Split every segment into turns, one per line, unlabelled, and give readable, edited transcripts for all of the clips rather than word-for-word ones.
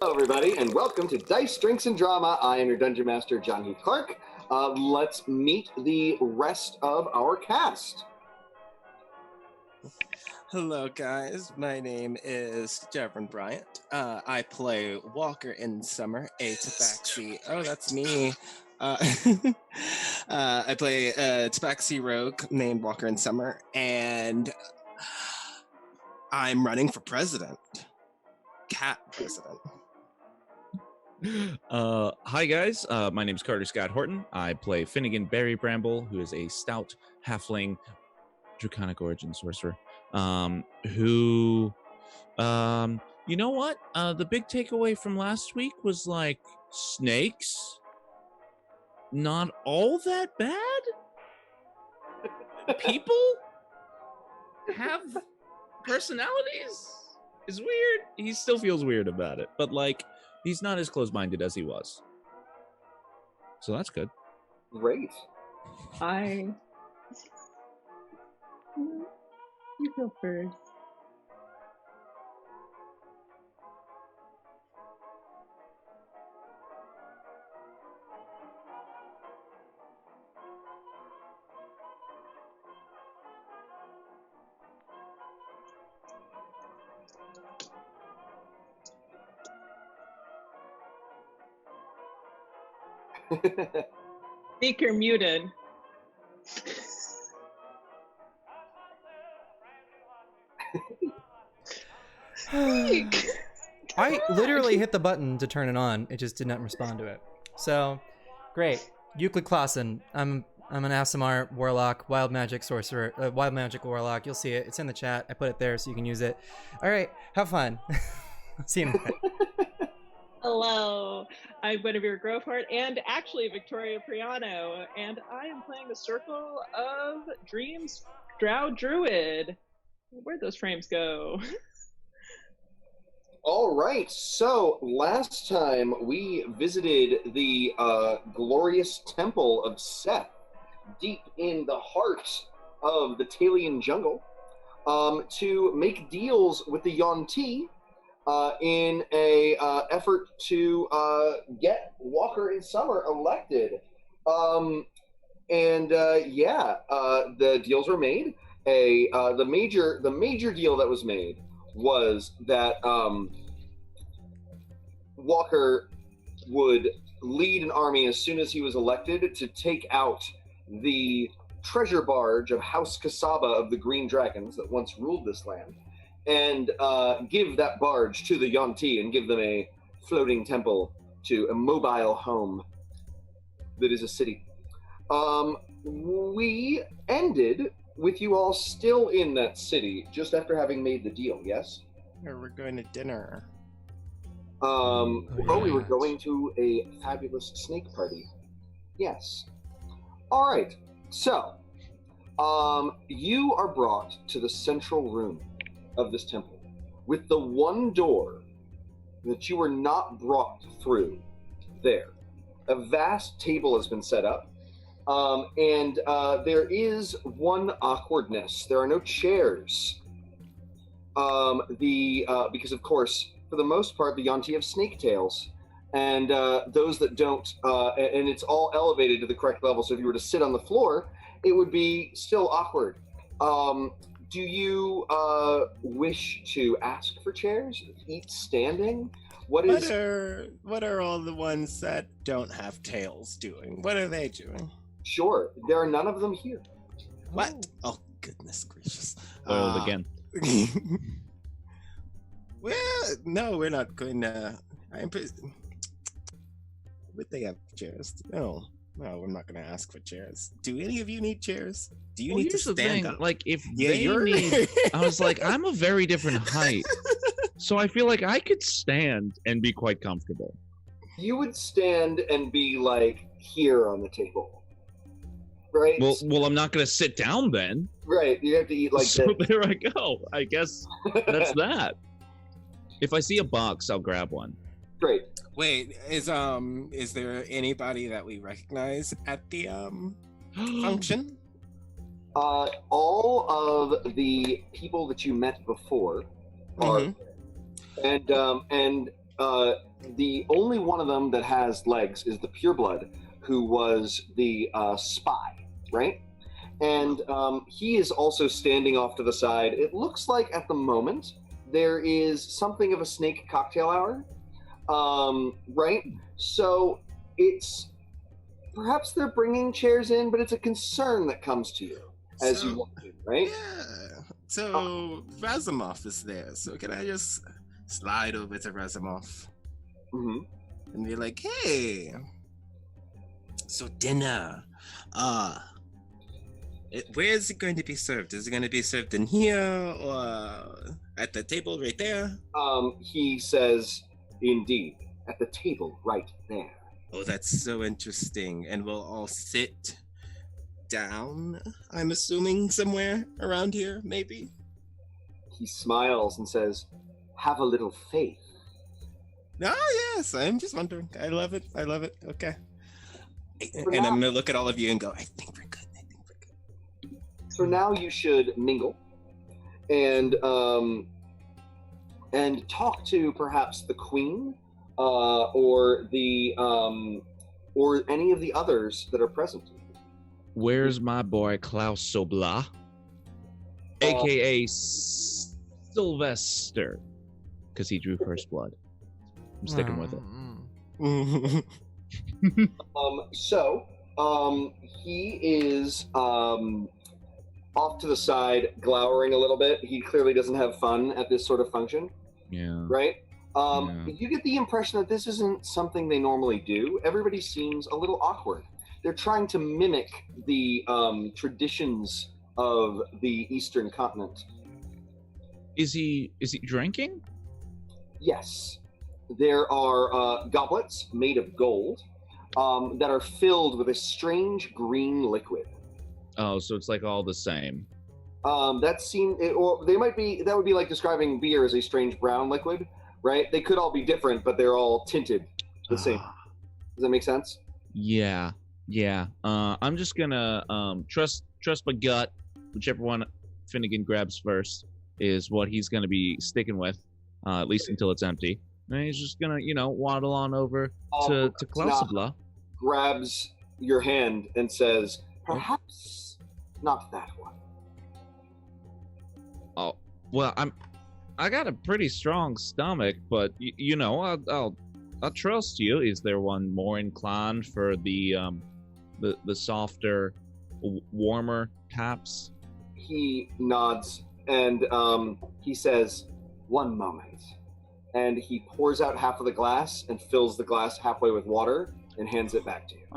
Hello, everybody, and welcome to Dice, Drinks, and Drama. I am your Dungeon Master, John Heath Clark. Let's meet the rest of our cast.
Hello, guys. My name is Devren Bryant. I play Walker in Summer, a tabaxi. Oh, that's me. I play a tabaxi rogue named Walker in Summer, and I'm running for president. Cat president.
Hi guys, my name is Carter Scott Horton. I play Finnegan Barry Bramble, who is a stout halfling draconic origin sorcerer. You know what? The big takeaway from last week was like snakes. Not all that bad. People have personalities. It's weird. He still feels weird about it, but like he's not as close-minded as he was. So that's good.
Great.
You go first. Speaker muted.
I literally hit the button to turn it on. It just did not respond to it. So, great. Euclid Clausen. I'm an ASMR warlock, wild magic sorcerer, wild magic warlock. You'll see it. It's in the chat. I put it there so you can use it. All right, have fun. See you in a minute.
Hello, I'm Guinevere Grovehart, and actually Victoria Priano, and I am playing the Circle of Dreams Drow Druid. Where'd those frames go?
All right, so last time we visited the glorious temple of Seth, deep in the heart of the Talian jungle, to make deals with the Yuan-Ti in a effort to get Walker in Summer elected. The deals were made. The major deal that was made was that Walker would lead an army as soon as he was elected to take out the treasure barge of House Kasaba of the Green Dragons that once ruled this land, and give that barge to the Yuan-Ti and give them a floating temple, to a mobile home that is a city. We ended with you all still in that city just after having made the deal, yes?
Or we're going to dinner.
We were going to a fabulous snake party. Yes. All right. So, you are brought to the central room of this temple with the one door that you were not brought through there. A vast table has been set up, and there is one awkwardness. There are no chairs. Because of course, for the most part, the Yuan-Ti have snake tails, and those that don't, and it's all elevated to the correct level. So if you were to sit on the floor, it would be still awkward. Do you wish to ask for chairs? Eat standing? What
are all the ones that don't have tails doing? What are they doing?
Sure, there are none of them here.
What? Oh, goodness gracious.
Spoiled again.
Well, no, we're not going to. Would they have chairs? No, we're not going to ask for chairs. Do any of you need chairs? Do you need to stand up?
Like, if they need, I was like, I'm a very different height, so I feel like I could stand and be quite comfortable.
You would stand and be like here on the table, right?
Well, I'm not going to sit down then.
Right, you have to eat like
so
that.
There I go. I guess that's that. If I see a box, I'll grab one.
Great.
Wait, is there anybody that we recognize at the function?
All of the people that you met before are, and the only one of them that has legs is the pureblood, who was the spy, right? And he is also standing off to the side. It looks like at the moment there is something of a snake cocktail hour, right? So it's perhaps they're bringing chairs in, but it's a concern that comes to you as you walk in, right?
Yeah. So Razumov is there. So can I just slide over to Razumov and be like, "Hey, so dinner, where is it going to be served? Is it going to be served in here or at the table right there?"
He says, "Indeed, at the table right there."
Oh, that's so interesting. And we'll all sit down, I'm assuming, somewhere around here, maybe?
He smiles and says, "Have a little faith."
Oh, yes, I'm just wondering. I love it. I love it. Okay.
For
And
now-
I'm going to look at all of you and go, I think we're good. I think we're good.
So now you should mingle and talk to perhaps the queen or the or any of the others that are present.
Where's my boy Klaus Sobla, aka Sylvester? Because he drew first blood. I'm sticking with it.
He is off to the side, glowering a little bit. He clearly doesn't have fun at this sort of function,
Yeah.
right?
Yeah.
You get the impression that this isn't something they normally do. Everybody seems a little awkward. They're trying to mimic the traditions of the Eastern continent.
Is he drinking?
Yes. There are goblets made of gold that are filled with a strange green liquid.
Oh, so it's like all the same.
Or they might be. That would be like describing beer as a strange brown liquid, right? They could all be different, but they're all tinted the same. Does that make sense?
Yeah. I'm just gonna trust my gut. Whichever one Finnegan grabs first is what he's gonna be sticking with, at least until it's empty. And he's just gonna, waddle on over to Klausabla.
Grabs your hand and says, "Perhaps not that one."
Oh, well, I got a pretty strong stomach, but I'll trust you. Is there one more inclined for the softer, warmer taps?
He nods and he says, "One moment." And he pours out half of the glass and fills the glass halfway with water and hands it back to you.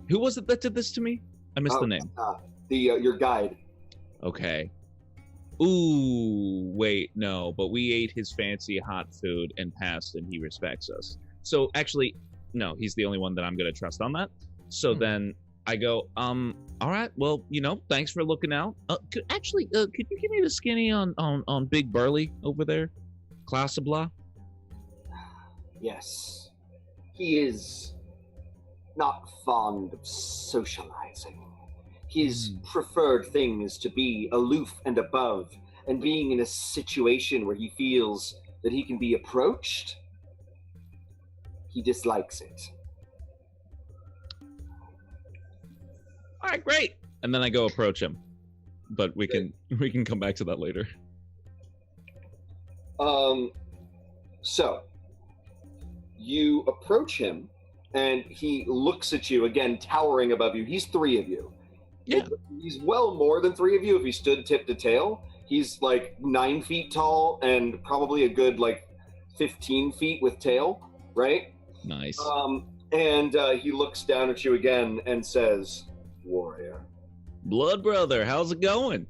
Who was it that did this to me? I missed the name.
Your guide.
Okay. Ooh, wait, no, but we ate his fancy hot food and passed, and he respects us. So actually, no, he's the only one that I'm gonna trust on that. So then I go, all right, well, thanks for looking out. Could you give me the skinny on Big Burly over there? Klausabla?
Yes. He is not fond of socializing. His preferred thing is to be aloof and above, and being in a situation where he feels that he can be approached, he dislikes it.
All right, great. And then I go approach him, but we can come back to that later.
So you approach him, and he looks at you again, towering above you. He's three of you.
Yeah.
He's well more than three of you if he stood tip to tail. He's like 9 feet tall and probably a good 15 feet with tail, right?
Nice.
And he looks down at you again and says, "Warrior."
Blood brother, how's it going?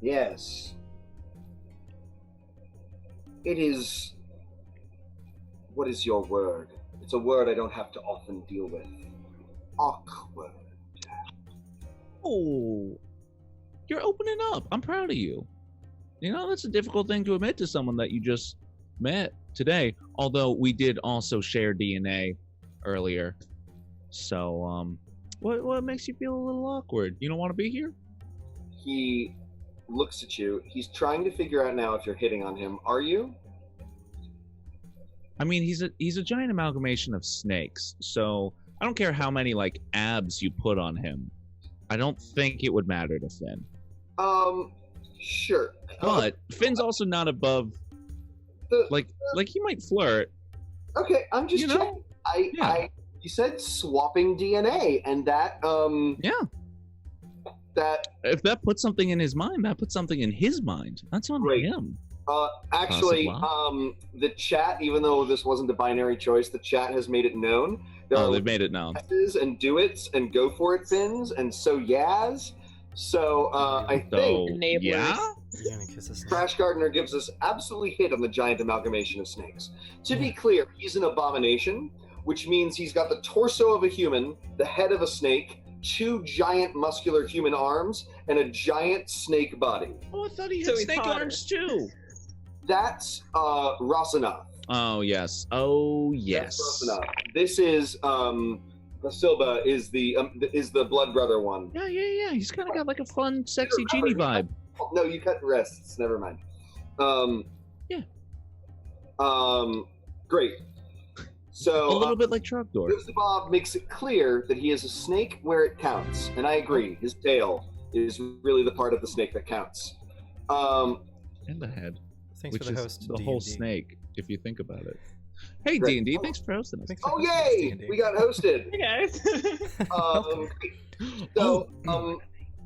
Yes. It is... What is your word? It's a word I don't have to often deal with. Awkward.
Oh, you're opening up. I'm proud of you. That's a difficult thing to admit to someone that you just met today. Although we did also share DNA earlier. So, what makes you feel a little awkward? You don't want to be here?
He looks at you. He's trying to figure out now if you're hitting on him. Are you?
I mean, he's a giant amalgamation of snakes, so I don't care how many like abs you put on him. I don't think it would matter to Finn.
Sure.
But Finn's also not above. Like he might flirt.
Okay, I'm just checking. You said swapping DNA, and that that
if that puts something in his mind, that puts something in his mind. That's on him.
Actually, the chat, even though this wasn't a binary choice, the chat has made it known.
They've made it known.
And do it's and go for it Finns and so Yaz. So I think Crash Gardener gives us absolutely hit on the giant amalgamation of snakes. To be clear, he's an abomination, which means he's got the torso of a human, the head of a snake, 2 giant muscular human arms, and a giant snake body.
Oh, I thought he had snake arms too.
That's Rasanath.
Oh yes. Oh yes.
That's Rasanath. This is Basilba is the blood brother one.
Yeah. He's kind of got like a fun, sexy genie vibe.
No, you cut the wrists. Never mind. Great. So
a little bit like Trogdor.
Bob makes it clear that he is a snake where it counts, and I agree. His tail is really the part of the snake that counts.
And the head,
Thanks
which
for the
is
host.
the
D&D.
whole snake, if you think about it. Hey,
Great.
D&D, thanks for hosting us.
Oh yay!
D&D.
We got hosted.
Hey guys.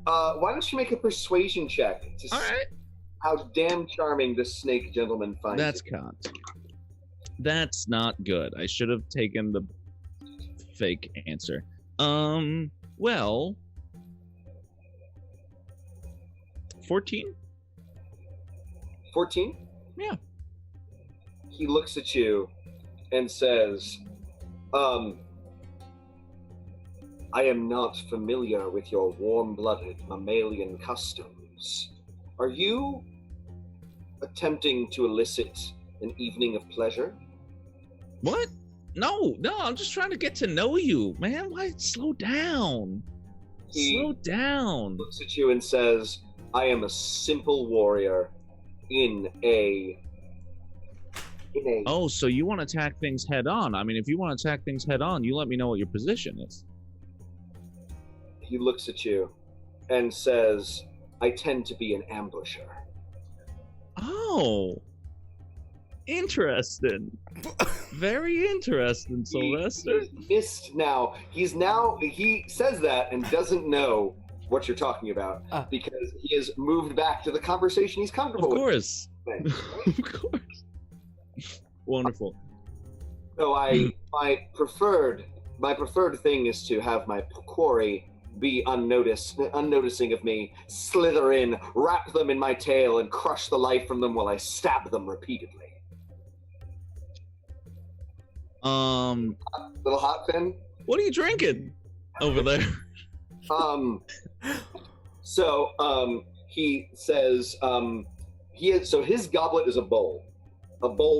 Why don't you make a persuasion check to see how damn charming this snake gentleman finds
That's
you.
can't. That's not good. I should have taken the fake answer. Well, 14?
14?
Yeah.
He looks at you and says, I am not familiar with your warm-blooded mammalian customs. Are you attempting to elicit an evening of pleasure?
What? No, I'm just trying to get to know you, man. Why? Slow down. Slow down.
Looks at you and says, I am a simple warrior in a...
Oh, so you want to attack things head on. I mean, if you want to attack things head on, you let me know what your position is.
He looks at you and says, I tend to be an ambusher.
Oh. Interesting. Very interesting, Sylvester.
He's missed now. He says that and doesn't know what you're talking about because he has moved back to the conversation he's comfortable
with. Of course. Of course. Wonderful.
So my preferred thing is to have my quarry be unnoticing of me, slither in, wrap them in my tail, and crush the life from them while I stab them repeatedly. Little hot Finn?
What are you drinking over there?
He says, his goblet is a bowl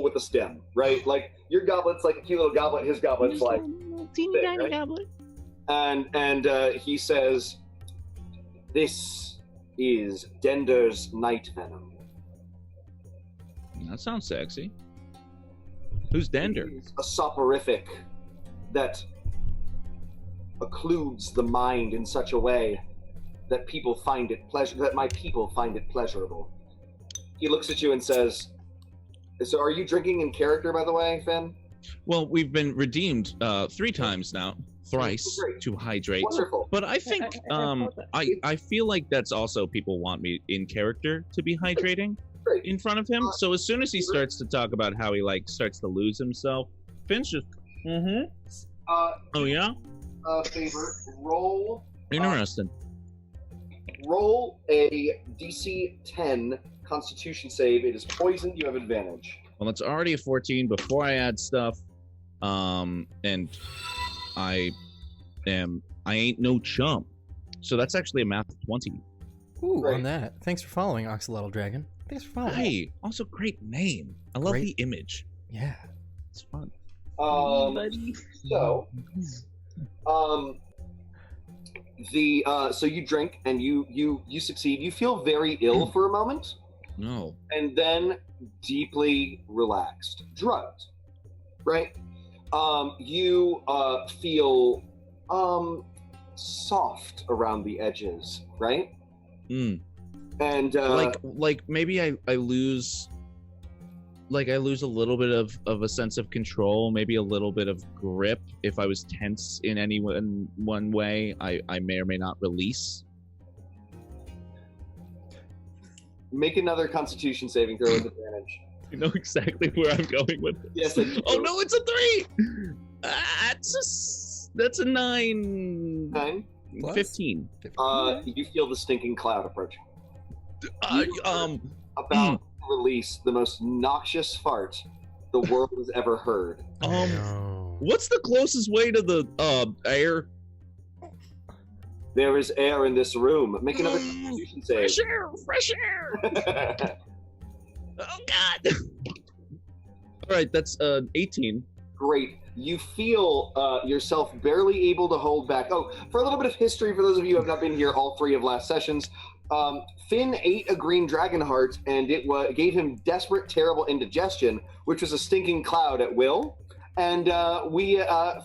with a stem, right? Like your goblet's like a cute little goblet, his goblet's like
teeny tiny goblet.
And he says, this is Dender's night venom.
That sounds sexy. Who's Dender?
He's a soporific that occludes the mind in such a way that my people find it pleasurable. He looks at you and says, so are you drinking in character, by the way, Finn?
Well, we've been redeemed 3 times now. Thrice to hydrate.
Wonderful.
But I think I feel like that's also people want me in character to be hydrating in front of him. So as soon as he starts to talk about how he starts to lose himself, Finn's just oh yeah?
Favor, roll.
Interesting.
Roll a DC 10 Constitution save. It is poisoned. You have advantage.
Well, it's already a 14 before I add stuff. And I ain't no chump. So that's actually a math 20.
Ooh, on that. Thanks for following, Oxalotl Dragon. Thanks for following.
Hey, also great name. I love the image.
Yeah.
It's fun.
So you drink and you succeed. You feel very ill for a moment,
No.
and then deeply relaxed, drugged, right? You feel soft around the edges, right? And
like maybe I lose. Like I lose a little bit of a sense of control, maybe a little bit of grip. If I was tense in any one way, I may or may not release.
Make another Constitution saving throw with advantage.
You know exactly where I'm going with this.
Yes, I do.
Oh no, it's a 3. That's a 9.
9.
Plus?
15.
You feel the stinking cloud approaching. About to release the most noxious fart the world has ever heard.
No.
What's the closest way to the air?
There is air in this room. Make another Constitution save.
Fresh air. Oh God. All right, that's 18.
Great. You feel yourself barely able to hold back. Oh, for a little bit of history, for those of you who have not been here all 3 of last sessions, Finn ate a green dragon heart, and it gave him desperate, terrible indigestion, which was a stinking cloud at will. And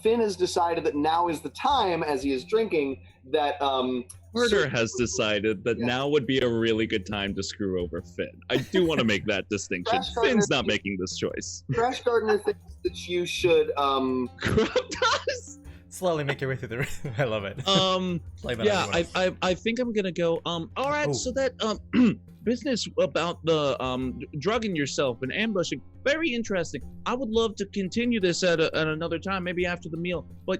Finn has decided that now is the time, as he is drinking, that
Murder has decided that now would be a really good time to screw over Finn. I do want to make that distinction. Finn's not making this choice.
Crash Gardener thinks that you should
Slowly make your way through the room. I love it.
I think I'm gonna go. All right, so that business about the drugging yourself and ambushing, very interesting. I would love to continue this at another time, maybe after the meal. But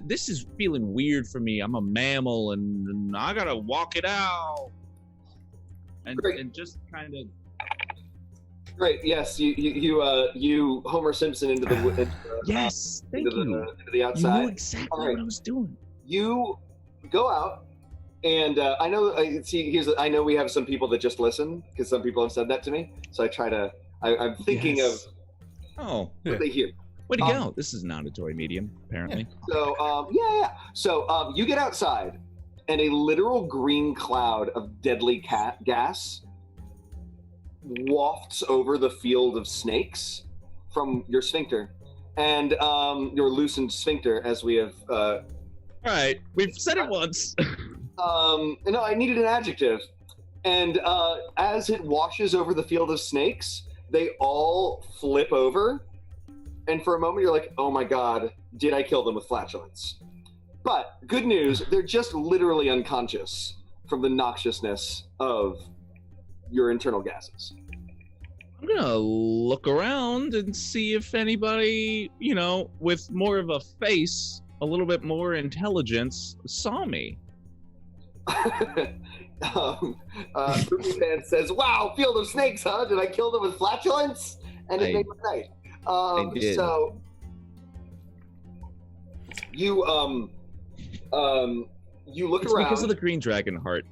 this is feeling weird for me. I'm a mammal, and I gotta walk it out, and just kind of.
Great. Yes, you Homer Simpson into the
yes. Thank you.
Into the outside.
You knew exactly what I was doing.
You go out, and I know. I know we have some people that just listen because some people have said that to me. So I try to. I'm thinking of.
Oh.
What they hear.
Way to go! This is an auditory medium, apparently.
So So you get outside, and a literal green cloud of deadly gas wafts over the field of snakes from your sphincter and your loosened sphincter, as we have
all right, we've said it once.
No, I needed an adjective. And as it washes over the field of snakes, they all flip over, and for a moment you're like, oh my god, did I kill them with flatulence? But good news, they're just literally unconscious from the noxiousness of your internal gases.
I'm gonna look around and see if anybody, with more of a face, a little bit more intelligence, saw me.
Ruby Fan says, wow, field of snakes, huh? Did I kill them with flatulence? And it made my night.
I did.
So you look
it's
around
because of the green dragon heart,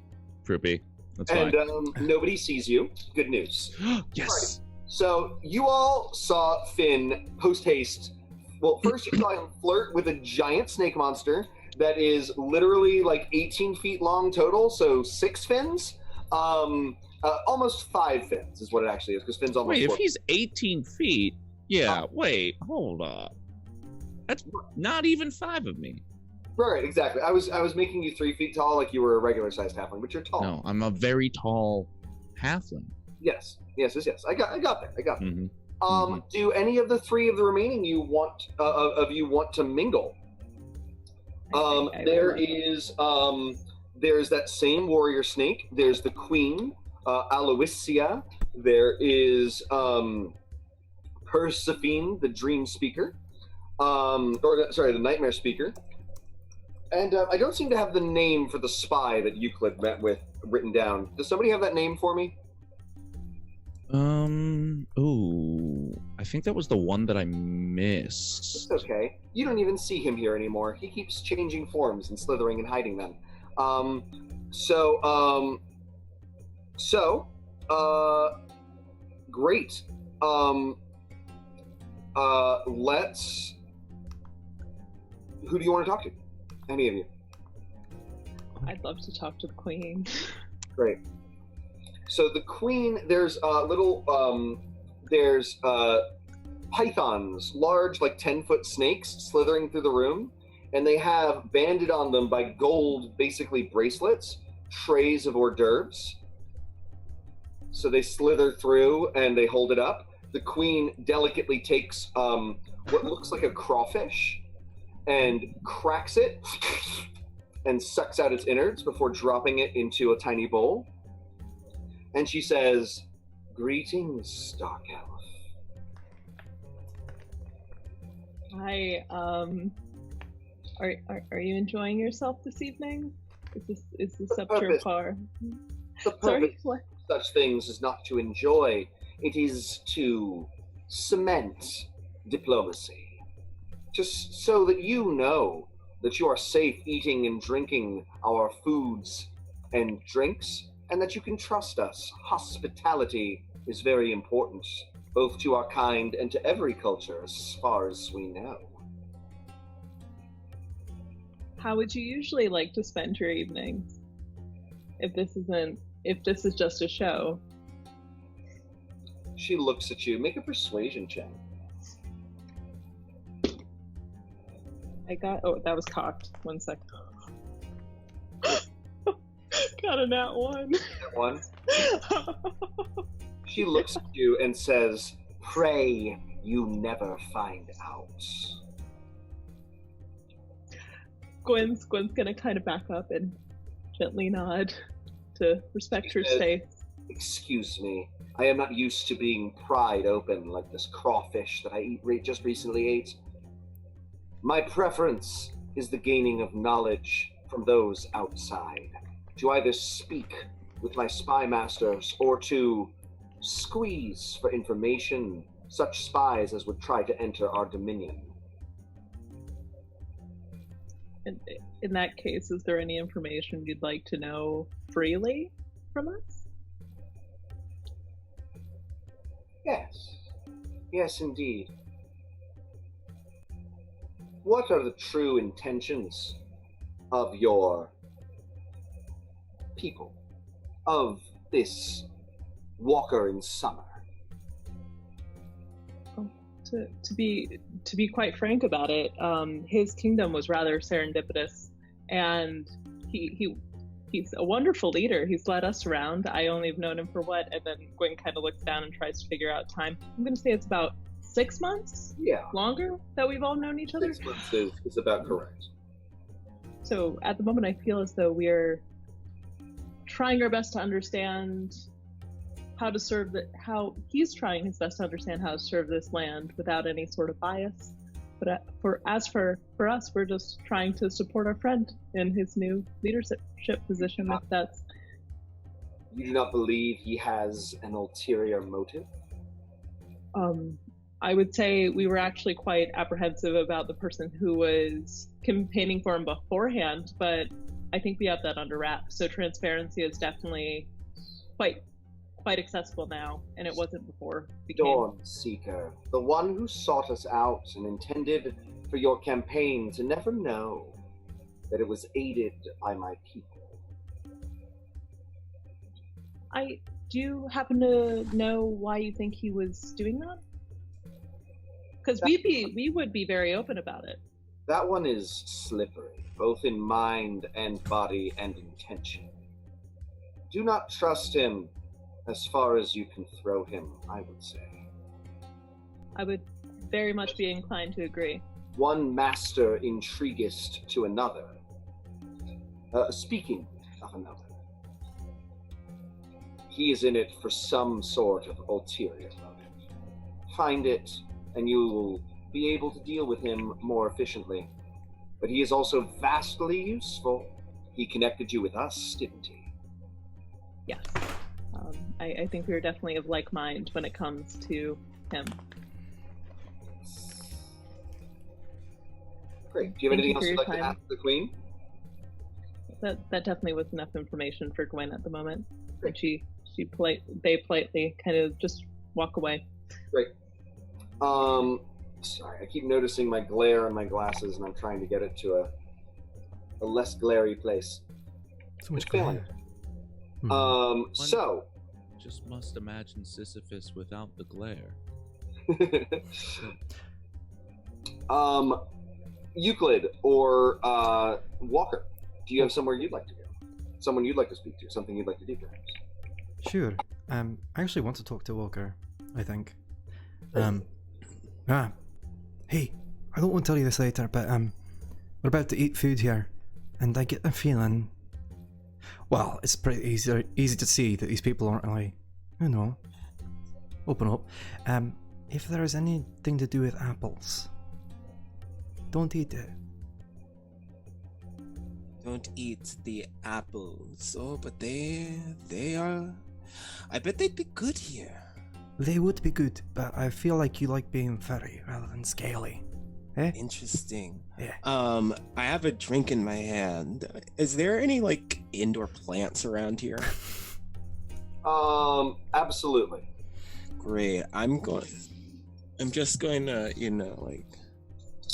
Fruppy. That's
and
why.
Nobody sees you. Good news.
Yes.
Right. So you all saw Finn post haste. Well, first you saw him flirt with a giant snake monster that is literally like 18 feet long total, so 6 fins. Almost 5 fins is what it actually is, because Finn's almost
Wait,
4.
if he's 18 feet, wait, hold up. That's not even 5 of me.
Right, exactly. I was making you 3 feet tall, like you were a regular sized halfling, but you're tall.
No, I'm a very tall halfling.
Yes. I got there.
Mm-hmm.
Do any of the 3 of the remaining you want to mingle? There's that same warrior snake. There's the queen, Aloysia. There is Persephone, the dream speaker, the nightmare speaker. And I don't seem to have the name for the spy that Euclid met with written down. Does somebody have that name for me?
I think that was the one that I missed.
It's okay. You don't even see him here anymore. He keeps changing forms and slithering and hiding them. Great. Who do you want to talk to? Any of you?
I'd love to talk to the queen.
Great. So the queen, there's pythons, large, like 10-foot snakes slithering through the room, and they have banded on them by gold, basically bracelets, trays of hors d'oeuvres. So they slither through and they hold it up. The queen delicately takes what looks like a crawfish and cracks it and sucks out its innards before dropping it into a tiny bowl. And she says, "Greetings, Dark Elf."
Hi, are you enjoying yourself this evening? Is this up to your par?
The purpose of such things is not to enjoy, it is to cement diplomacy. Just so that you know that you are safe eating and drinking our foods and drinks, and that you can trust us. Hospitality is very important, both to our kind and to every culture, as far as we know.
How would you usually like to spend your evenings? If this is just a show.
She looks at you. Make a persuasion check.
That was cocked. 1 second. Got a nat 1.
One. She looks at you and says, "Pray you never find out."
Gwen's gonna kind of back up and gently nod to respect her space.
"Excuse me, I am not used to being pried open like this crawfish that I just recently ate. My preference is the gaining of knowledge from those outside, to either speak with my spy masters or to squeeze for information such spies as would try to enter our dominion."
In that case, is there any information you'd like to know freely from us?
Yes, indeed. What are the true intentions of your people, of this walker in summer?
To be quite frank about it, his kingdom was rather serendipitous, and he's a wonderful leader. He's led us around. I only have known him for what? And then Gwen kind of looks down and tries to figure out time. I'm going to say it's about 6 months?
Yeah.
Longer that we've all known each other?
6 months is about correct.
So at the moment, I feel as though we're trying our best to understand how to serve how he's trying his best to understand how to serve this land without any sort of bias. But for us, we're just trying to support our friend in his new leadership position. If that's,
you do not believe he has an ulterior motive?
I would say we were actually quite apprehensive about the person who was campaigning for him beforehand, but I think we have that under wraps. So transparency is definitely quite accessible now, and it wasn't before.
Dawn Seeker, the one who sought us out and intended for your campaign to never know that it was aided by my people.
Do you happen to know why you think he was doing that? Because we would be very open about it.
That one is slippery, both in mind and body and intention. Do not trust him as far as you can throw him, I would say.
I would very much be inclined to agree.
One master intriguist to another. Speaking of another, he is in it for some sort of ulterior motive. Find it, and you will be able to deal with him more efficiently. But he is also vastly useful. He connected you with us, didn't he?
Yes. I think we were definitely of like mind when it comes to him.
Great. Do you have anything else you'd like to ask the Queen?
That definitely was enough information for Gwen at the moment. And they politely kind of just walk away.
Great. Sorry, I keep noticing my glare on my glasses, and I'm trying to get it to a less glary place.
So much
failing.
glare.
So.
Just must imagine Sisyphus without the glare.
Euclid or Walker, do you have somewhere you'd like to go? Someone you'd like to speak to? Something you'd like to do, perhaps?
Sure. I actually want to talk to Walker, I think. Hey, I don't want to tell you this later, but we're about to eat food here, and I get the feeling, well, it's pretty easy to see that these people aren't really, open up. If there is anything to do with apples, don't eat it.
Don't eat the apples. Oh, but they are... I bet they'd be good here.
They would be good, but I feel like you like being furry rather than scaly. Eh?
Interesting.
Yeah.
I have a drink in my hand. Is there any, like, indoor plants around here?
Absolutely.
Great. I'm just going to, like...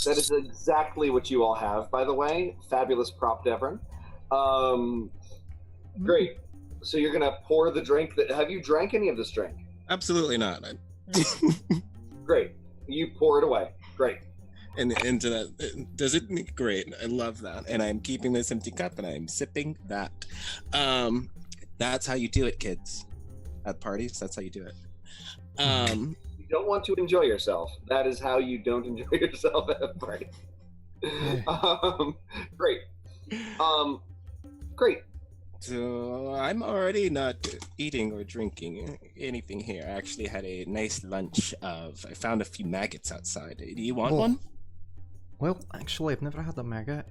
That is exactly what you all have, by the way. Fabulous prop, Devren. Great. So you're gonna pour the drink. Have you drank any of this drink?
Absolutely not.
Great. You pour it away. Great.
And into that, does it? Great. I love that. And I'm keeping this empty cup and I'm sipping that. That's how you do it, kids. At parties, that's how you do it.
You don't want to enjoy yourself. That is how you don't enjoy yourself at a party. Great. Great.
So I'm already not eating or drinking anything here. I actually had a nice lunch I found a few maggots outside. Do you want one?
Well, actually, I've never had a maggot.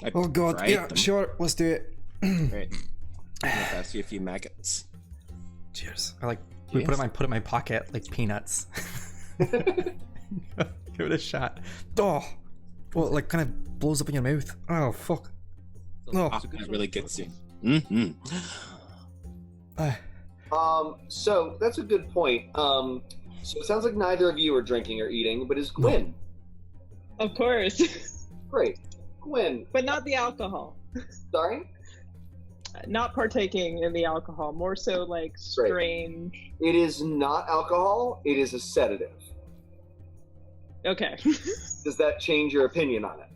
I
Oh god,
fried
yeah,
them.
sure, let's do it.
Great. I'm gonna pass you a few maggots.
Cheers. I put it in my pocket like peanuts. Give it a shot. Oh, well, it kind of blows up in your mouth. Oh fuck. No.
That really gets you. Mm-hmm.
So that's a good point. So it sounds like neither of you are drinking or eating, but is Gwyn?
Of course.
Great. Gwyn.
But not the alcohol.
Sorry?
Not partaking in the alcohol, more so like strange.
It is not alcohol, it is a sedative.
Okay.
Does that change your opinion on it?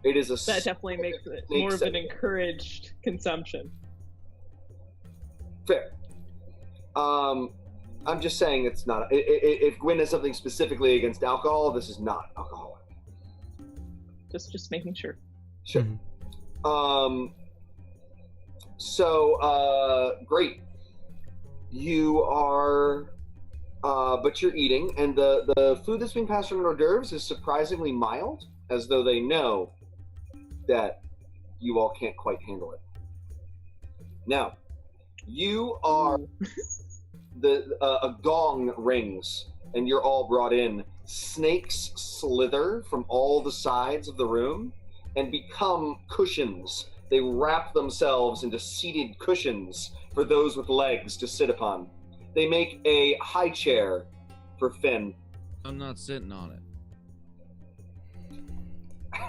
It is
that definitely makes it more of an encouraged consumption.
Fair. I'm just saying it's not. If Gwyn has something specifically against alcohol, this is not alcoholic.
Just making sure.
Sure. So, great. You are, but you're eating, and the food that's being passed around hors d'oeuvres is surprisingly mild, as though they know that you all can't quite handle it. Now, you are a gong rings, and you're all brought in. Snakes slither from all the sides of the room and become cushions. They wrap themselves into seated cushions for those with legs to sit upon. They make a high chair for Finn.
I'm not sitting on it.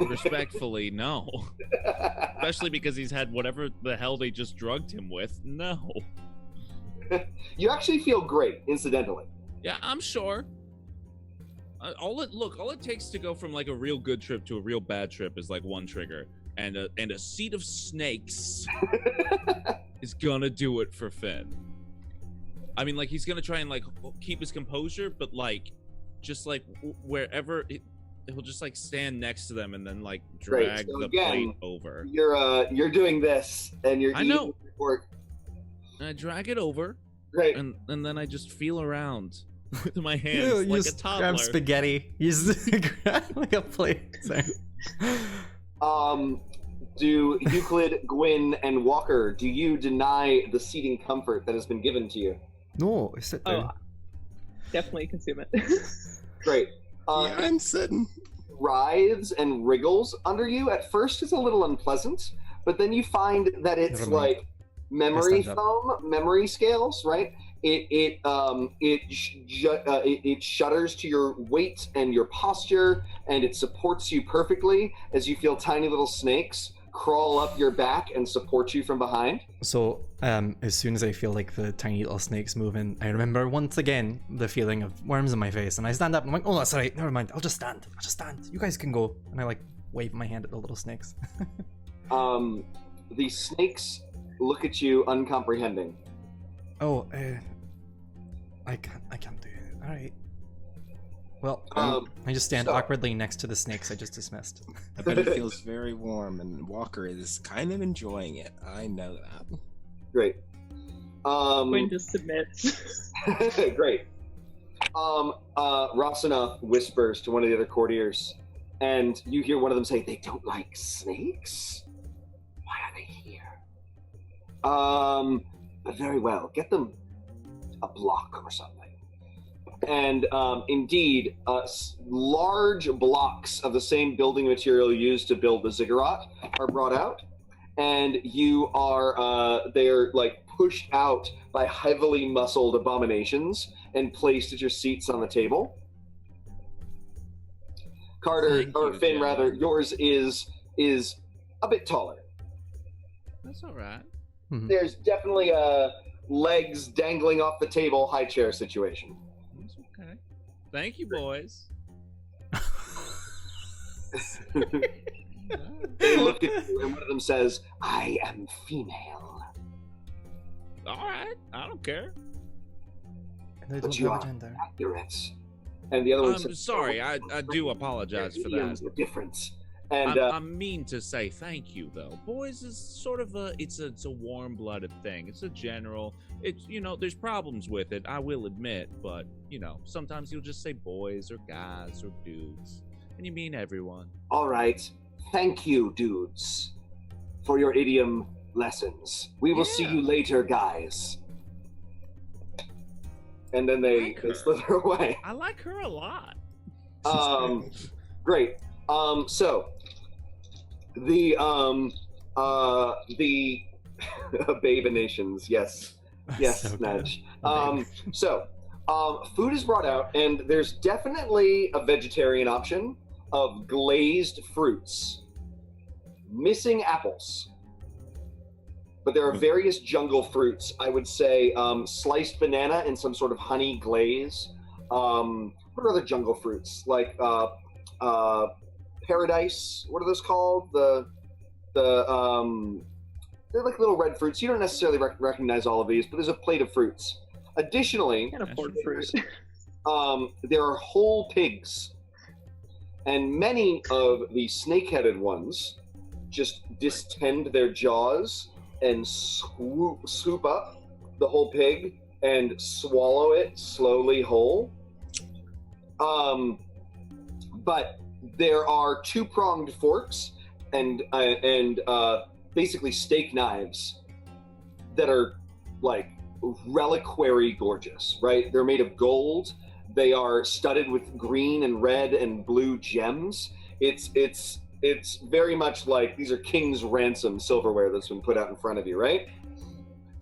Respectfully, no. Especially because he's had whatever the hell they just drugged him with. No.
You actually feel great, incidentally.
Yeah, I'm sure. All it takes to go from like a real good trip to a real bad trip is like one trigger, and a seat of snakes is gonna do it for Finn. I mean, like, he's gonna try and like keep his composure, but like, just like wherever he'll just like stand next to them and then like drag
so
the
again,
plate over.
You're doing this, and you're.
I know.
Or...
And I drag it over.
Right.
And then I just feel around with my hands like a toddler.
Grab spaghetti. You just grab like a plate. Sorry.
Do Euclid, Gwyn, and Walker, do you deny the seating comfort that has been given to you?
No, sit down.
Definitely consume it.
Great.
Yeah, I'm sitting.
Writhes and wriggles under you. At first, it's a little unpleasant, but then you find that it's like memory foam, memory scales, right? It shudders to your weight and your posture, and it supports you perfectly as you feel tiny little snakes crawl up your back and support you from behind.
So, as soon as I feel like the tiny little snake's moving, I remember once again the feeling of worms in my face, and I stand up and I'm like, oh, that's all right, never mind, I'll just stand. You guys can go. And I like wave my hand at the little snakes.
The snakes look at you uncomprehending.
Oh, I can't do it. All right. Well, I just stand awkwardly next to the snakes I just dismissed.
I bet it feels very warm, and Walker is kind of enjoying it. I know that.
Great.
Going to submit.
Great. Rasana whispers to one of the other courtiers, and you hear one of them say, "They don't like snakes? Why are they here?" Very well. Get them a block or something. And indeed, large blocks of the same building material used to build the ziggurat are brought out, and they're like pushed out by heavily muscled abominations and placed at your seats on the table. Carter, or Finn rather, yours is a bit taller.
That's all right.
Mm-hmm.
There's definitely legs dangling off the table, high chair situation.
That's okay. Thank you, boys.
They look at you, and one of them says, "I am female."
All right, I don't care.
They
But
don't
you
have
are
a gender.
accurate. And the other one
I'm
says,
sorry. I do apologize for that.
Idioms are different. And
I mean to say thank you, though. Boys is sort of it's a warm-blooded thing. It's a general. It's there's problems with it. I will admit, but sometimes you'll just say boys or guys or dudes, and you mean everyone.
all right, thank you, dudes, for your idiom lessons. We will see you later, guys. And then they slither away.
I like her a lot.
Great. So the Babinations, yes,
So good.
Madge. Food is brought out, and there's definitely a vegetarian option of glazed fruits, missing apples. But there are various jungle fruits. I would say sliced banana and some sort of honey glaze. What are other jungle fruits? Like paradise. What are those called? They're like little red fruits. You don't necessarily recognize all of these, but there's a plate of fruits. Additionally,
Can't afford fruit.
there are whole pigs, and many of the snake-headed ones just distend their jaws and swoop up the whole pig and swallow it slowly whole. But there are two-pronged forks and basically steak knives that are like reliquary gorgeous, right? They're made of gold. They are studded with green and red and blue gems. It's very much like these are king's ransom silverware that's been put out in front of you, right?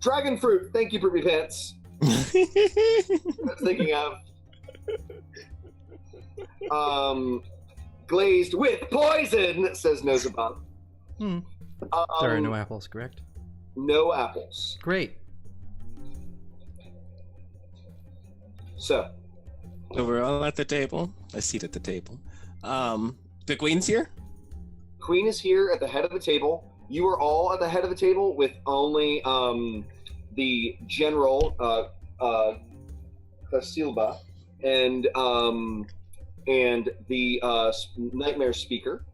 Dragon fruit. Thank you, Poopy Pants. I was thinking of glazed with poison, says Nosabop.
There are no apples, correct?
No apples.
Great.
So
we're all at the table. A seat at the table. The queen's here?
Queen is here at the head of the table. You are all at the head of the table with only the general Casilba and the nightmare speaker.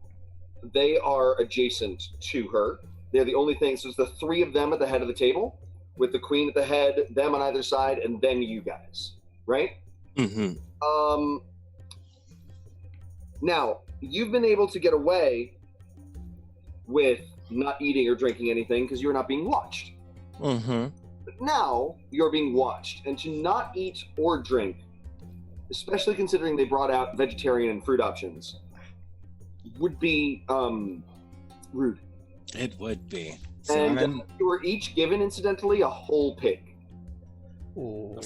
They are adjacent to her. They're the only thing. So it's the three of them at the head of the table, with the queen at the head, them on either side, and then you guys, right?
Mm-hmm.
Now, you've been able to get away with not eating or drinking anything because you're not being watched.
Mm-hmm.
But now you're being watched, and to not eat or drink, especially considering they brought out vegetarian and fruit options, would be rude.
It would be.
And
Simon,
you were each given, incidentally, a whole pig.
Oh.
a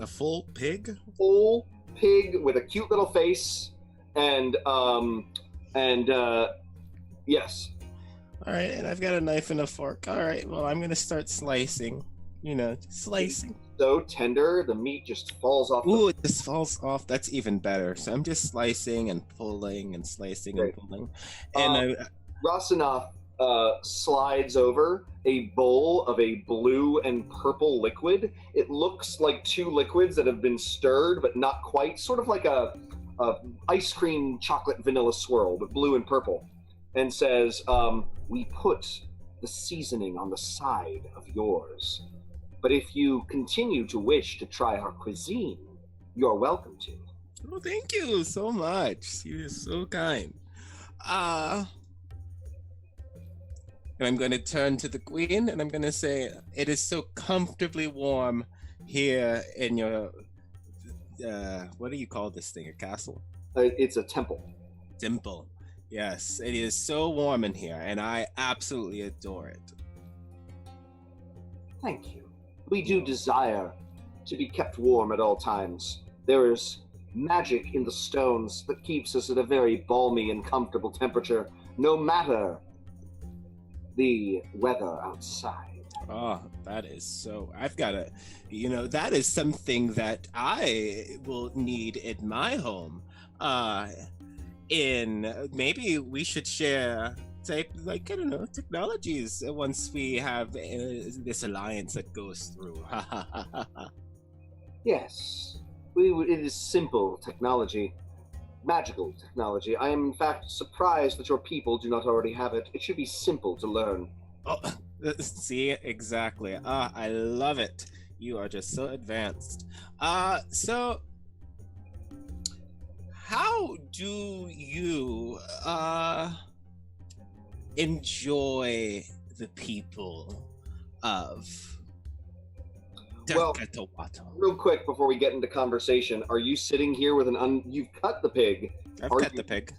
full pig?
Whole pig with a cute little face, and yes.
All right, and I've got a knife and a fork. All right, well, I'm gonna start slicing. Slicing.
So tender, the meat just falls off.
Ooh, it just falls off. That's even better. So I'm just slicing and pulling and slicing and pulling. And
Rasanath slides over a bowl of a blue and purple liquid. It looks like two liquids that have been stirred, but not quite. Sort of like a ice cream chocolate vanilla swirl, but blue and purple. And says, we put the seasoning on the side of yours. But if you continue to wish to try our cuisine, you're welcome to.
Oh, thank you so much. You're so kind. And I'm going to turn to the queen and I'm going to say, it is so comfortably warm here in your, what do you call this thing, a castle?
It's a temple.
Temple. Yes, it is so warm in here and I absolutely adore it.
Thank you. We do desire to be kept warm at all times. There is magic in the stones that keeps us at a very balmy and comfortable temperature, no matter the weather outside.
Oh, that is so... I've got a... that is something that I will need in my home. Maybe we should share... technologies once we have this alliance that goes through.
Yes, it is simple technology, magical technology. I am in fact surprised that your people do not already have it. It should be simple to learn.
Oh, see, exactly. I love it. You are just so advanced. So how do you, enjoy the people of Derketawato?
Real quick before we get into conversation, are you sitting here with you've cut the pig?
I've cut the pig.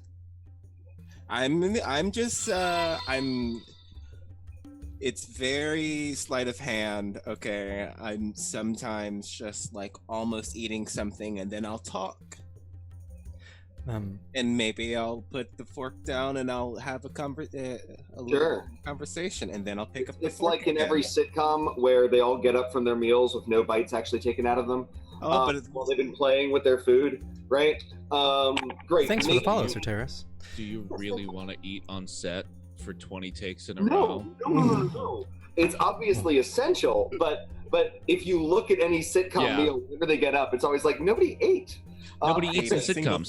It's very sleight of hand, okay? I'm sometimes just like almost eating something and then I'll talk. And maybe I'll put the fork down and I'll have a little conversation, and then I'll pick up the fork. It's like in every sitcom where they all get up from their meals with no bites actually taken out of them. While they've been playing with their food, right? Great.
Thanks for the follow, Sir Terrace.
Do you really want to eat on set for 20 takes in a row?
No. It's obviously essential, but if you look at any sitcom meal, whenever they get up, it's always like, nobody ate.
Nobody eats in sitcoms.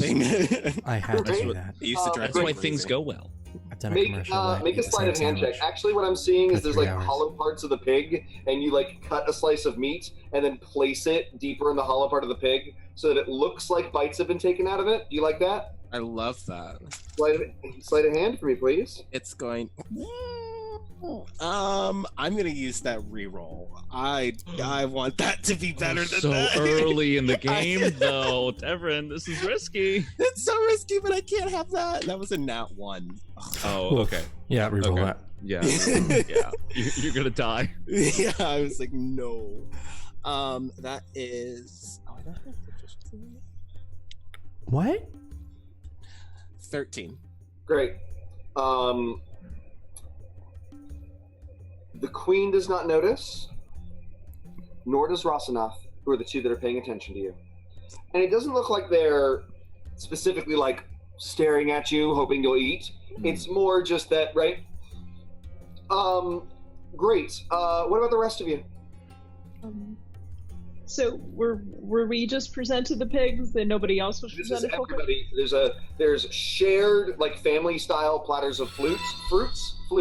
I had to do that.
That's why things go well.
I've done a commercial.
Make a sleight of hand check. Actually, what I'm seeing is there's like hollow parts of the pig, and you like cut a slice of meat and then place it deeper in the hollow part of the pig so that it looks like bites have been taken out of it. Do you like that?
I love that.
Sleight of hand for me, please.
It's going... I'm gonna use that reroll. I want that to be better than that.
So early in the game, though, Devren, this is risky.
It's so risky, but I can't have that. That was a nat 1.
Oh, okay.
Yeah, reroll that.
Yeah, yeah. You're gonna die.
Yeah, I was like, no. That is. Oh, I don't have proficiency.
What?
13.
Great. The queen does not notice, nor does Rasanath, who are the two that are paying attention to you. And it doesn't look like they're specifically like staring at you, hoping you'll eat. It's more just that, right? Great. What about the rest of you?
So were we just presented the pigs and nobody else was presented?
This is everybody. There's shared like family style platters of fruits,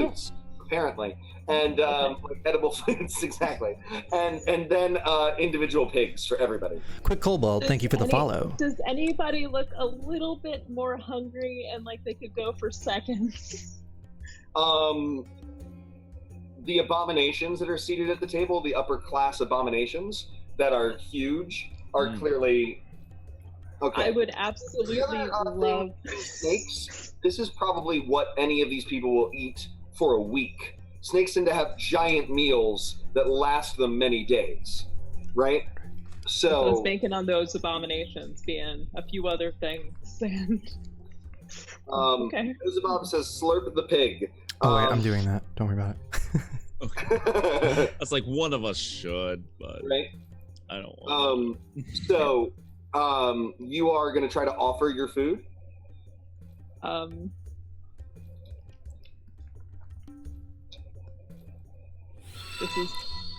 apparently. And like edible fruits, exactly, and then individual pigs for everybody.
Quick Kobold, thank you for the follow.
Does anybody look a little bit more hungry and like they could go for seconds?
The abominations that are seated at the table, the upper class abominations that are huge, are clearly okay.
I would absolutely love
snakes. This is probably what any of these people will eat for a week. Snakes tend to have giant meals that last them many days, right? So
I was banking on those abominations being a few other things. And
okay. Beelzebub says, "Slurp the pig."
Oh wait, I'm doing that. Don't worry about it.
Okay. That's like one of us should, but
Right.
I don't want
So, you are going to try to offer your food?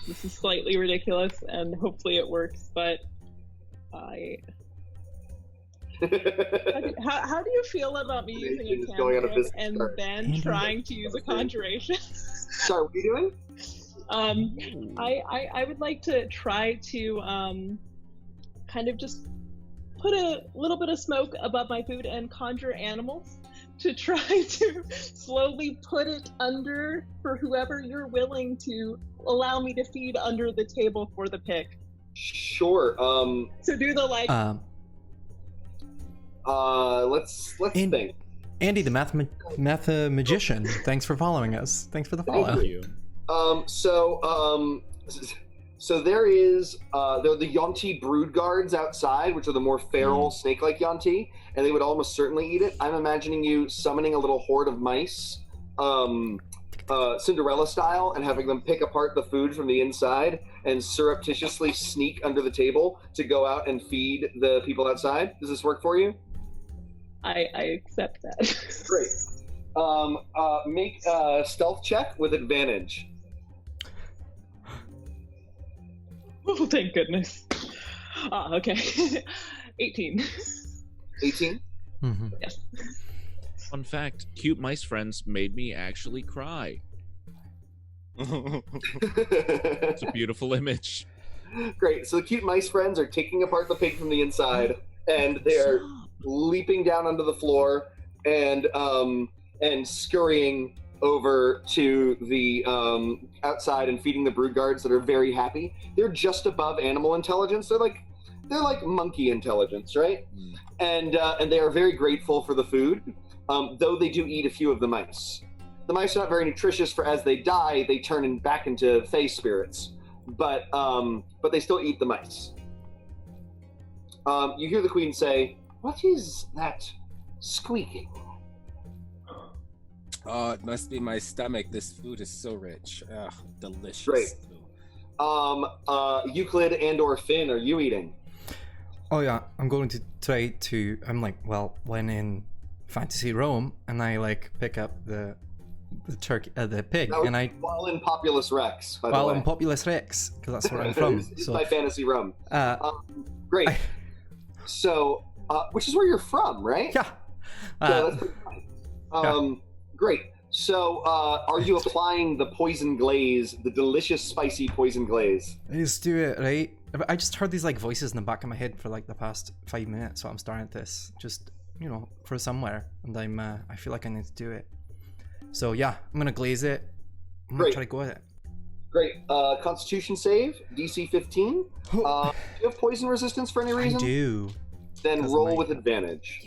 This is slightly ridiculous, and hopefully it works. But how do you feel about me using a
Going on a
cantrip
business
and
card.
then trying to use a conjuration?
Sorry, what are you doing?
I would like to try to kind of just put a little bit of smoke above my food and conjure animals to try to slowly put it under for whoever you're willing to allow me to feed under the table for the pick.
Sure.
So do the like.
Let's think.
Andy, the math magician. Thanks for following us. Thanks for the follow.
Thank you.
So there is there are the Yuan-Ti brood guards outside, which are the more feral snake-like Yuan-Ti, and they would almost certainly eat it. I'm imagining you summoning a little horde of mice, Cinderella style, and having them pick apart the food from the inside and surreptitiously sneak under the table to go out and feed the people outside. Does this work for you?
I accept that.
Great. Make a stealth check with advantage.
Oh, thank goodness. Okay. 18.
18?
Mm-hmm.
Yes.
Fun fact, cute mice friends made me actually cry. It's a beautiful image.
Great. So the cute mice friends are taking apart the pig from the inside, and they're leaping down onto the floor and scurrying over to the outside and feeding the brood guards that are very happy. They're just above animal intelligence. They're like monkey intelligence, right? And they are very grateful for the food, though they do eat a few of the mice. The mice are not very nutritious, for as they die, they turn back into fey spirits. But they still eat the mice. You hear the queen say, "What is that squeaking?"
Oh, it must be my stomach. This food is so rich. Ugh, delicious.
Great. Euclid and/or Finn, are you eating?
Oh yeah, I'm going to try to. I'm like, well, when in Fantasy Rome, and I like pick up the turkey, the pig, and I.
While in Populus Rex, by the way.
While in Populus Rex, because that's where I'm from.
It's
So
by Fantasy Rome. Great. So, which is where you're from, right?
yeah.
That's pretty fine. Great. So, are you applying the poison glaze, the delicious, spicy poison glaze?
Let's do it, right? I just heard these like voices in the back of my head for like the past 5 minutes, so I'm starting this just for somewhere, and I feel like I need to do it. So yeah, I'm gonna glaze it. I'm gonna try to go with it.
Great. Constitution save, DC 15. Do you have poison resistance for any reason?
I do.
Then roll with advantage.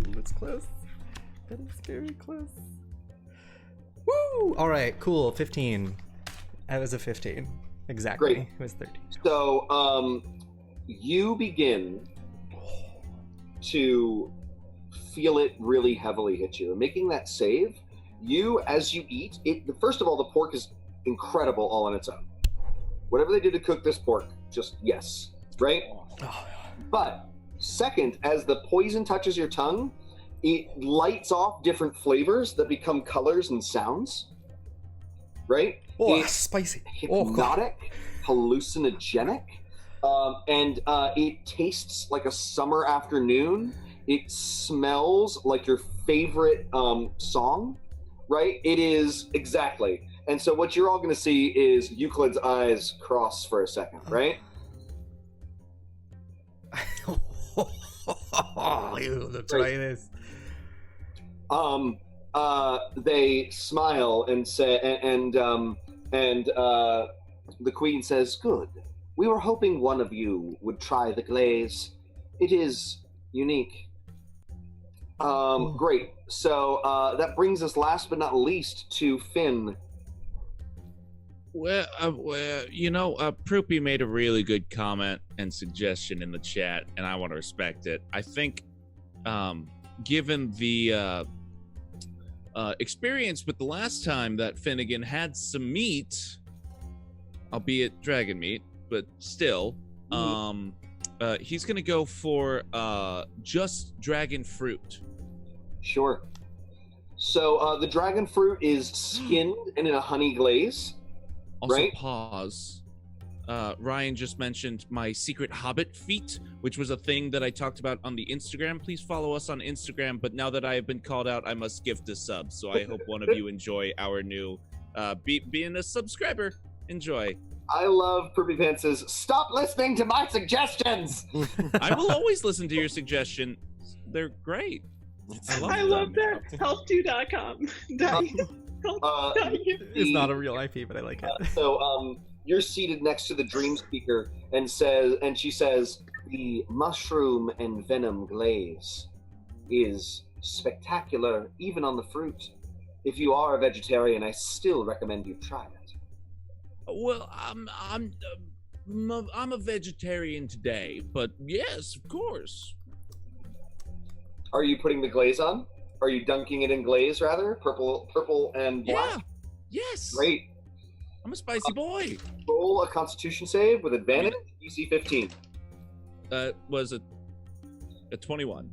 That's close. That is very close. Woo! All right, cool. 15. That was a 15. Exactly.
Great.
It was 13.
So, you begin to feel it really heavily hit you. And making that save, as you eat it, first of all, the pork is incredible all on its own. Whatever they did to cook this pork, just yes, right?
Oh.
But second, as the poison touches your tongue, it lights off different flavors that become colors and sounds, right?
Oh,
it's
spicy.
hypnotic, hallucinogenic, and it tastes like a summer afternoon. It smells like your favorite song, right? It is, exactly. And so what you're all going to see is Euclid's eyes cross for a second, right?
Try this.
They smile and say, and the queen says, "Good. We were hoping one of you would try the glaze. It is unique." Great. So that brings us last but not least to Finn.
Well, Proopy made a really good comment and suggestion in the chat, and I want to respect it. I think, given the experience with the last time that Finnegan had some meat, albeit dragon meat, but still, he's gonna go for just dragon fruit.
Sure. So the dragon fruit is skinned and in a honey glaze.
Also,
right?
Pause. Ryan just mentioned my secret hobbit feat, which was a thing that I talked about on the Instagram. Please follow us on Instagram. But now that I have been called out, I must gift a sub. So I hope one of you enjoy our new being a subscriber. Enjoy.
I love Poopy Pants' stop listening to my suggestions.
I will always listen to your suggestion. They're great.
I love that. Health2.com.
It's not a real IP, but I like it.
So you're seated next to the dream speaker, and she says, the mushroom and venom glaze is spectacular, even on the fruit. If you are a vegetarian, I still recommend you try it.
Well, I'm a vegetarian today, but yes, of course.
Are you putting the glaze on? Are you dunking it in glaze, rather? Purple and black?
Yeah. Yes.
Great.
I'm a spicy boy.
Roll a Constitution save with advantage. DC 15.
Was a 21.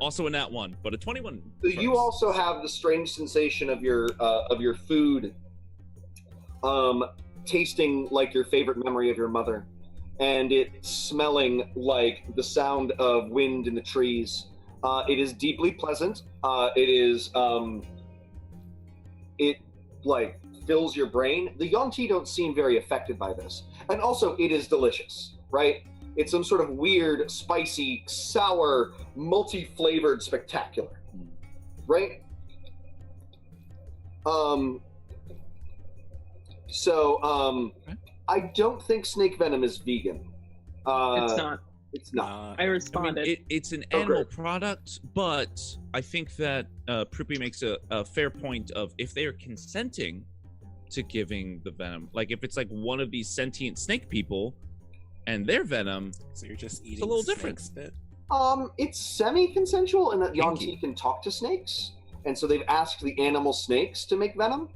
Also a nat 1, but a 21.
So you also have the strange sensation of your food tasting like your favorite memory of your mother, and it smelling like the sound of wind in the trees. It is deeply pleasant. It like fills your brain. The Yuan-Ti don't seem very affected by this, and also it is delicious, right? It's some sort of weird, spicy, sour, multi-flavored spectacular, right? I don't think snake venom is vegan.
It's not.
It's not.
I responded.
It's an animal product, but I think that Proopy makes a fair point of if they are consenting to giving the venom, like if it's like one of these sentient snake people and their venom,
so you're just eating
it's a little different.
Spit.
It's semi-consensual in that Yuan-Ti can talk to snakes, and so they've asked the animal snakes to make venom.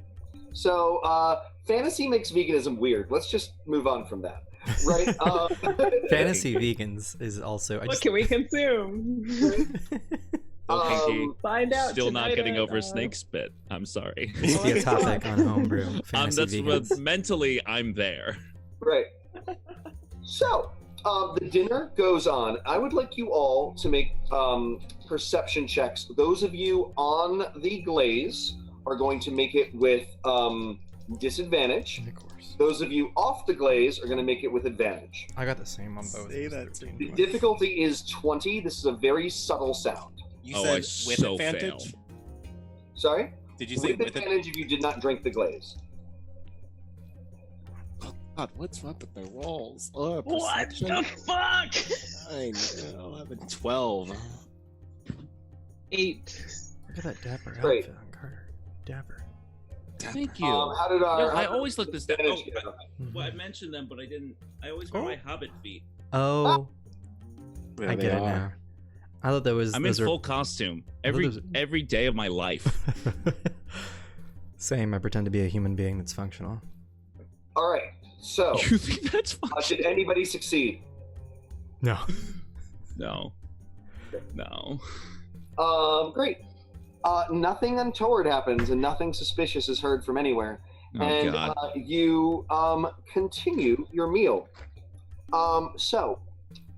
So fantasy makes veganism weird. Let's just move on from that. Right.
Fantasy vegans is also.
What can we consume? Find out.
Still not
tonight
getting
at,
over snake spit. I'm sorry.
Used to be a topic on homebrew. Fantasy vegans.
Mentally, I'm there.
Right. So the dinner goes on. I would like you all to make perception checks. Those of you on the glaze are going to make it with disadvantage.
Of course.
Those of you off the glaze are going to make it with advantage.
I got the same on both.
Say that.
The difficulty is 20. This is a very subtle sound.
You said with advantage?
Fail.
Sorry?
Did you say
with advantage if you did not drink the glaze?
Oh God, what's up with the rolls? Oh,
What
perception.
the fuck?
I know. 11, 12.
8.
Look at that dapper
Great.
outfit on Carter. Dapper.
Thank you.
How did our?
I always look this down.
advantage
Oh,
go?
well, I mentioned them, but I didn't. I always wear my hobbit feet.
Oh,
There
I
they
get it
are.
now. I thought that was.
I'm in
those are-
full costume
those are-
every day of my life.
Same. I pretend to be a human being that's functional.
All right. So,
You think that's fun?
did anybody succeed?
No.
No.
Great. Nothing untoward happens, and nothing suspicious is heard from anywhere.
Oh,
and
God.
You continue your meal. So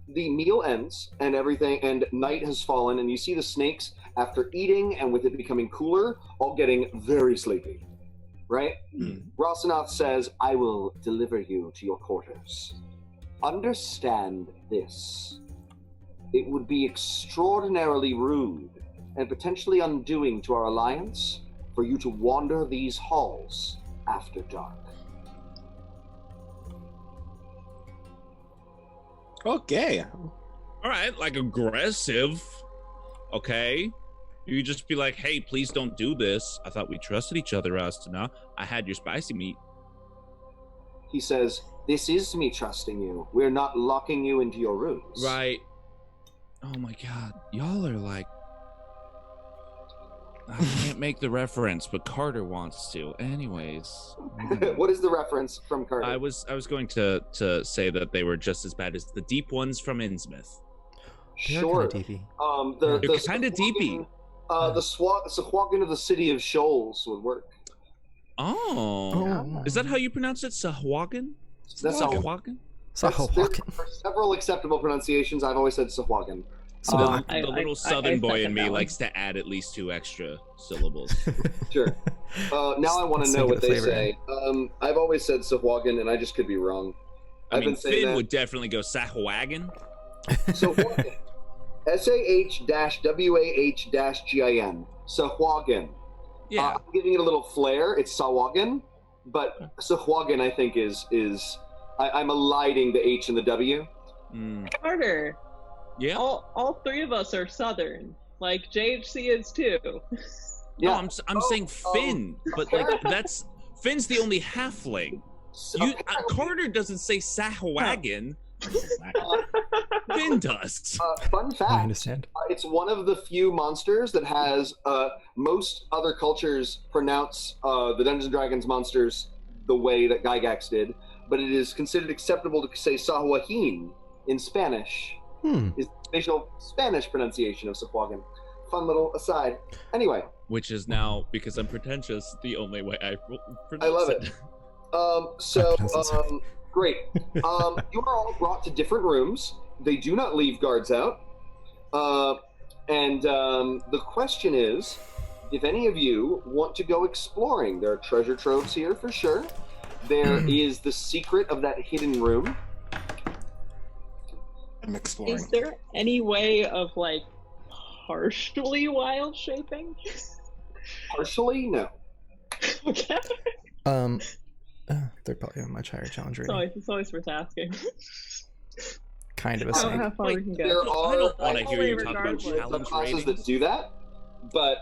the meal ends, and everything, and night has fallen, and you see the snakes, after eating and with it becoming cooler, all getting very sleepy. Right? Rosanath says, I will deliver you to your quarters. Understand this. It would be extraordinarily rude and potentially undoing to our alliance for you to wander these halls after dark.
Okay.
All right, like aggressive. Okay. You just be like, hey, please don't do this. I thought we trusted each other, Astana. I had your spicy meat.
he says, "This is me trusting you. We're not locking you into your rooms."
Right. Oh my god. Y'all are like... I can't make the reference, but Carter wants to. Anyways.
What is the reference from Carter?
I was going to say that they were just as bad as the deep ones from Innsmouth.
Sure.
They're kinda
They're kind of deepy.
The Sahuagin of the city of Shoals would work.
Oh. Is that how you pronounce it? Sahuagin?
That's how.
Sahuagin?
Sahuagin.
For several acceptable pronunciations, I've always said Sahuagin.
The little southern boy in me
second that
likes to add at least 2 extra syllables.
Sure. Now I want to
Let's
know
think
what
of the
they
flavor
say. I've always said Sahuagin, and I just could be wrong.
I
I've
mean,
been saying
Finn
that.
would definitely go Sahuagin.
Sahuagin. SAH-WAH-GIN. Sahuagin.
Yeah.
I'm giving it a little flair. It's Sahuagin, but Sahuagin I think is I'm eliding the H and the W.
Carter.
Yeah.
All 3 of us are Southern. Like JHC is too.
Yeah.
No, I'm saying Finn, but like that's Finn's the only halfling. Carter doesn't say Sahuagin. Finn does.
Fun fact.
I understand.
It's one of the few monsters that has most other cultures pronounce the Dungeons & Dragons monsters the way that Gygax did, but it is considered acceptable to say Sahuagin in Spanish. Is the official Spanish pronunciation of Sahuagin. Fun little aside. Anyway.
Which is now, because I'm pretentious, the only way I pronounce
I love it. Great. You are all brought to different rooms. They do not leave guards out. And the question is, if any of you want to go exploring, there are treasure troves here for sure. There is the secret of that hidden room.
I'm exploring.
Is there any way of like partially wild shaping?
Partially, no.
Okay.
They're probably a much higher challenge rating.
It's always worth asking.
Kind of a
How
same.
far we can
There
go.
are
I don't want to hear you talk about
regardless.
challenge
subclasses
ratings.
that do that, but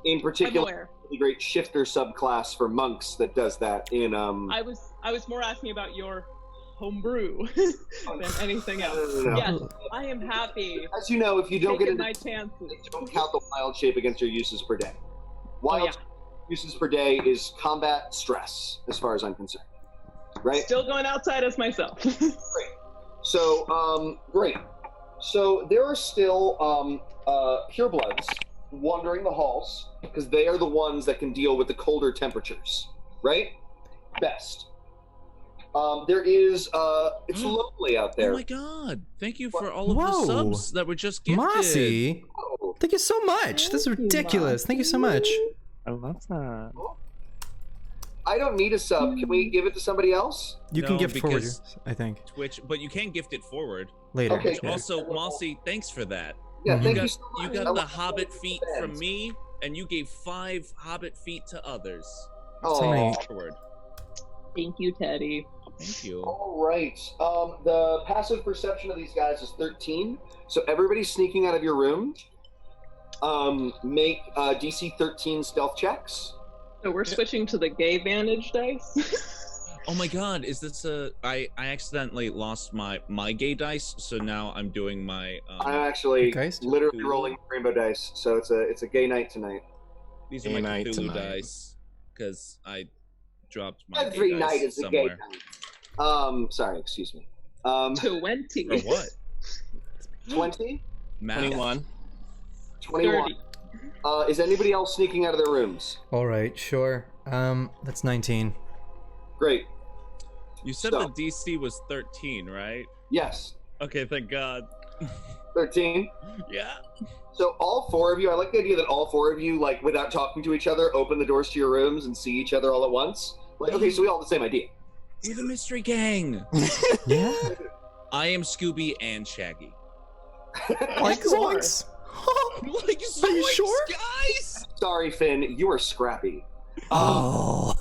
in
I'm
particular,
aware.
the great shifter subclass for monks that does that in
I was more asking about your homebrew than anything else.
No.
Yes, I am happy.
As you know, if you don't
Taking
get
my
into
chances.
don't count the wild shape against your uses per day. Wild uses per day is combat stress, as far as I'm concerned. Right?
Still going outside as myself.
Great. So, great. So there are still purebloods wandering the halls because they are the ones that can deal with the colder temperatures, right? Best. There is it's lonely out there.
Oh my god! Thank you for all of
Whoa.
the subs that were just gifted.
Mossy,
Oh,
thank you so much. This is
Thank you,
ridiculous. Thank you so much.
I love that.
I don't need a sub. Can we give it to somebody else?
You can
No,
gift forward,
because-
I think,
Twitch, but you can gift it forward.
later.
Okay.
Yeah.
Also, Mossy, thanks for that.
Yeah,
Mhm.
thank
You
you
got,
so
you
much. I
got the
want to
Hobbit
thank
feet
the
from
fans.
me, and you gave 5 Hobbit feet to others.
So many-
Forward.
Thank you, Teddy.
Thank you.
All right. The passive perception of these guys is 13. So everybody sneaking out of your room, make DC 13 stealth checks.
So we're switching to the gay vantage dice.
Oh my god, is this a... I accidentally lost my gay dice, so now I'm doing my...
I'm actually
Geist?
literally
Ooh.
rolling rainbow dice, so it's a gay night tonight.
These are
Gay
my
night
Cthulhu
tonight.
dice, because I dropped my
Every
gay
night
dice
is a gay
somewhere.
night. Sorry, excuse me.
20.
For what?
20?
Math.
21.
21.
30.
Is anybody else sneaking out of their rooms?
All right, sure. That's 19.
Great.
You said
So-
the DC was 13, right?
Yes.
Okay, thank god.
13.
Yeah.
So all 4 of you, I like the idea that all 4 of you, like, without talking to each other, open the doors to your rooms and see each other all at once. Like, okay, so we all have the same idea.
We're the mystery gang.
Yeah.
I am Scooby and Shaggy.
Like
Sure.
Zoinks.
Like,
Are you sure?
guys?
Sorry, Finn, you are scrappy.
Oh.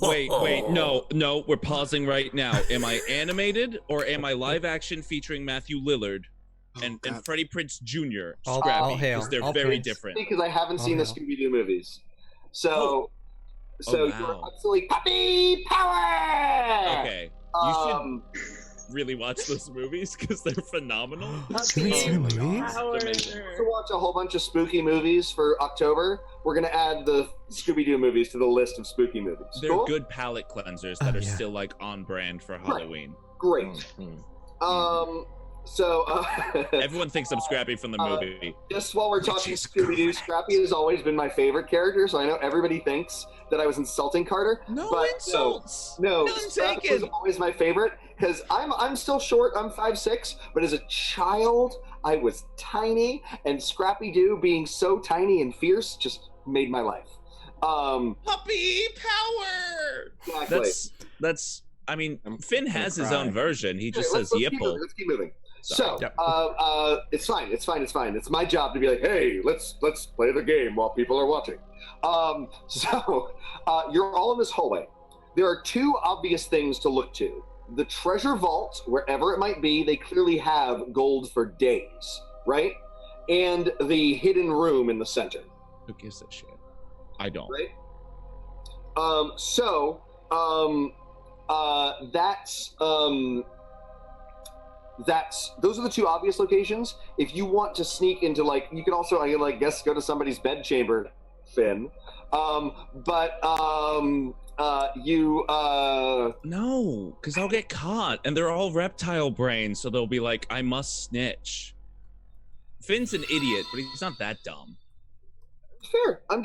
Wait, no, we're pausing right now. Am I animated or am I live action featuring Matthew Lillard and Freddie Prinze Jr.
I'll
Scrappy?
hail.
Because they're
I'll
very
Prinze.
different.
Because I haven't seen the
Oh, no.
Scooby-Doo movies. So So you're absolutely puppy power.
Okay, you should really watch those movies because they're phenomenal.
Can we see the movies?
To watch a whole bunch of spooky movies for October. We're gonna add the Scooby-Doo movies to the list of spooky movies.
They're
Cool?
good palate cleansers that are still like on brand for Halloween.
Great.
Mm-hmm.
So
Everyone thinks I'm Scrappy from the movie.
just while we're talking Scooby-Doo, Scrappy has always been my favorite character, so I know everybody thinks that I was insulting Carter.
No
but
insults.
No,
None
Scrappy
taken.
was always my favorite because I'm still short. I'm 5'6", but as a child, I was tiny, and Scrappy-Doo being so tiny and fierce just made my life.
Puppy power.
Exactly.
That's. I mean, Finn has his own version. He just
Okay,
says yipple.
Let's keep moving.
Sorry.
So, it's fine. It's my job to be like, hey, let's play the game while people are watching. You're all in this hallway. There are two obvious things to look to. The treasure vault, wherever it might be, they clearly have gold for days, right? And the hidden room in the center.
Who gives a shit? I don't.
Right? Those are the two obvious locations. If you want to sneak into, like, you can also, I guess, go to somebody's bedchamber, Finn. No,
because I'll get caught, and they're all reptile brains, so they'll be like, I must snitch. Finn's an idiot, but he's not that dumb.
Fair. I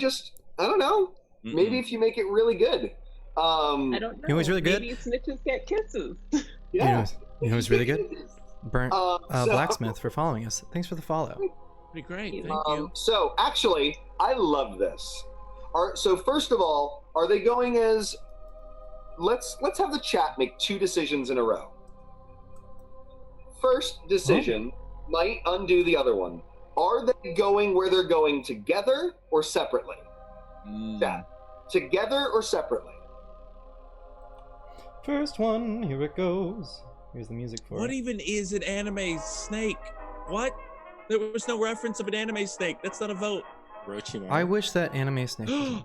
don't know.
Mm-mm.
Maybe if you make it really good.
I don't know.
You know what's really good?
Maybe snitches get kisses.
Yeah.
You know what's really good? Burnt
So-
Blacksmith for following us. Thanks for the follow.
Pretty great, thank you.
So actually, I love this. So first of all, are they going as? Let's have the chat make two decisions in a row. First decision might undo the other one. Are they going where they're going together or separately? Chat. Together or separately?
First one, here it goes. Here's the music for
What
it.
even is an anime snake? What? There was no reference of an anime snake. That's not a vote.
I wish that anime snake. was-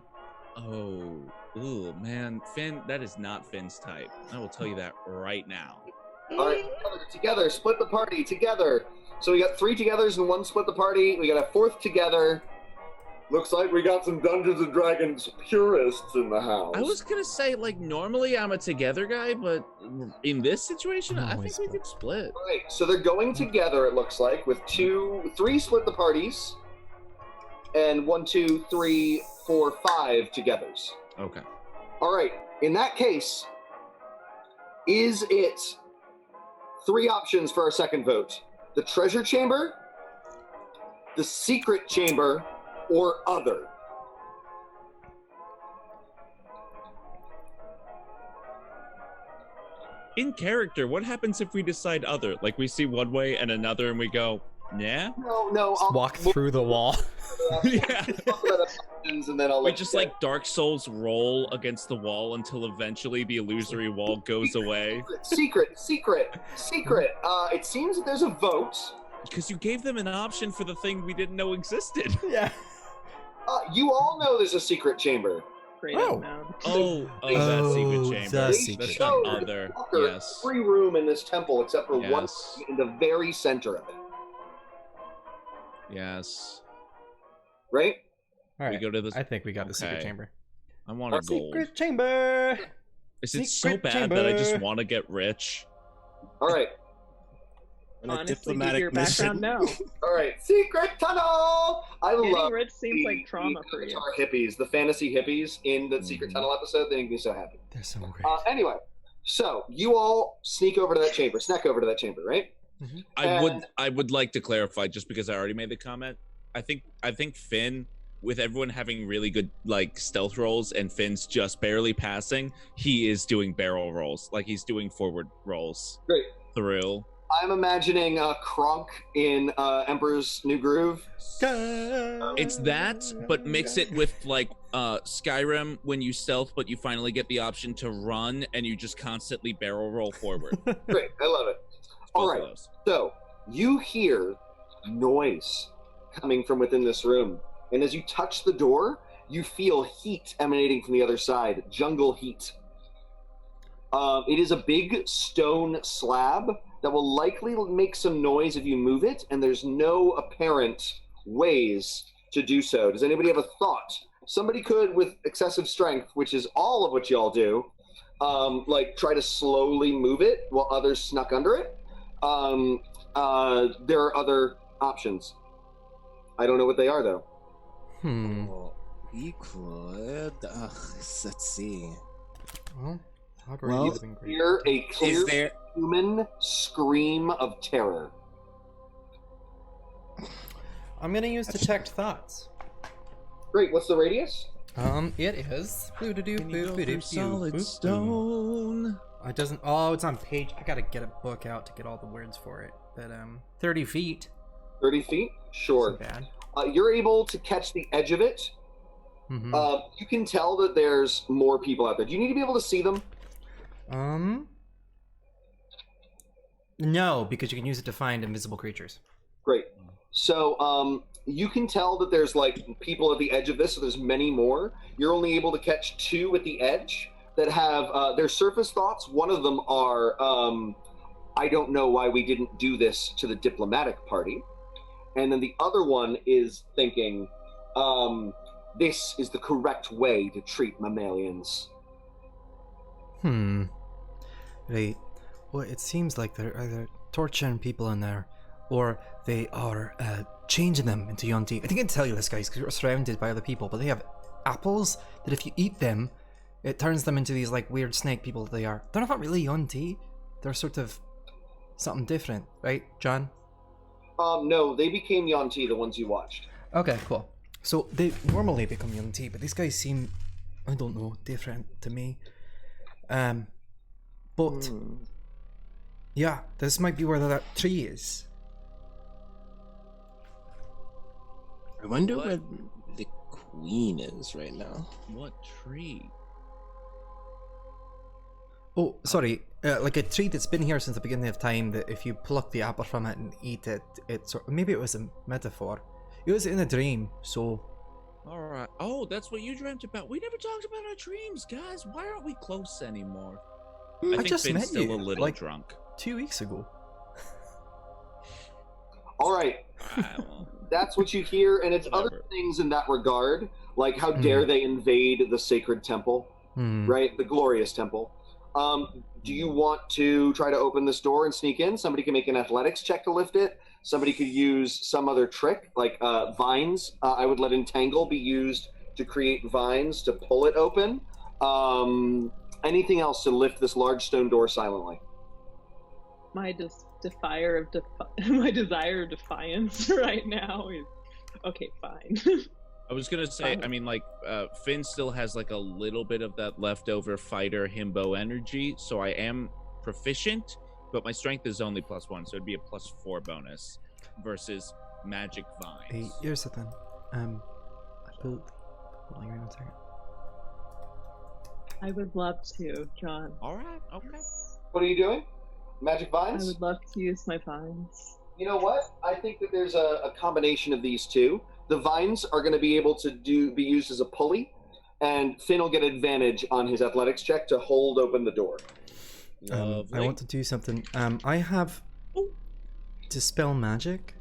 Oh, ooh, man, Finn, that is not Finn's type. I will tell you that right now.
All right, together, split the party together. So we got 3 togethers and 1 split the party. We got a 4th together. Looks like we got some Dungeons and Dragons purists in the house.
I was gonna say, like, normally I'm a together guy, but in this situation,
I'm
I
always
think we could split.
All right, so they're going together. It looks like with 3 split the parties, and 1, 2, 3, 4, 5 togethers.
Okay.
All right. In that case, is it 3 options for our second vote? The treasure chamber, the secret chamber, or other?
In character, what happens if we decide other? Like, we see one way and another, and we go, yeah?
No.
Just walk through the wall.
Yeah.
Talk about options, and then I'll
We
let
just
you
like Dark Souls roll against the wall until eventually the illusory wall goes away.
Secret. It seems that there's a vote.
Because you gave them an option for the thing we didn't know existed.
Yeah.
You all know there's a secret chamber.
Great
Oh.
now.
Oh, that
Oh,
secret chamber.
the secret
That's
chamber.
not other.
Fucker,
Yes.
Every room in this temple except for one
Yes.
in the very center of it.
Yes.
Right?
All right.
We go to the.
I think we got the secret
Okay.
chamber.
I want a gold.
Secret chamber.
Is it so
secret
bad that I just
chamber.
want to get rich?
All right.
Honestly, give your background now.
All right. Secret tunnel. I
Getting
love
rich seems like trauma for you.
Avatar hippies, the fantasy hippies in the secret tunnel episode. They make me so happy.
They're so great.
Anyway, so you all sneak over to that chamber, snack over to that chamber, right?
I would like to clarify, just because I already made the comment. I think Finn, with everyone having really good like stealth rolls and Finn's just barely passing, he is doing barrel rolls, like he's doing forward rolls.
Great.
Through.
I'm imagining Kronk in Emperor's New Groove.
It's that, but mix it with like Skyrim when you stealth, but you finally get the option to run and you just constantly barrel roll forward.
Great, I love it. All
Both of
right,
those.
so you hear noise coming from within this room, and as you touch the door, you feel heat emanating from the other side, jungle heat. It is a big stone slab that will likely make some noise if you move it, and there's no apparent ways to do so. Does anybody have a thought? Somebody could, with excessive strength, which is all of what y'all do, try to slowly move it while others snuck under it. There are other options. I don't know what they are, though.
We could. Let's see.
Well,
hear a clear human scream of terror.
I'm gonna use detect thoughts.
Great. What's the radius?
It is
solid stone.
It doesn't. Oh, it's on page. I gotta get a book out to get all the words for it. But 30 feet.
30 feet? Sure.
Bad.
You're able to catch the edge of it.
Mm-hmm.
You can tell that there's more people out there. Do you need to be able to see them?
No, because you can use it to find invisible creatures.
Great. So, you can tell that there's people at the edge of this, so there's many more. You're only able to catch 2 at the edge that have their surface thoughts. One of them are, I don't know why we didn't do this to the diplomatic party. And then the other one is thinking, this is the correct way to treat mammalians.
Right. Well, it seems like they're either torturing people in there, or they are changing them into Yuan-Ti. I think I can tell you this, guys, because we're surrounded by other people, but they have apples that if you eat them, it turns them into these weird snake people that they are. They're not really Yuan-Ti. They're sort of something different, right, John?
No, they became Yuan-Ti, the ones you watched.
Okay, cool. So they normally become Yuan-Ti, but these guys seem, I don't know, different to me. But yeah, this might be where that tree is.
I wonder where the queen is right now.
What tree?
Oh, sorry. A tree that's been here since the beginning of time, that if you pluck the apple from it and eat it, maybe it was a metaphor. It was in a dream, so...
Alright. Oh, that's what you dreamt about. We never talked about our dreams, guys. Why aren't we close anymore? I think
just
Finn's
met
still
you,
a little drunk.
2 weeks ago.
Alright. That's what you hear, and it's other things in that regard, like how dare they invade the sacred temple, right? The glorious temple. Do you want to try to open this door and sneak in? Somebody can make an athletics check to lift it. Somebody could use some other trick, like vines. I would let entangle be used to create vines to pull it open. Anything else to lift this large stone door silently?
My desire of defiance right now is okay. Fine.
I was gonna say, I mean, Finn still has a little bit of that leftover fighter himbo energy, so I am proficient, but my strength is only +1, so it'd be a +4 bonus versus magic vines.
Hey, here's the thing. I built. Hold on, give me 1 second.
I would love to, John.
All right. Okay.
What are you doing? Magic vines?
I would love to use my vines.
You know what? I think that there's a combination of these two. The vines are going to be able to be used as a pulley, and Finn will get advantage on his athletics check to hold open the door.
I want to do something. I have dispel magic.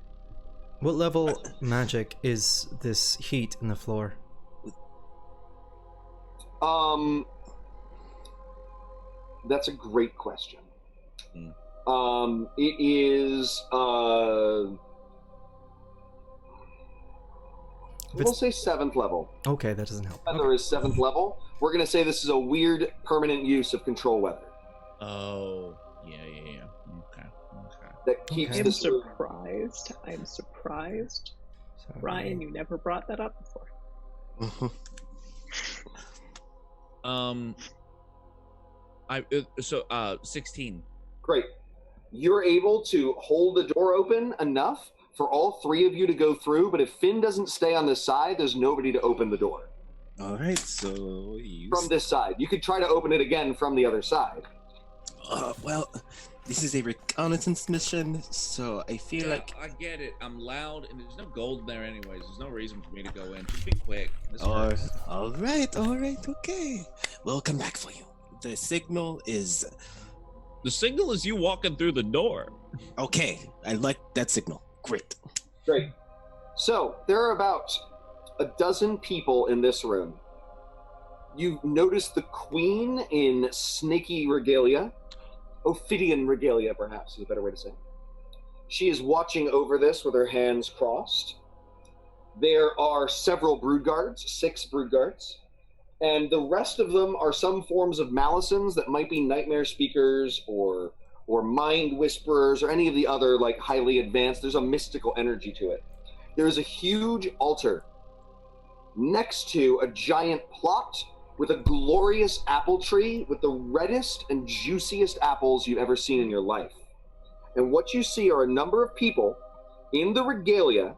What level magic is this heat in the floor?
That's a great question. It is we'll say 7th level.
Okay, that doesn't help.
Weather is 7th level. We're gonna say this is a weird permanent use of control weather.
Oh, yeah. Okay.
That keeps
I'm
this
surprised. I'm surprised.
So,
Ryan, you never brought that up before.
16.
Great. You're able to hold the door open enough for all 3 of you to go through, but if Finn doesn't stay on this side, there's nobody to open the door.
All right, so
from this side. You could try to open it again from the other side.
Well, this is a reconnaissance mission, so I feel
Yeah,
like...
I get it. I'm loud, and there's no gold there anyways. There's no reason for me to go in. Just be quick. This hurts.
All right, okay. We'll come back for you. The signal is...
The signal is you walking through the door.
Okay, I like that signal. Great.
So, there are about a dozen people in this room. You notice the queen in snaky regalia. Ophidian regalia, perhaps, is a better way to say. She is watching over this with her hands crossed. There are several brood guards, 6 brood guards, and the rest of them are some forms of Malisons that might be nightmare speakers or mind whisperers or any of the other like highly advanced. There's a mystical energy to it. There is a huge altar next to a giant plot with a glorious apple tree with the reddest and juiciest apples you've ever seen in your life. And what you see are a number of people in the regalia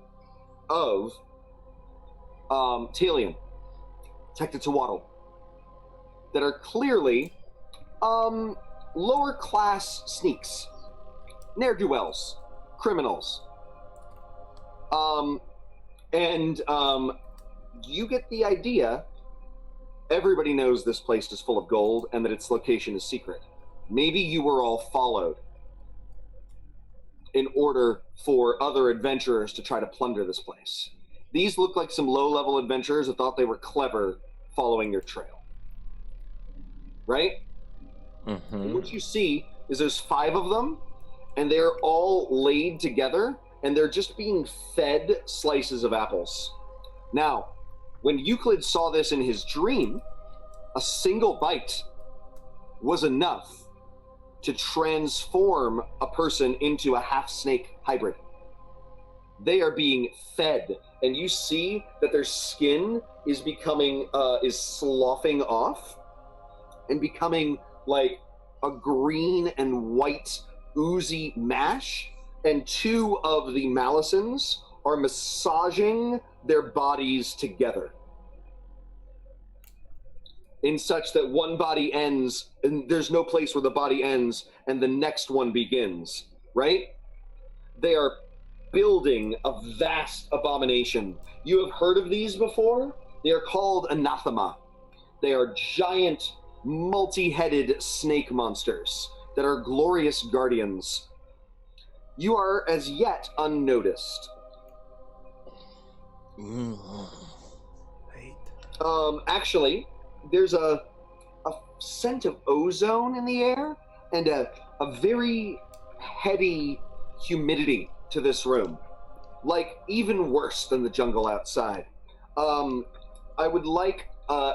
of Talion, Tectatawatl, that are clearly lower class sneaks, ne'er-do-wells, criminals. You get the idea. Everybody knows this place is full of gold and that its location is secret. Maybe you were all followed in order for other adventurers to try to plunder this place. These look like some low-level adventurers that thought they were clever following your trail. Right?
Mm-hmm.
And what you see is there's 5 of them, and they're all laid together, and they're just being fed slices of apples. Now, when Euclid saw this in his dream, a single bite was enough to transform a person into a half-snake hybrid. They are being fed, and you see that their skin is becoming, is sloughing off and becoming like a green and white oozy mash, and 2 of the Malisons are massaging their bodies together in such that one body ends and there's no place where the body ends and the next one begins, right? They are building a vast abomination. You have heard of these before? They are called anathema. They are giant, multi-headed snake monsters that are glorious guardians. You are as yet unnoticed. Actually, there's a scent of ozone in the air and a very heady humidity to this room, like even worse than the jungle outside. I would like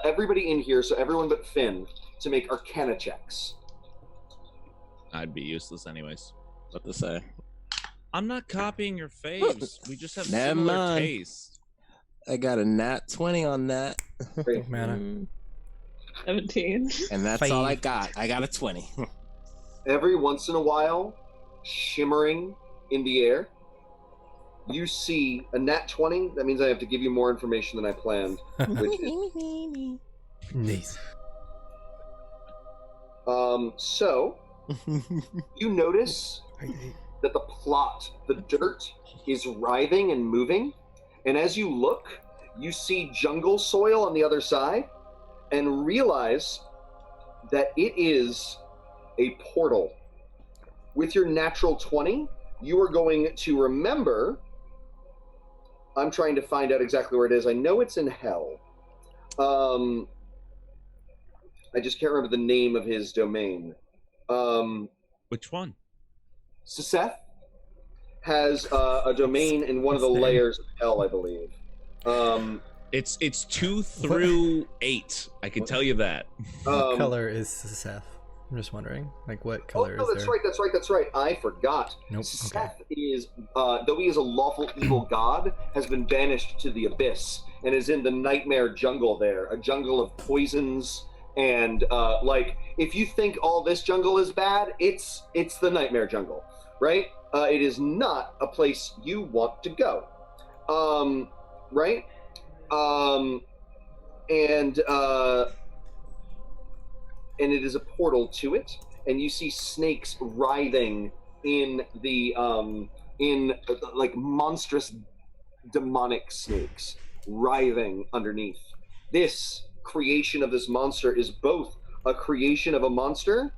everybody in here, so everyone but Finn, to make Arcana checks.
I'd be useless anyways.
What to say?
I'm not copying your face. We just have
Never
similar
mind.
tastes.
I got a nat 20 on that.
Great.
Mana.
17.
And that's all I got. I got a 20.
Every once in a while, shimmering in the air, you see a nat 20. That means I have to give you more information than I planned, which is
Nice.
so you notice that the plot, the dirt, is writhing and moving, and as you look, you see jungle soil on the other side, and realize that it is a portal. With your natural 20, you are going to remember. I'm trying to find out exactly where it is. I know it's in hell. I just can't remember the name of his domain.
Which one?
Seth has a domain in one of the layers of hell, I believe.
It's 2 through 8. I can tell you that.
What color is Seth? I'm just wondering, like, what color
no,
is
that's
there?
That's right. I forgot.
Nope.
Seth is, though he is a lawful evil god, has been banished to the abyss and is in the nightmare jungle there, a jungle of poisons and like, if you think all this jungle is bad, it's the nightmare jungle, right? It is not a place you want to go, right? And it is a portal to it, and you see snakes writhing in the like monstrous demonic snakes writhing underneath. This creation of this monster is both a creation of a monster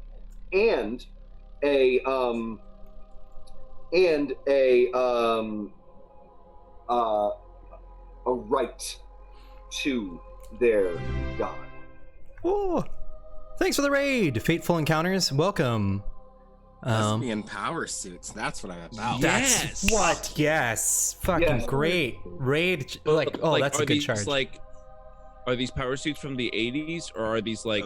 and a right to their god.
Oh, thanks for the raid, Fateful Encounters. Welcome.
Lesbian power suits. That's what I'm about.
That's what? Yes. Fucking
Yes.
great. Raid. Like, oh, that's a good charge.
Like, are these power suits from the 80s, or are these like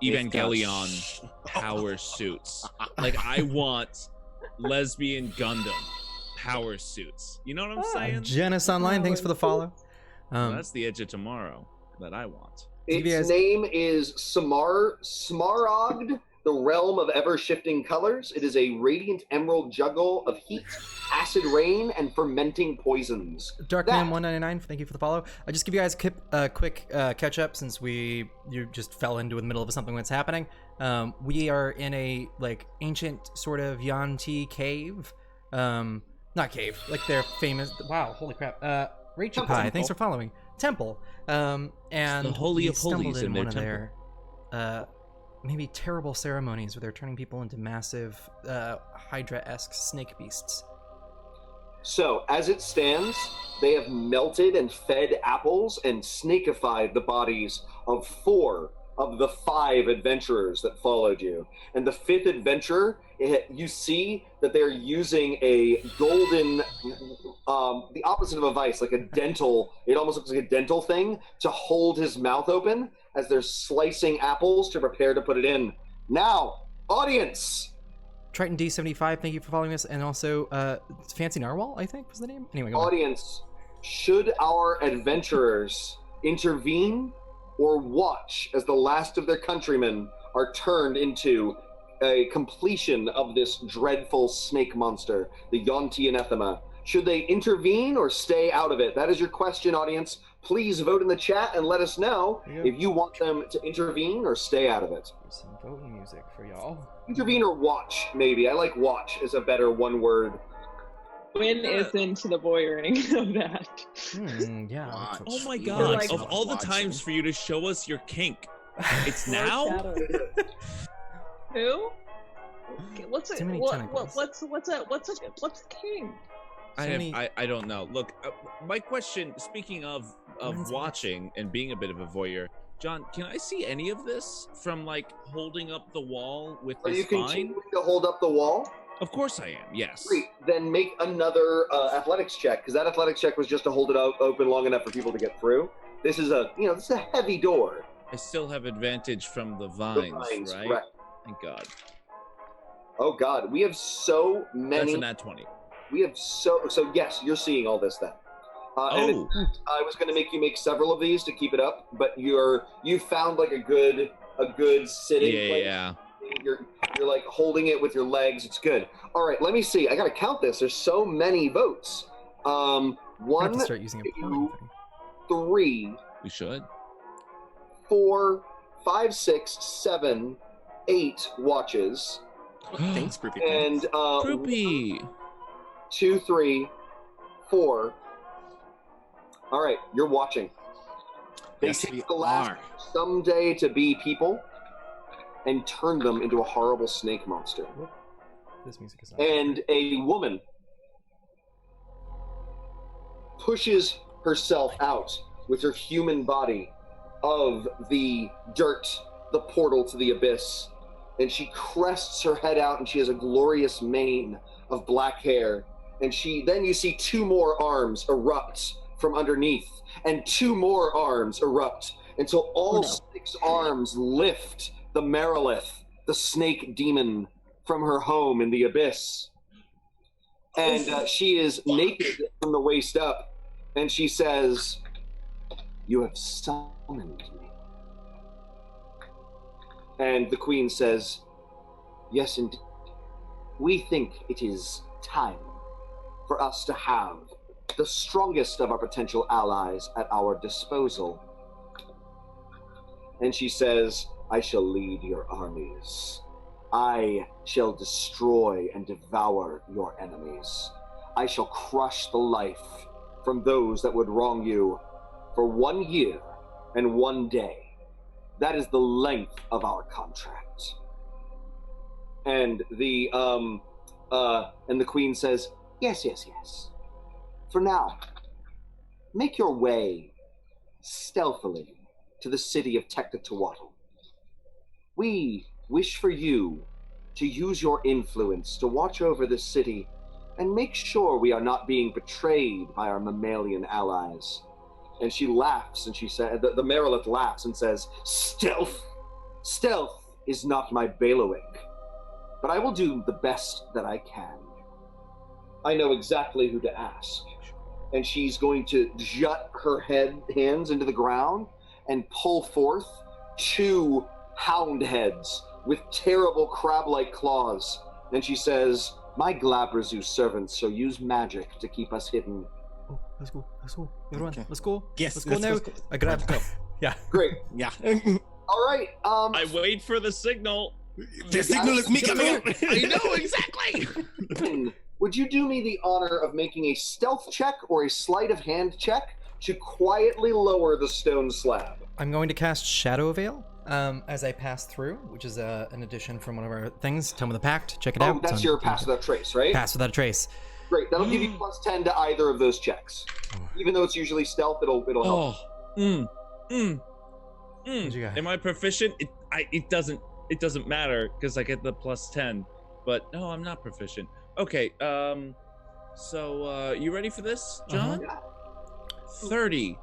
Evangelion power suits? Like, I want lesbian Gundam power suits. You know what I'm saying?
Janice Online, thanks for the follow.
Well, that's the Edge of Tomorrow that I want.
Its name is Smaragd, the realm of ever-shifting colors. It is a radiant emerald juggle of heat, acid rain, and fermenting poisons.
Darkman199, thank you for the follow. I just give you guys a quick catch-up since you just fell into the middle of something that's happening. We are in a like ancient sort of Yuan-Ti cave. Not cave, like their famous. Wow, holy crap! Rachel Pie, thanks for following. Temple, and
the Holy of Holies in
one of
their
their maybe terrible ceremonies where they're turning people into massive Hydra-esque snake beasts.
So, as it stands, they have melted and fed apples and snakified the bodies of 4 of the 5 adventurers that followed you. And the 5th adventurer, you see that they're using a golden, the opposite of a vice, like a dental, it almost looks like a dental thing, to hold his mouth open as they're slicing apples to prepare to put it in. Now, audience!
Triton D75, thank you for following us. And also, Fancy Narwhal, I think was the name? Anyway, go
Audience, should our adventurers intervene or watch as the last of their countrymen are turned into a completion of this dreadful snake monster, the Yuan-Ti anathema? Should they intervene or stay out of it? That is your question, audience. Please vote in the chat and let us know if you want them to intervene or stay out of it.
Some voting music for y'all.
Intervene or watch, maybe. I like watch as a better one word.
Win is into the voyeuring of that.
Yeah.
Watch.
Oh my
You
god!
like-
Of all the
watching.
times for you to show us your kink, it's now.
Who? What's
Too
it?
many
What,
tentacles.
what's king?
I don't know. Look, my question. Speaking of
When's
watching and being a bit of a voyeur, John, can I see any of this from like holding up the wall with
Are you
his spine?
continuing to hold up the wall?
Of course I am. Yes.
Great. Then make another athletics check, because that athletics check was just to hold it open long enough for people to get through. This is a heavy door.
I still have advantage from the vines, right?
Correct.
Thank God.
Oh God, we have so many.
That's a nat 20.
We have so yes, you're seeing all this then. And in fact, I was going to make you make several of these to keep it up, but you found like a good sitting place.
Yeah.
You're like holding it with your legs. It's good. All right, let me see. I got to count this. There's so many votes.
I have
1,
to start using a pony
2,
thing.
3,
We should.
4, 5, 6, 7, 8 watches,
Thanks, Groupie.
and
Groupie.
2, 3, 4. All right, you're watching. They
Yes, we
take the last
are.
someday to be people and turn them into a horrible snake monster.
This music is not.
And a woman pushes herself out with her human body of the dirt, the portal to the abyss, and she crests her head out, and she has a glorious mane of black hair, and then you see 2 more arms erupt from underneath, and 2 more arms erupt until all 6 arms lift the Marilith, the snake demon, from her home in the abyss. And she is naked from the waist up, and she says, "You have summoned me." And the queen says, "Yes, indeed. We think it is time for us to have the strongest of our potential allies at our disposal." And she says, I shall lead your armies. I shall destroy and devour your enemies. I shall crush the life from those that would wrong you for 1 year and 1 day. That is the length of our contract. And the queen says, yes. For now, make your way stealthily to the city of Tectatawatl. We wish for you to use your influence to watch over this city and make sure we are not being betrayed by our mammalian allies. And she laughs, and she said, the Marilith laughs and says, Stealth is not my bailiwick, but I will do the best that I can. I know exactly who to ask. And she's going to jut her hands into the ground and pull forth 2 hound heads with terrible crab-like claws. And she says, my Glabrazu servants shall use magic to keep us hidden.
Oh, let's go. Everyone,
Okay.
let's go.
Yes,
let's go now.
let's go.
I grab. Yeah.
Great.
Yeah.
All right.
I wait for the signal.
The signal is me coming out.
I know exactly.
Would you do me the honor of making a stealth check or a sleight of hand check to quietly lower the stone slab?
I'm going to cast Shadow Veil as I pass through, which is an addition from one of our things, Tome of the Pact. Check it out.
Oh, that's your pass without trace, right?
Pass without a trace.
Great. That'll give you +10 to either of those checks. Even though it's usually stealth, it'll help.
What'd you got?
Am I proficient? It doesn't matter because I get the +10. But no, I'm not proficient. Okay. So you ready for this, John?
Yeah.
30.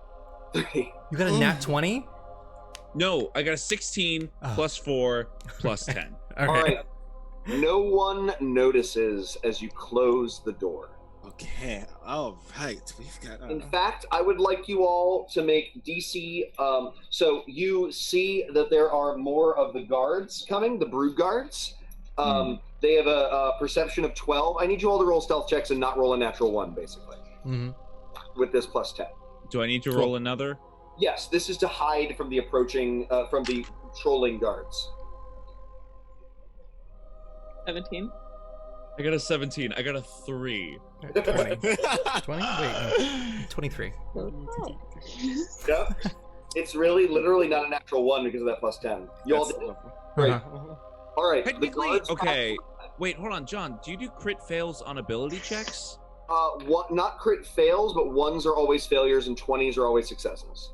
You got a nat 20?
No, I got a 16 +4 +10.
Okay.
All right. No one notices as you close the door.
Okay. All right. We've got.
In fact, I would like you all to make DC. So you see that there are more of the guards coming, the brood guards. They have a perception of 12. I need you all to roll stealth checks and not roll a natural 1, basically. With this +10.
Do I need to roll another?
Yes, this is to hide from the approaching, from the trolling guards.
17.
I got a 17. I got a 3.
20. 20? Wait, no. 23.
Yeah. It's really, literally not a natural 1 because of that +10. You all did it. Great. All right. the
Technically,
guards
okay. Wait, hold on, John. Do you do crit fails on ability checks?
Not crit fails, but 1s are always failures and 20s are always successes.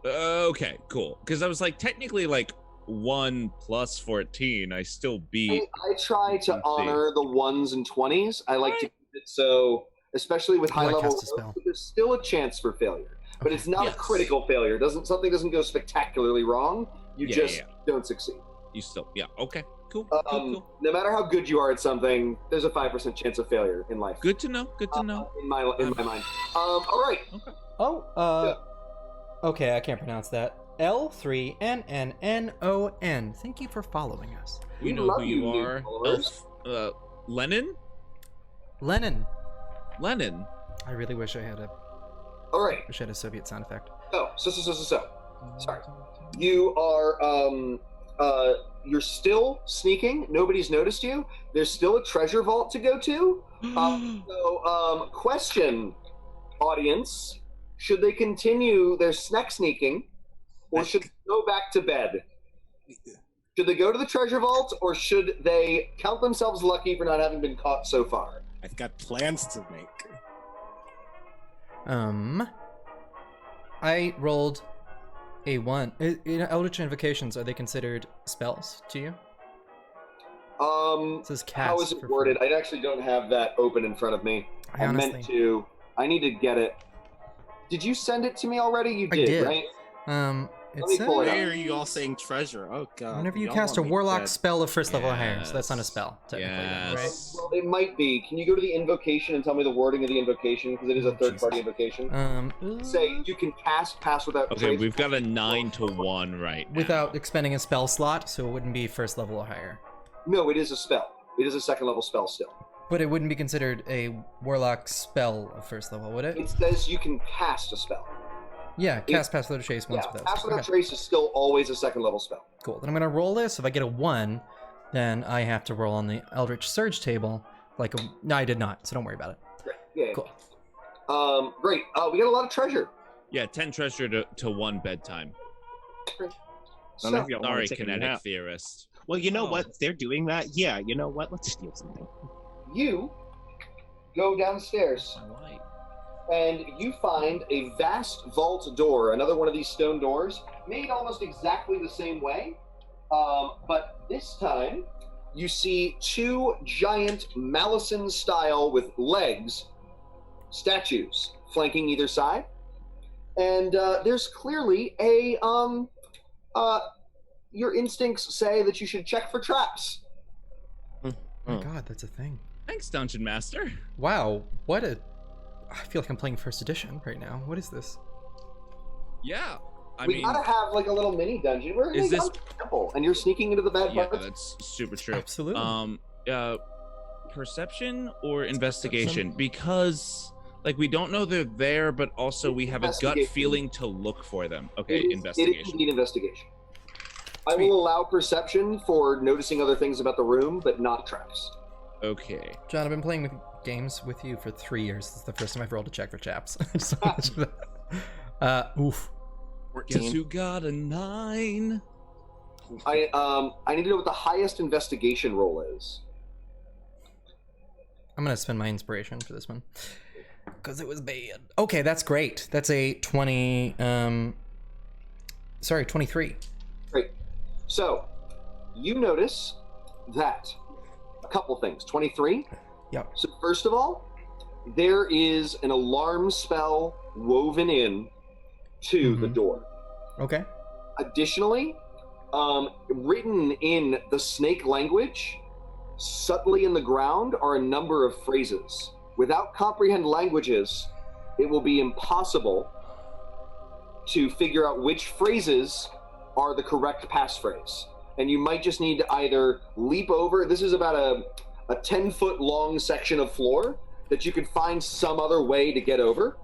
Okay, cool. Because I was like, technically, like 1 + 14, I still beat.
I try to honor the 1s and 20s. I like to keep it so, especially with high level,
cast a spell.
there's still a chance for failure, but it's not a critical failure. Something doesn't go spectacularly wrong. You just don't succeed.
You still, okay, cool.
No matter how good you are at something, there's a 5% chance of failure in life.
Good to know. Good to know.
In my mind. All right.
Oh, okay, I can't pronounce that. L3NNNON. Thank you for following us.
We know who you are. Lennon?
Lennon.
Lennon.
I really wish I had a.
All right.
Wish I had a Soviet sound effect.
So. Sorry. You are you're still sneaking. Nobody's noticed you. There's still a treasure vault to go to. Question, audience: should they continue their Snek sneaking, or should they go back to bed? Should they go to the treasure vault, or should they count themselves lucky for not having been caught so far?
I've got plans to make.
I rolled a 1. Eldritch Invocations, are they considered spells to you? It says cast.
How is it worded? I actually don't have that open in front of me. I meant to. I need to get it. Did you send it to me already? You did, right?
It
me pull it
says
up.
Why are you all saying treasure? Oh god.
whenever you
y'all
cast a
want me
warlock
dead.
spell of first level or higher, so that's not a spell, technically, then, right?
Yes.
Well, it might be. Can you go to the invocation and tell me the wording of the invocation? Because it is a third-party invocation. Say you can cast pass without
Okay,
trace.
we've got a 9 to 1 right now.
without expending a spell slot, so it wouldn't be first level or higher.
No, it is a spell. It is a second-level spell still.
But it wouldn't be considered a warlock spell of first level, would it?
It says you can cast a spell.
Yeah, cast Pass Without a Trace once with those.
Pass Without a Trace is still always a second level spell.
Cool. Then I'm gonna roll this. If I get a 1, then I have to roll on the Eldritch Surge table. No, I did not, so don't worry about it.
Great. Yeah.
Cool.
Great. We got a lot of treasure.
Yeah, 10 treasure to 1 bedtime.
Great.
None of y'all wanna
Sorry,
take a
kinetic
nap.
theorist.
Well, you know what? They're doing that. Yeah, you know what? Let's steal something.
You go downstairs.
My light.
And you find a vast vault door, another one of these stone doors, made almost exactly the same way. But this time, you see 2 giant Malison style with legs statues flanking either side. And there's clearly your instincts say that you should check for traps.
Oh my god, that's a thing.
Thanks, Dungeon Master.
Wow, I feel like I'm playing first edition right now. What is this?
Yeah,
We gotta have like a little mini dungeon. We're in a temple, and you're sneaking into the bad
Yeah,
parts.
that's super true.
Absolutely.
Perception or investigation? Because we don't know they're there, but also we have a gut feeling to look for them. Okay, investigation.
It is indeed investigation. I will allow perception for noticing other things about the room, but not traps.
Okay.
John, I've been playing games with you for 3 years. This is the first time I've rolled a check for chaps. So much for that. Oof.
Guess who got a 9?
I need to know what the highest investigation roll is.
I'm gonna spend my inspiration for this one because it was bad. Okay, that's great. That's a 23.
Great. So, you notice that a couple things. 23.
Yep.
So first of all, there is an alarm spell woven in to the door.
Okay.
Additionally, written in the snake language, subtly in the ground, are a number of phrases. Without comprehend languages, it will be impossible to figure out which phrases are the correct passphrase. And you might just need to either leap over. This is about a 10-foot long section of floor that you could find some other way to get over.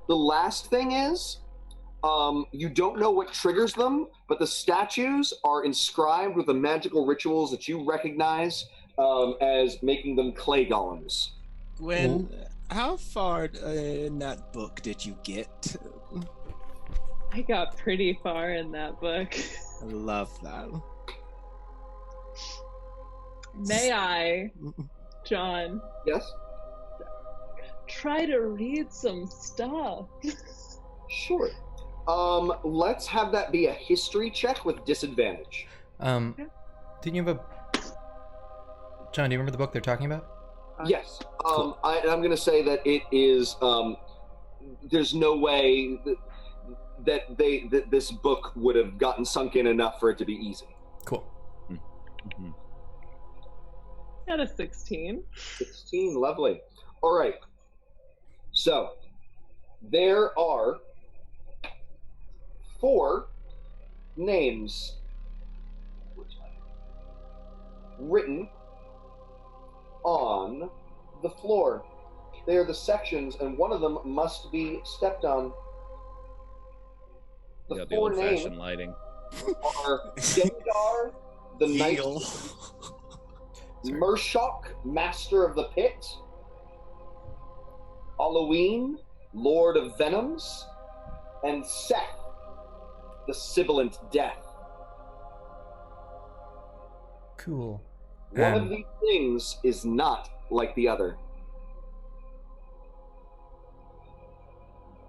The last thing is, you don't know what triggers them, but the statues are inscribed with the magical rituals that you recognize as making them clay golems.
Gwen, how far in that book did you get?
I got pretty far in that book.
I love that.
May I, John?
Yes?
Try to read some stuff.
Sure. Let's have that be a history check with disadvantage.
Didn't you have a... John, do you remember the book they're talking about?
Yes.
Cool.
I'm going to say that it is. There's no way that this book would have gotten sunk in enough for it to be easy.
Cool.
Mm-hmm.
Got a 16.
16, lovely. All right. So there are 4 names written on the floor. They are the sections, and one of them must be stepped on. The 4 names
lighting
are Gendar, the Knight, Murshok, Master of the Pit, Halloween, Lord of Venoms, and Seth, the Sibilant Death.
Cool.
One of these things is not like the other.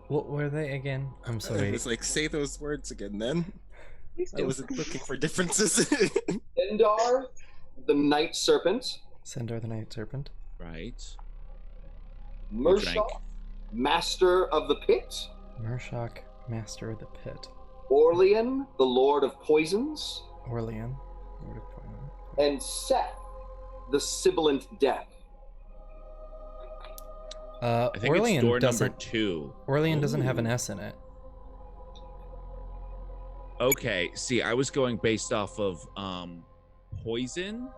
What were they again? I'm sorry.
It's like, say those words again then. I wasn't looking for differences.
Gendar, the Night Serpent.
Sendar the Night Serpent.
right.
Murshok, Master of the Pit.
Murshok, Master of the Pit.
Orlean, the Lord of Poisons.
Orlean, Lord of Poison.
And Seth, the Sibilant Death.
I think
Orlean
it's door
doesn't.
number 2.
Orlean doesn't have an S in it.
Okay, see, I was going based off of poison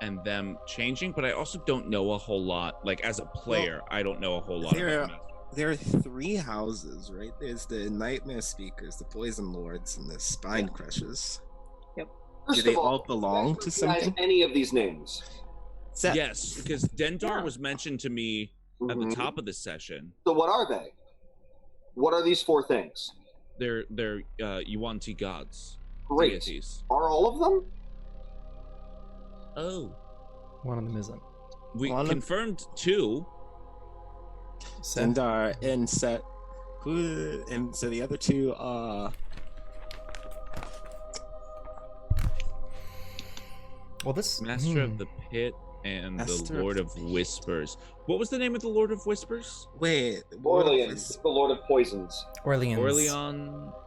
and them changing, but I also don't know a whole lot. Like, as a player, I don't know a whole lot about
there are 3 houses, right? There's the Nightmare Speakers, the Poison Lords, and the Spine Crushers.
Yep.
Do they all belong to something?
Any of these names?
Yes, because Dendar was mentioned to me at the top of this session.
So what are they? What are these 4 things?
They're Yuan-Ti gods.
Great.
Deities.
Are all of them?
Oh.
One of them isn't.
We confirmed 2.
Sendar and Set. And so the other 2 are.
Well, this
Master of the Pit and the Lord of Whispers. What was the name of the Lord of Whispers?
Wait.
Orleans, the Lord of Poisons.
Orleans.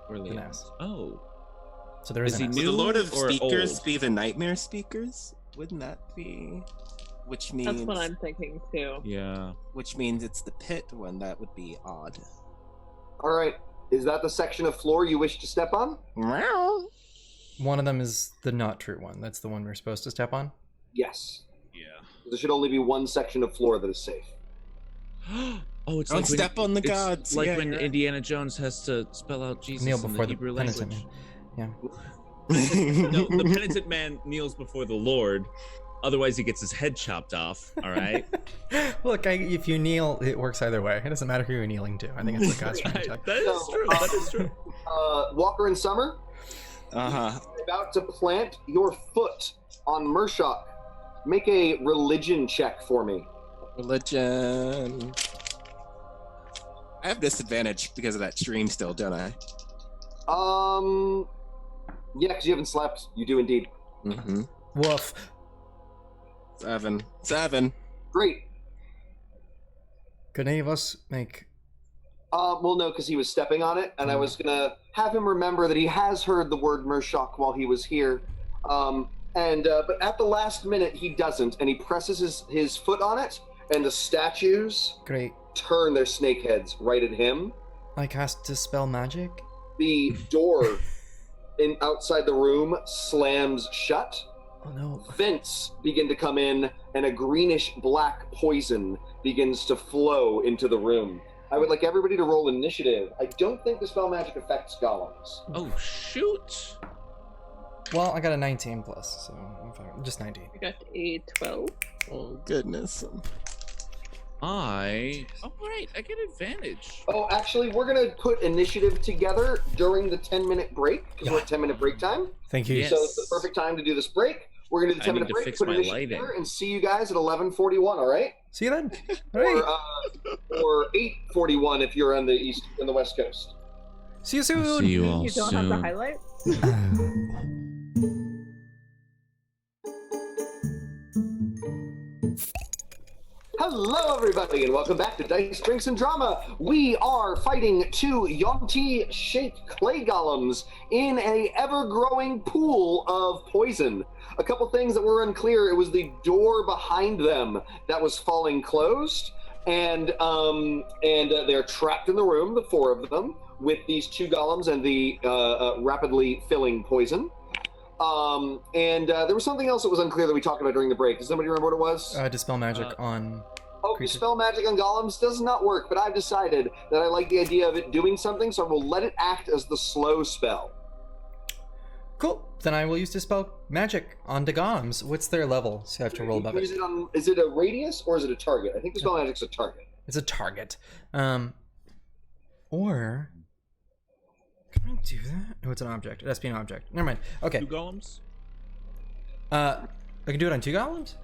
Orleans. Oh.
So there is
he
Would
new
the Lord of
or
Speakers
old?
be the Nightmare Speakers? Wouldn't that be? Which means.
That's what I'm thinking too.
Yeah.
Which means it's the pit one. That would be odd.
All right. Is that the section of floor you wish to step on?
One of them is the not true one. That's the one we're supposed to step on.
Yes.
Yeah.
There should only be one section of floor that is safe.
Oh, it's
Don't
like
step on the gods.
Like
Yeah,
when
you're right.
Indiana Jones has to spell out Jesus
Kneel
in
before
the
the
Hebrew
penitent
language.
man.
No, the penitent man kneels before the Lord. Otherwise, he gets his head chopped off. All right.
Look, if you kneel, it works either way. It doesn't matter who you're kneeling to. I think it's what God's trying to tell you.
That is true. That is true.
Walker and Summer,
Uh-huh.
you're about to plant your foot on Mershok. Make a religion check for me.
Religion. I have disadvantage because of that stream still, don't I?
Yeah, because you haven't slept. You do indeed.
Mm-hmm.
Woof.
7.
Great.
Could any of us make?
Well, no, because he was stepping on it, and I was gonna have him remember that he has heard the word Mershok while he was here. But at the last minute, he doesn't, and he presses his foot on it, and the statues
Great.
turn their snake heads right at him.
I cast dispel magic.
The door outside the room slams shut.
Oh no.
Vents begin to come in, and a greenish-black poison begins to flow into the room. I would like everybody to roll initiative. I don't think the spell magic affects golems.
Oh shoot!
Well, I got a 19 plus, so I'm fine. Just 19.
I got a 12.
Oh, goodness.
Oh right, I get advantage.
Oh, actually, we're going to put initiative together during the 10-minute break, because we're at 10-minute break time.
Thank you.
Yes.
So it's the perfect time to do this break. We're going to do the
I need
10-minute
to
break,
fix
put
my
initiative
lighting.
together, and see you guys at 11:41, all right?
See you then. All right.
Or 8:41 if you're on the West Coast.
See you soon.
See you all
You don't
soon.
have the highlight?
Hello, everybody, and welcome back to Dice, Drinks, and Drama. We are fighting 2 Yuan-Ti-shaped clay golems in a ever-growing pool of poison. A couple things that were unclear. It was the door behind them that was falling closed, and they're trapped in the room, the 4 of them, with these 2 golems and the rapidly filling poison. There was something else that was unclear that we talked about during the break. Does somebody remember what it was?
Dispel magic on.
Oh,
creature.
Dispel magic on golems does not work, but I've decided that I like the idea of it doing something, so I will let it act as the slow spell.
Cool. Then I will use dispel magic on the golems. What's their level? So I have to roll above it.
Is it a radius or is it a target? I think Dispel magic's a target.
It's a target. Or can I do that? No, it's an object. It has to be an object. Never mind. Okay.
2 golems?
I can do it on 2 golems?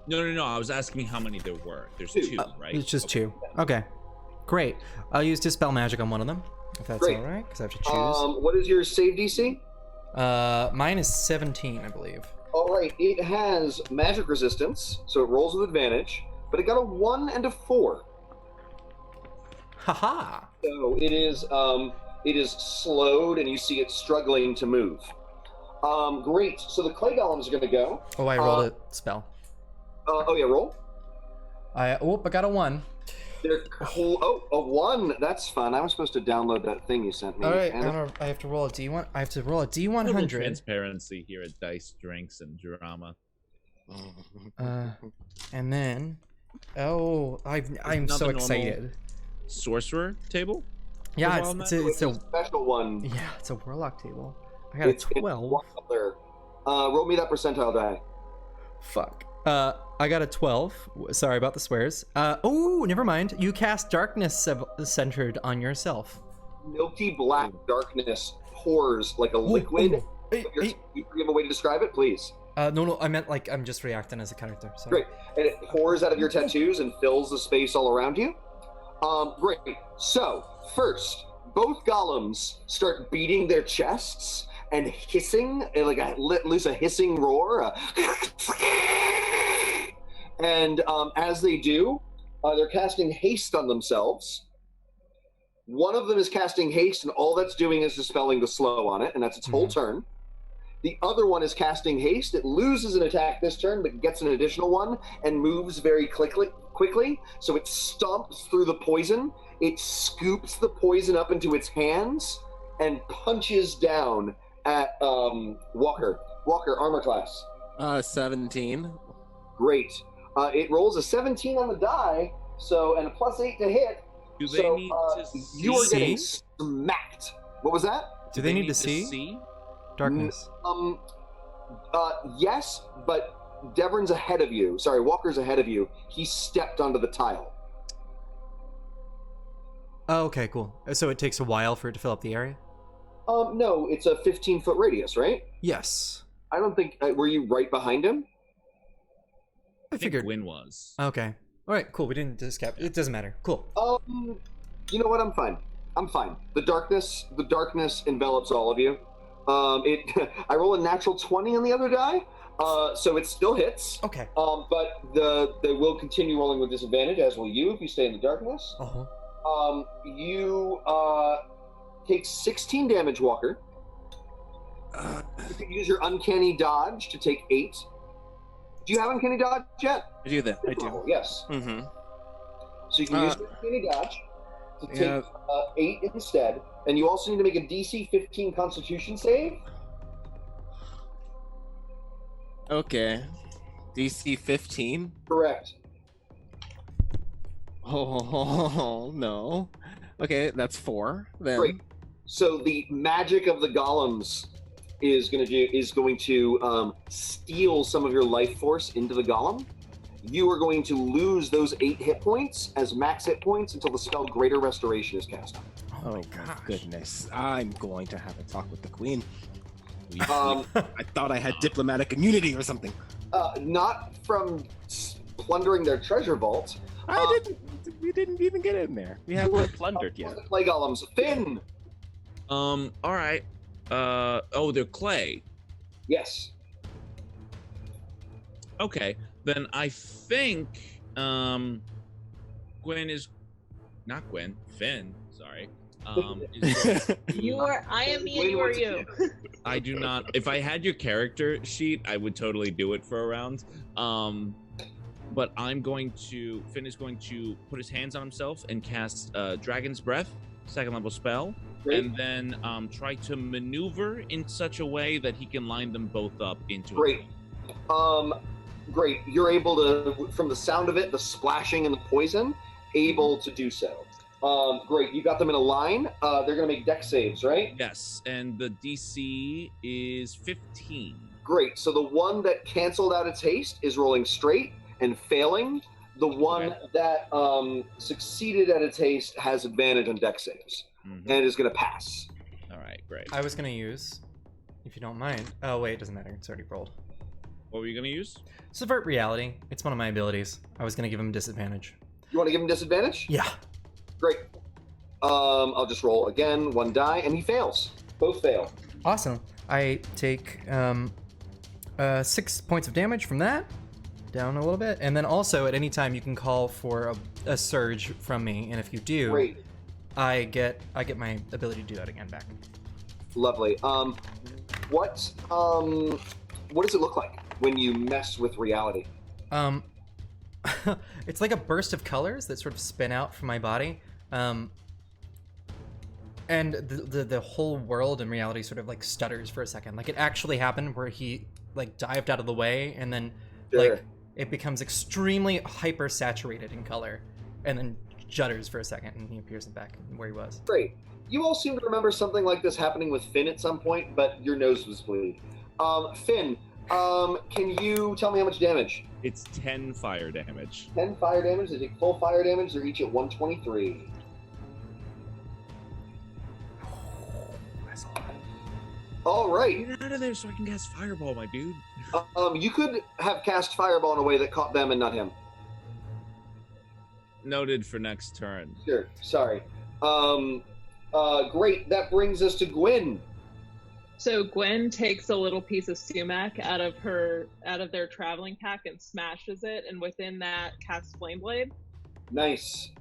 No. I was asking how many there were. There's 2, right?
It's just 2. Okay. Great. I'll use dispel magic on one of them, if that's
Great.
all right, because I have to choose.
What is your save DC?
Mine is 17, I believe.
All right, it has magic resistance, so it rolls with advantage, but it got a 1 and a 4.
Haha.
So it is slowed, and you see it struggling to move. Great. So the clay golems are going to go.
Oh, I rolled a spell.
Roll.
I got a 1.
They're a 1. That's fun. I was supposed to download that thing you sent me.
All right,
And
I have to roll a D1. I have to roll a
Total
D100.
transparency here at Dice, Drinks, and Drama.
And then Oh, I'm so excited.
Sorcerer table?
Yeah,
it's a special one.
Yeah, it's a warlock table. I got a 12.
Roll me that percentile die.
Fuck. I got a 12. Sorry about the swears. Oh, never mind. You cast darkness centered on yourself.
Milky black darkness pours like a liquid.
Hey.
You have a way to describe it, please?
No, I meant like I'm just reacting as a character. So.
Great. And it pours out of your tattoos and fills the space all around you. Great. So, first, both golems start beating their chests and hissing, and like let loose a hissing roar. And as they do, they're casting haste on themselves. One of them is casting haste, and all that's doing is dispelling the slow on it, and that's its whole turn. The other one is casting haste. It loses an attack this turn, but gets an additional one and moves very quickly. So it stomps through the poison. It scoops the poison up into its hands and punches down at Walker. Walker, armor class.
17.
Great. It rolls a 17 on the die, and a +8 to hit.
Do they need to see?
You are getting smacked. What was that?
Do they need to see? Darkness.
Yes, but Devren's ahead of you. Sorry, Walker's ahead of you. He stepped onto the tile.
Oh, okay, cool. So it takes a while for it to fill up the area?
No, it's a 15-foot radius, right?
Yes.
I don't think... were you right behind him?
I figured Gwyn was.
Okay. All right, cool. We didn't discuss. It doesn't matter. Cool.
You know what? I'm fine. The darkness envelops all of you. I roll a natural 20 on the other die, so it still hits.
Okay.
But they will continue rolling with disadvantage, as will you if you stay in the darkness.
Uh-huh.
You take 16 damage, Walker. You can use your uncanny dodge to take 8. Do you have uncanny dodge yet?
I do that. I do.
Yes.
Mm-hmm.
So you can use your uncanny dodge to take 8 instead, and you also need to make a DC 15 Constitution save.
Okay. DC 15?
Correct.
Oh, no. Okay, that's 4 then.
Great. So the magic of the golems is going to steal some of your life force into the golem. You are going to lose those 8 hit points as max hit points until the spell Greater Restoration is cast.
Oh my goodness. I'm going to have a talk with the queen.
I
thought I had diplomatic immunity or something.
Not from plundering their treasure vault.
We didn't even get in there. We haven't plundered yet.
Play golems. Finn!
All right. They're clay.
Yes.
Okay, then I think Finn. Sorry.
You are. I am me, and you are you.
I do not. If I had your character sheet, I would totally do it for a round. But Finn is going to put his hands on himself and cast Dragon's Breath, 2nd level spell. Great. And then try to maneuver in such a way that he can line them both up into
Great. Great. You're able to, from the sound of it, the splashing and the poison, able to do so. Great. You got them in a line. They're going to make dex saves, right?
Yes, and the DC is 15.
Great. So the one that canceled out its haste is rolling straight and failing. The one that succeeded at its haste has advantage on dex saves. And is going to pass.
All right, great.
I was going to use, if you don't mind. Oh, wait, it doesn't matter. It's already rolled.
What were you going to use?
Subvert reality. It's one of my abilities. I was going to give him disadvantage.
You want to give him disadvantage?
Yeah.
Great. I'll just roll again, 1 die, and he fails. Both fail.
Awesome. I take 6 points of damage from that. Down a little bit. And then also, at any time, you can call for a surge from me. And if you do...
Great.
I get my ability to do that again back.
Lovely. What does it look like when you mess with reality?
It's like a burst of colors that sort of spin out from my body. And the whole world in reality sort of like stutters for a second. Like it actually happened where he like dived out of the way and then like it becomes extremely hyper saturated in color, and then judders for a second, and he appears back where he was.
Great. You all seem to remember something like this happening with Finn at some point, but your nose was bleeding. Finn, can you tell me how much damage?
It's 10 fire damage.
10 fire damage. They take full fire damage. They're each at 123. All right.
Get out of there so I can cast Fireball, my dude.
You could have cast Fireball in a way that caught them and not him.
Noted for next turn.
Sure. Sorry. Great. That brings us to Gwen.
So Gwen takes a little piece of sumac out of their traveling pack and smashes it, and within that casts Flame Blade.
Nice.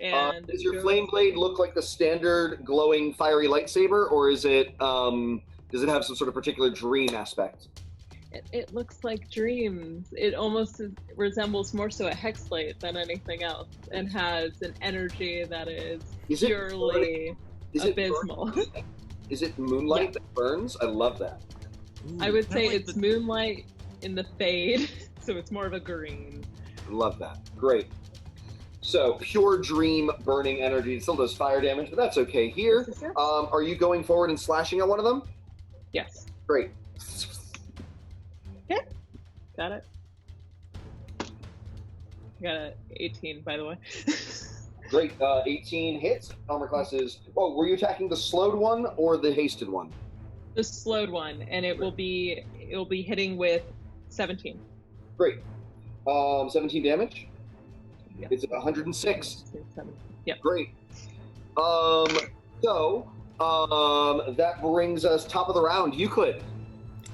And
does your Flame Blade look like the standard glowing fiery lightsaber, or is it does it have some sort of particular dream aspect?
It looks like dreams. It almost resembles more so a hexblade than anything else, and has an energy that is purely abysmal.
Is it moonlight that burns? I love that.
Ooh,
I would say it's moonlight in the fade, so it's more of a green.
Love that. Great. So, pure dream burning energy. It still does fire damage, but that's okay here.
Yes.
Are you going forward and slashing at one of them?
Yes.
Great.
Okay. Got it. Got a 18, by the way.
Great. 18 hits. Armor class is... Oh, were you attacking the slowed one or the hasted one?
The slowed one, and it will be hitting with 17.
Great. 17 damage?
Yeah.
It's 106.
Yep.
Great. That brings us top of the round. Euclid.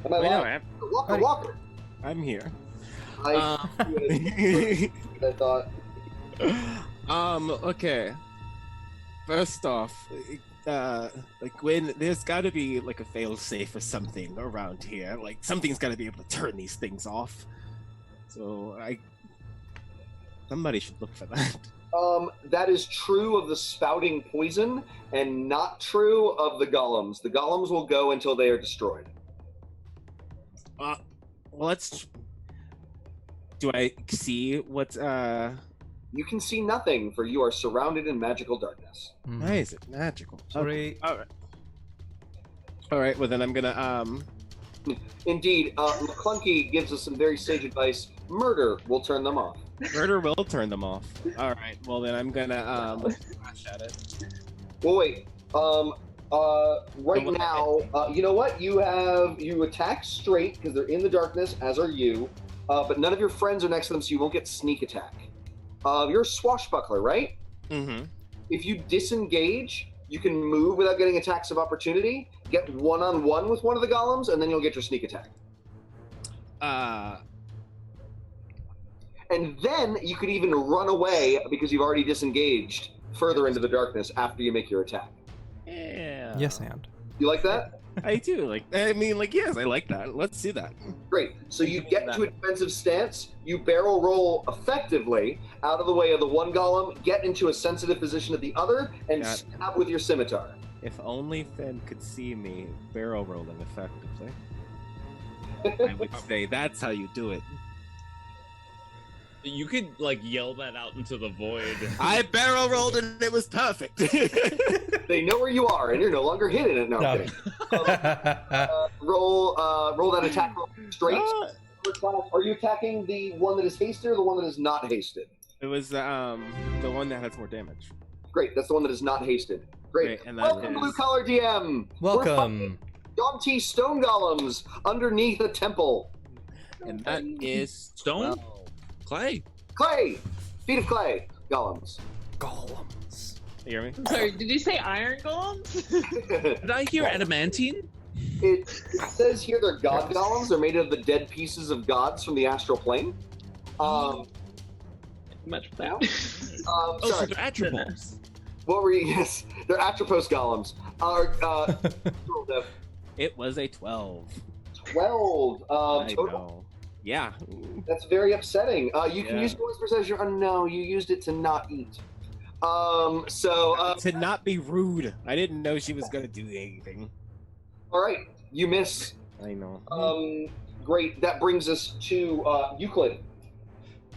Am I live? Walker.
I'm here.
I thought.
Okay. First off, like when there's got to be like a fail-safe or something around here. Like something's got to be able to turn these things off. So somebody should look for that.
That is true of the spouting poison, and not true of the golems. The golems will go until they are destroyed.
Well, let's. Do I see what?
You can see nothing, for you are surrounded in magical darkness.
Why is it magical?
Sorry.
All right. All right. Well, then I'm gonna.
Indeed, McClunky gives us some very sage advice. Murder will turn them off.
Murder will turn them off. All right. Well, then I'm gonna slash at it.
Well, wait. Right now, you know what? You attack straight because they're in the darkness, as are you. But none of your friends are next to them, so you won't get sneak attack. You're a swashbuckler, right?
Mm-hmm.
If you disengage, you can move without getting attacks of opportunity. Get one-on-one with one of the golems, and then you'll get your sneak attack. And then you could even run away because you've already disengaged further into the darkness after you make your attack.
Yeah.
Yes, and.
You like that?
I do. Yes, I like that. Let's do that.
Great. So you get to a defensive stance, you barrel roll effectively out of the way of the one golem, get into a sensitive position of the other, and stab with your scimitar.
If only Finn could see me barrel rolling effectively. I would say that's how you do it.
You could yell that out into the void.
I barrel rolled and it was perfect.
They know where you are, and you're no longer hidden it. No. Roll that attack roll straight. Are you attacking the one that is hasted or the one that is not hasted?
It was the one that has more damage.
Great, that's the one that is not hasted. Great.
And
Welcome, Blue Collar DM.
Welcome.
Yuan-Ti stone golems underneath a temple.
And that is
stone. Clay.
Feet of clay. Golems.
Golems.
You hear me?
Sorry, did you say iron golems?
Did I hear adamantine?
It says here they're god golems. They're made of the dead pieces of gods from the astral plane.
Much for that.
Sorry.
So they're atropos.
What were you? Yes, they're atropos golems.
It was a 12.
12.
I
Total.
know. Yeah.
That's very upsetting. You can use bonus percentage. Oh no, you used it to not eat.
To not be rude. I didn't know she was gonna do anything.
All right, you miss.
I know.
Great. That brings us to Euclid.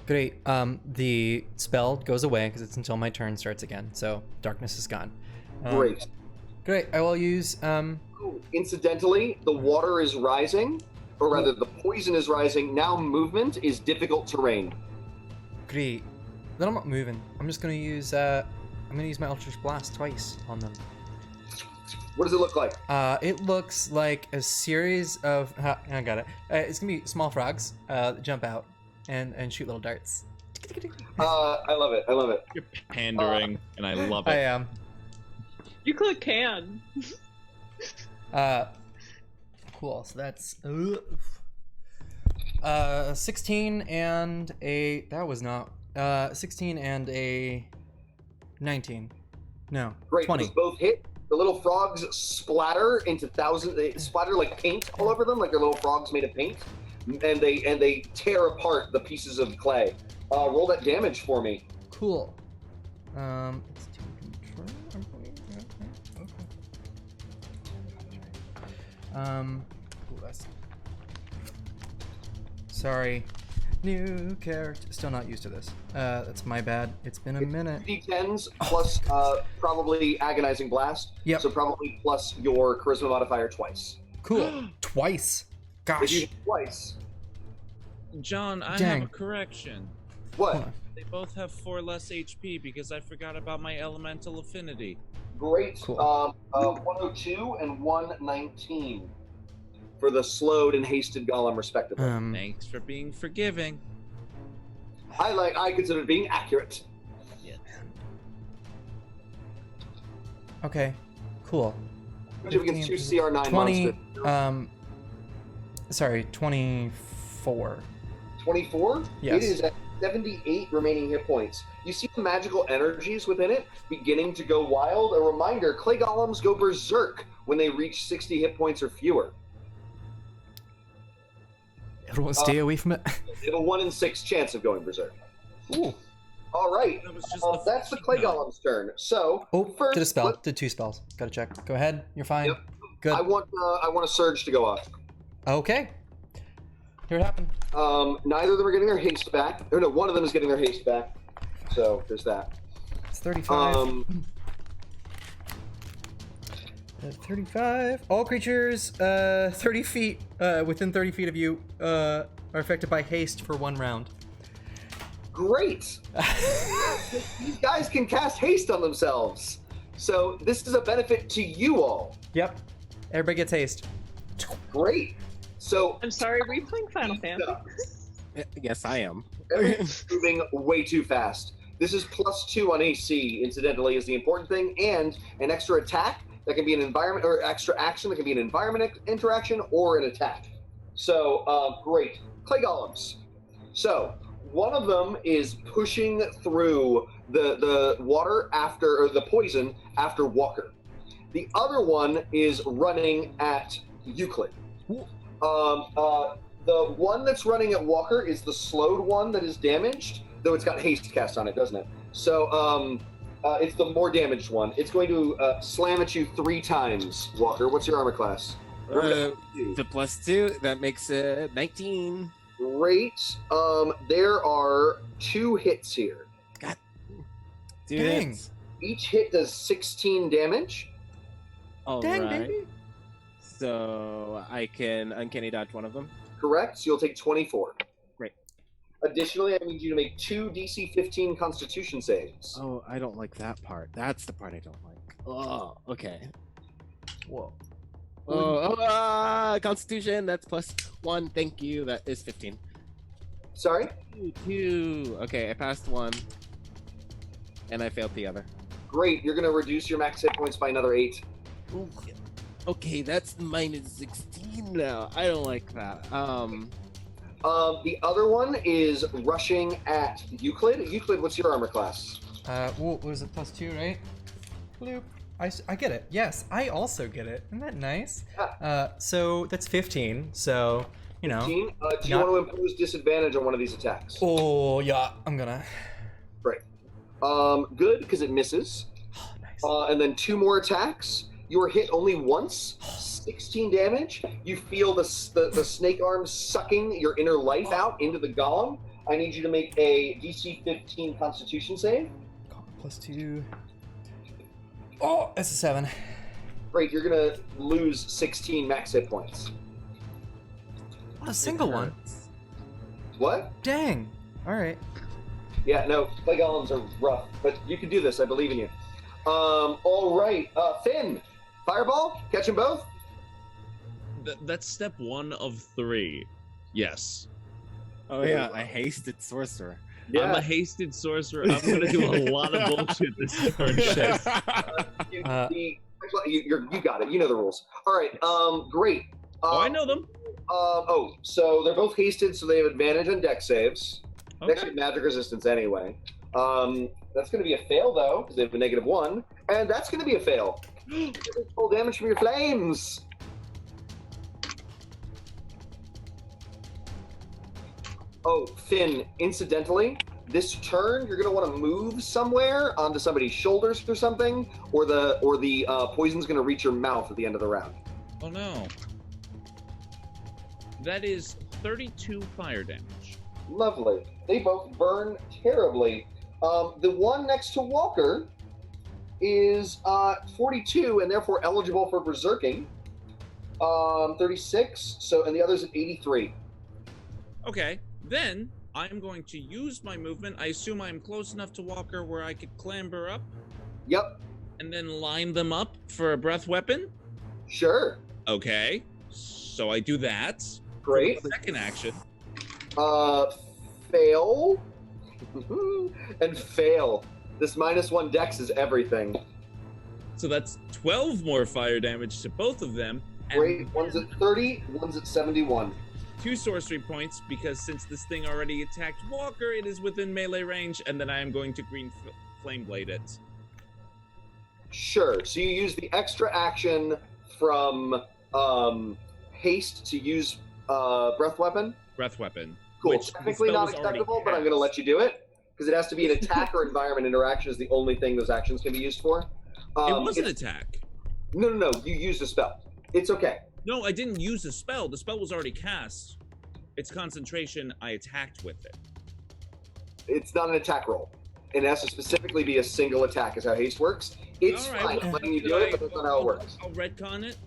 Great. The spell goes away because it's until my turn starts again. So darkness is gone.
Great.
Great. I will use.
Incidentally, the water is rising, or rather, the poison is rising. Now movement is difficult terrain.
Great. Then I'm not moving. I'm just gonna use. I'm gonna use my Eldritch Blast twice on them.
What does it look like?
It looks like a series of. I got it. It's gonna be small frogs that jump out and shoot little darts.
I love it. I love it.
You're pandering, and I love it.
I am.
You click can.
Cool. So that's 16 and a. That was not 16 and a 19. No.
Great.
20.
Those both hit. The little frogs splatter into thousands. They splatter like paint all over them, like they're little frogs made of paint, and they tear apart the pieces of clay. Roll that damage for me.
Cool. It's to control, I believe. Okay. Ooh, that's. Sorry. New character. Still not used to this. That's my bad. It's been a minute.
D10s plus probably agonizing blast.
Yep.
So probably plus your charisma modifier twice.
Cool. Twice.
If
Gosh.
you twice.
John, I
Dang.
have a correction.
What?
Hold on.
They both have 4 less HP because I forgot about my elemental affinity.
Great.
Cool.
102 and 119 for the slowed and hasted golem, respectively.
Thanks for being forgiving.
I consider it being accurate.
Okay. Cool.
Which if we get 2 CR9
20.
monsters.
Sorry. 24.
24?
Yes.
It is at 78 remaining hit points. You see the magical energies within it beginning to go wild. A reminder, clay golems go berserk when they reach 60 hit points or fewer.
Everyone stay away from it.
They have a 1 in 6 chance of going berserk.
Ooh.
All right.
That was just
That's the clay golem's turn. So,
Oh,
first,
did a spell. Did 2 spells. Gotta check. Go ahead. You're fine.
Yep.
Good.
I want a surge to go off.
Okay. Here it happened.
Neither of them are getting their haste back. Or no, one of them is getting their haste back. So there's that.
It's 35. 35. All creatures 30 feet within 30 feet of you are affected by haste for 1 round.
Great. These guys can cast haste on themselves. So this is a benefit to you all.
Yep. Everybody gets haste.
Great. So
I'm sorry, were you playing Final Fantasy?
Yes, I am.
everything's moving way too fast. This is +2 on AC, incidentally, is the important thing, and an extra attack that can be an environment, or extra action that can be an environment interaction or an attack. So, great. Clay golems. So, one of them is pushing through the water after, or the poison after Walker. The other one is running at Euclid. The one that's running at Walker is the slowed one that is damaged, though it's got haste cast on it, doesn't it? So, it's the more damaged one. It's going to slam at you 3 times, Walker. What's your armor class?
The +2, that makes it 19.
Great. There are 2 hits here.
Dude,
Dang.
Each hit does 16 damage.
All
Dang,
right.
baby.
So I can uncanny dodge one of them.
Correct. So you'll take 24.
Great.
Additionally, I need you to make 2 DC 15 Constitution saves.
Oh, I don't like that part. That's the part I don't like. Oh, okay.
Whoa.
Constitution, that's +1. Thank you. That is 15.
Sorry?
2. Okay, I passed 1. And I failed the other.
Great. You're going to reduce your max hit points by another 8.
Ooh. Okay, that's -16 now. I don't like that.
The other one is rushing at Euclid. Euclid, what's your armor class?
What was it? +2, right? Bloop. I get it. Yes, I also get it. Isn't that nice? So that's 15. So, you know.
15? Do you want to impose disadvantage on one of these attacks?
Oh, yeah. I'm gonna.
Great. Good, because it misses.
Oh, nice.
And then 2 more attacks. You are hit only once. 16 damage. You feel the snake arms sucking your inner life out into the golem. I need you to make a DC 15 Constitution save.
+2. Oh, that's a 7.
Great, you're gonna lose 16 max hit points.
A single one.
What?
Dang. All right.
Yeah, no, plague golems are rough, but you can do this. I believe in you. All right, Finn, fireball, catch them both.
That's step 1 of 3. Yes.
Oh yeah, I hasted sorcerer.
Yeah.
I'm a hasted sorcerer. I'm gonna do a lot of bullshit this turn.
You got it. You know the rules. All right. Great.
I know them.
So they're both hasted, so they have advantage on dex saves.
Okay.
Dex with magic resistance anyway. That's going to be a fail though, because they have a -1, and that's going to be a fail. Full damage from your flames. Oh, Finn, incidentally, this turn you're going to want to move somewhere onto somebody's shoulders or something, or the poison's going to reach your mouth at the end of the round.
Oh no. That is 32 fire damage.
Lovely. They both burn terribly. The one next to Walker is 42 and therefore eligible for berserking. 36. So, and the other's at 83.
Okay, then I'm going to use my movement. I assume I'm close enough to Walker where I could clamber up.
Yep.
And then line them up for a breath weapon.
Sure.
Okay, so I do that.
Great.
For the second action.
Fail. And fail. This -1 dex is everything.
So that's 12 more fire damage to both of them. And
Great. One's at 30, one's at 71.
2 sorcery points, because since this thing already attacked Walker, it is within melee range, and then I am going to green flame blade it.
Sure. So you use the extra action from haste to use breath weapon?
Breath weapon.
Cool.
Which
Technically
the
not
spell was already
acceptable, but I'm going to let you do it. Because it has to be an attack or environment interaction is the only thing those actions can be used for.
It was an attack.
No. You used a spell. It's okay.
No, I didn't use a spell. The spell was already cast. It's concentration. I attacked with it.
It's not an attack roll. It has to specifically be a single attack is how haste works. It's
All right,
fine.
well,
I'm letting you do it, but that's not how it works.
I'll retcon it.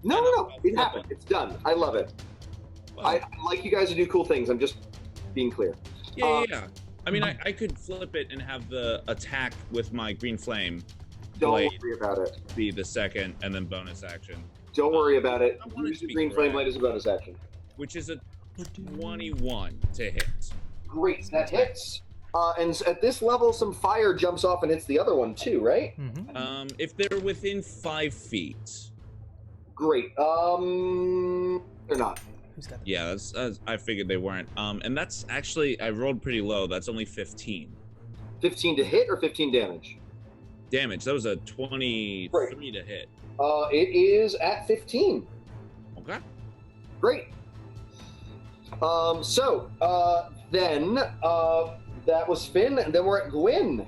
No. It happened. It's done. I love it.
Well,
I like you guys to do cool things. I'm just being clear.
Yeah. I mean, I could flip it and have the attack with my green flame
Don't
blade
worry about it.
be the second, and then bonus action,
Don't worry about it.
I want it
Use
to
the
be
green flame
correct.
blade as a bonus action.
which is a 21 to hit.
Great, that hits. And at this level, some fire jumps off and hits the other one too, right?
Mm-hmm.
If they're within 5 feet.
Great. They're not.
Who's got
Yeah, that's, I figured they weren't. And that's actually, I rolled pretty low. That's only 15
15 to hit or 15 damage?
damage. That was a 23
Right.
to hit.
It is at 15.
Okay.
Great. Then that was Finn, and then we're at Gwyn.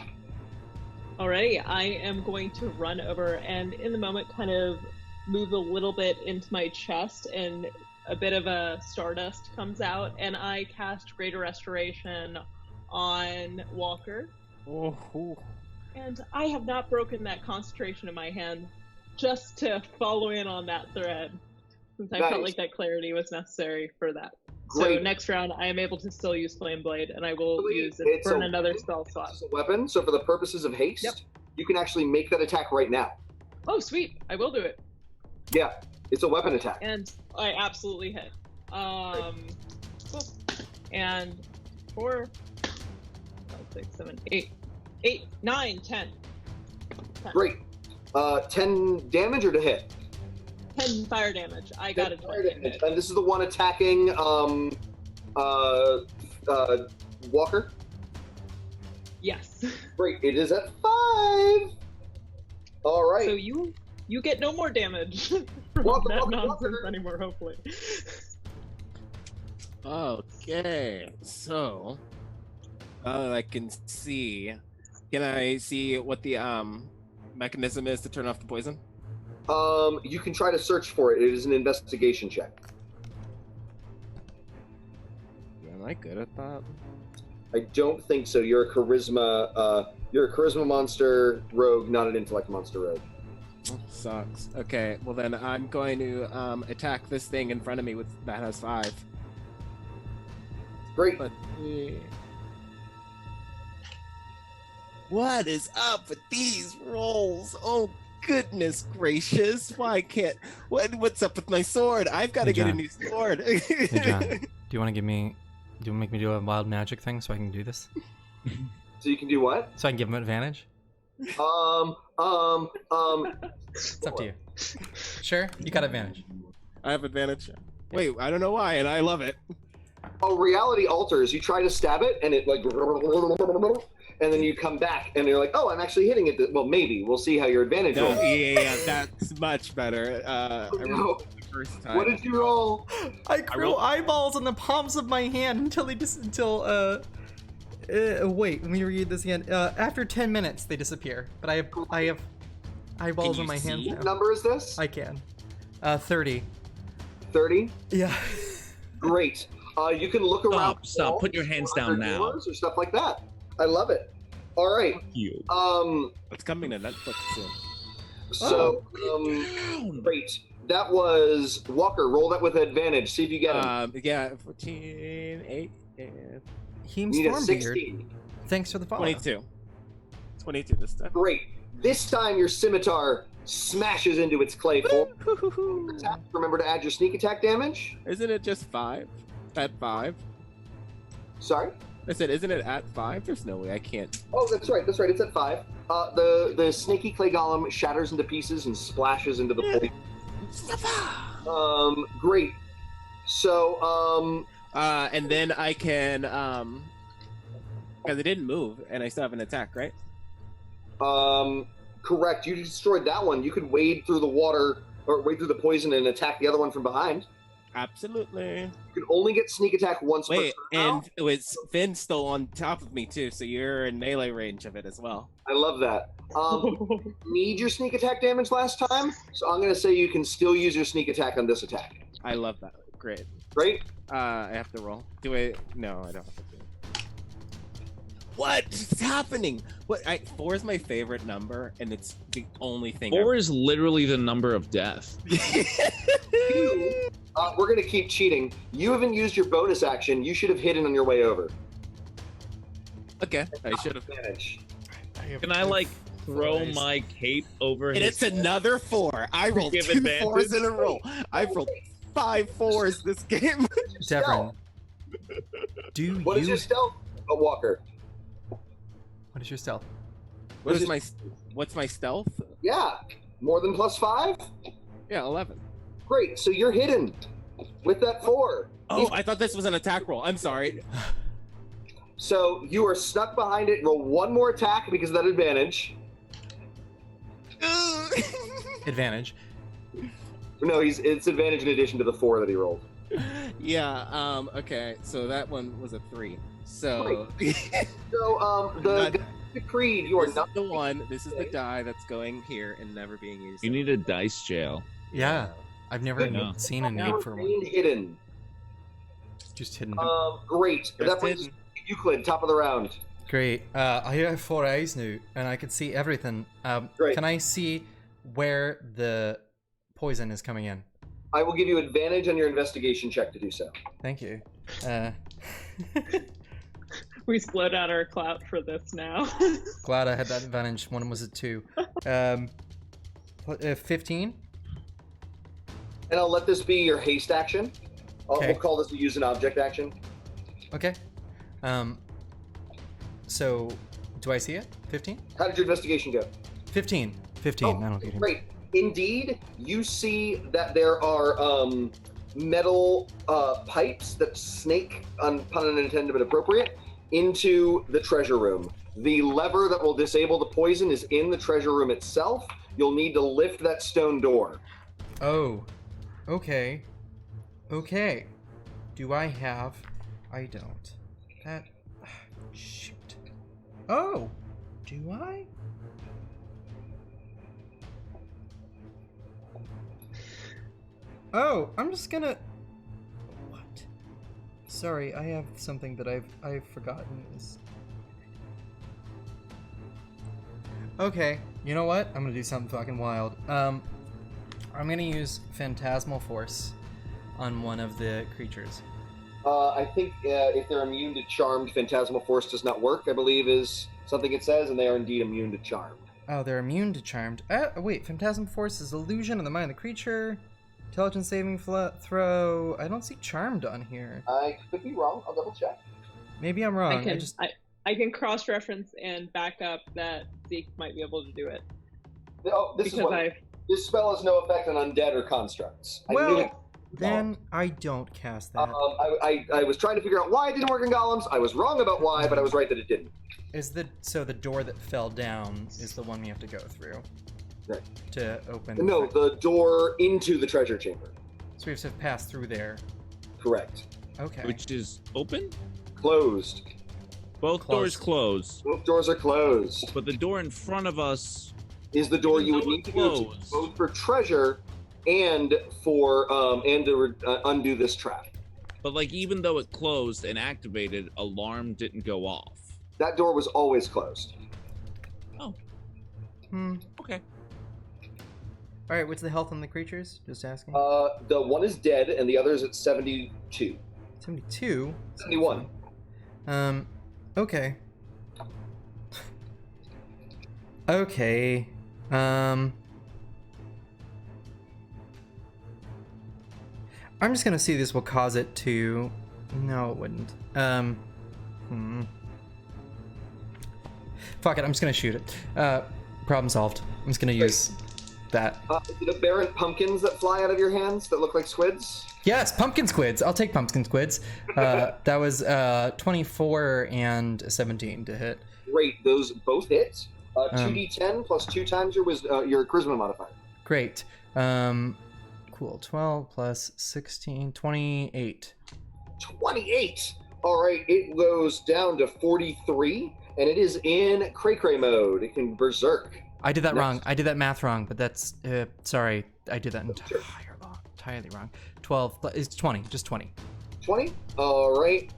Alrighty, I am going to run over and in the moment kind of move a little bit into my chest, and a bit of a stardust comes out, and I cast Greater Restoration on Walker.
Oh.
And I have not broken that concentration in my hand, just to follow in on that thread, since I felt
Nice.
like that clarity was necessary for that.
Great.
So next round, I am able to still use Flame Blade, and I will use it
It's
burn
a-
another spell slot.
It's a weapon, so for the purposes of haste,
Yep.
you can actually make that attack right now.
Oh, sweet! I will do it.
Yeah, it's a weapon attack.
And I absolutely hit. Cool. And 4, 5, 6, 7, 8, 9, 10. 10.
Great. 10 damage or to hit?
10 fire damage. I got it.
Fire damage. And this is the one attacking Walker.
Yes.
Great. It is at 5. All right.
So you get no more damage from
Walker,
that
Walker,
nonsense
Walker.
anymore, hopefully.
Okay, so I can see. Can I see what the mechanism is to turn off the poison?
You can try to search for it. It is an investigation check.
Am I good at that?
I don't think so. You're a charisma monster rogue, not an intellect monster rogue.
Sucks. Okay, well then I'm going to attack this thing in front of me that has 5.
Great.
But what is up with these rolls? Oh goodness gracious! Why can't? What's up with my sword? I've got to get a new sword.
Hey John, do you want to make me do a wild magic thing so I can do this?
So you can do what?
So I can give him advantage? It's up to you. Sure, you got advantage.
I have advantage. Wait, I don't know why, and I love it.
Oh, reality alters. You try to stab it, and it like, and then you come back, and you're like, oh, I'm actually hitting it. Well, maybe. We'll see how your advantage rolls.
Yeah, that's much better. I rolled the first time.
What did you roll?
I grew eyeballs on the palms of my hand until wait, let me read this again. After 10 minutes, they disappear. But I have eyeballs on my hands now.
What number is this?
I can. 30.
30?
Yeah.
Great. You can look around.
Stop. Put your hands down now.
Or stuff like that. I love it. All right.
Fuck you.
It's coming to Netflix soon.
So, great. That was Walker. Roll that with advantage. See if you get him.
Yeah, 14, 8, and...
He
You need a
Stormbeard.
16.
Thanks for the follow.
22. 22 this time.
Great. This time your scimitar smashes into its clay form. Remember to add your sneak attack damage.
Isn't it just 5? At 5?
Sorry?
I said, isn't it at 5? There's no way I can't.
Oh, that's right. That's right. It's at 5. The snaky clay golem shatters into pieces and splashes into the poison. Great. So,
and then I can, because it didn't move, and I still have an attack, right?
correct. You destroyed that one. You could wade through the water or wade through the poison and attack the other one from behind.
Absolutely.
You can only get sneak attack once per turn now.
And it was Finn's still on top of me too, so you're in melee range of it as well.
I love that. Need your sneak attack damage last time, so I'm going to say you can still use your sneak attack on this attack.
I love that. Great.
Great.
I have to roll. Do I? No, I don't have to do it. What's happening? 4 is my favorite number, and it's the only thing.
4 is literally the number of death.
We're going to keep cheating. You haven't used your bonus action. You should have hidden on your way over.
Okay, I should have.
Can I throw my cape over
And
his
it's another 4. I rolled 2 4s in a row. I've rolled 5 4s this game.
Devren,
What is your stealth, Walker?
What is your stealth?
What's my stealth?
Yeah, more than +5?
Yeah, 11.
Great, so you're hidden with that 4.
Oh, I thought this was an attack roll. I'm sorry.
So you are stuck behind it. Roll one more attack because of that advantage.
Advantage.
No, it's advantage in addition to the 4 that he rolled.
Yeah, okay, so that one was a 3. So,
So, the decreed, you are
this
not
is the one. This is the die that's going here and never being used.
You need a dice jail.
Yeah, I've never
No.
seen a need for one.
hidden.
Just hidden.
Great.
Just
that brings
hidden.
Euclid, top of the round.
Great. I have 4 eyes now, and I can see everything.
Great.
Can I see where the poison is coming in?
I will give you advantage on your investigation check to do so.
Thank you.
We split out our clout for this now.
Glad I had that advantage. One was a 2. 15?
And I'll let this be your haste action.
Okay.
We'll call this a use an object action.
Okay. So, do I see it? 15?
How did your investigation go?
15. 15. That'll get him.
Great. Indeed, you see that there are metal pipes that snake, pun unintended but appropriate, into the treasure room. The lever that will disable the poison is in the treasure room itself. You'll need to lift that stone door.
Oh. Okay. Okay. Do I have... I don't. That... Shoot. Oh! Do I? Oh, I'm just gonna... What? sorry, I have something that I've forgotten. Okay, you know what? I'm gonna do something fucking wild. I'm gonna use Phantasmal Force on one of the creatures.
I think if they're immune to Charmed, Phantasmal Force does not work, I believe is something it says, and they are indeed immune to Charmed.
Oh, they're immune to Charmed. Wait, Phantasmal Force is illusion of the mind of the creature. Intelligence saving throw. I don't see Charmed on here.
I could be wrong. I'll double check.
Maybe I'm wrong.
I can cross-reference and back up that Zeke might be able to do it.
Oh, this spell has no effect on undead or constructs.
Then I don't cast that.
I was trying to figure out why it didn't work in golems. I was wrong about why, but I was right that it didn't.
So the door that fell down is the one we have to go through?
Right.
To open...
No, the door into the treasure chamber.
So we have to pass through there.
Correct.
Okay.
Which is open?
Closed.
Both doors closed.
Both doors are closed.
But the door in front of us
is the door you would need to go to, both for treasure and for to undo this trap.
But like, even though it closed and activated, alarm didn't go off.
That door was always closed.
Oh. Okay.
All right. What's the health on the creatures? Just asking.
The one is dead, and the other is at 72.
72.
71.
Okay. Okay. I'm just gonna see this will cause it to... No, it wouldn't. Fuck it, I'm just gonna shoot it. Problem solved. I'm just gonna use that.
Is it aberrant pumpkins that fly out of your hands that look like squids?
Yes, pumpkin squids. I'll take pumpkin squids. That was 24 and 17 to hit.
Great, those both hit. 2d10 plus 2 times your charisma modifier.
Great. Cool. 12 plus 16, 28.
28. All right, it goes down to 43, and it is in cray-cray mode. It can berserk.
I did that wrong. I did that math wrong, but that's sorry. I did that entirely wrong. 12 is 20, just 20.
20? All right.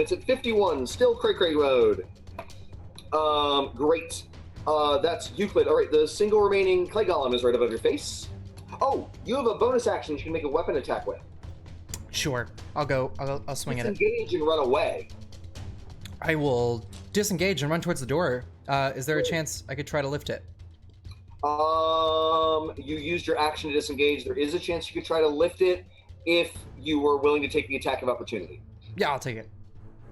It's at 51, still cray-cray mode. Great. That's Euclid. All right, the single remaining clay golem is right above your face. Oh, you have a bonus action you can make a weapon attack with.
Sure. I'll swing at it.
Disengage and run away.
I will disengage and run towards the door. Is there a chance I could try to lift it?
You used your action to disengage. There is a chance you could try to lift it if you were willing to take the attack of opportunity.
Yeah, I'll take it.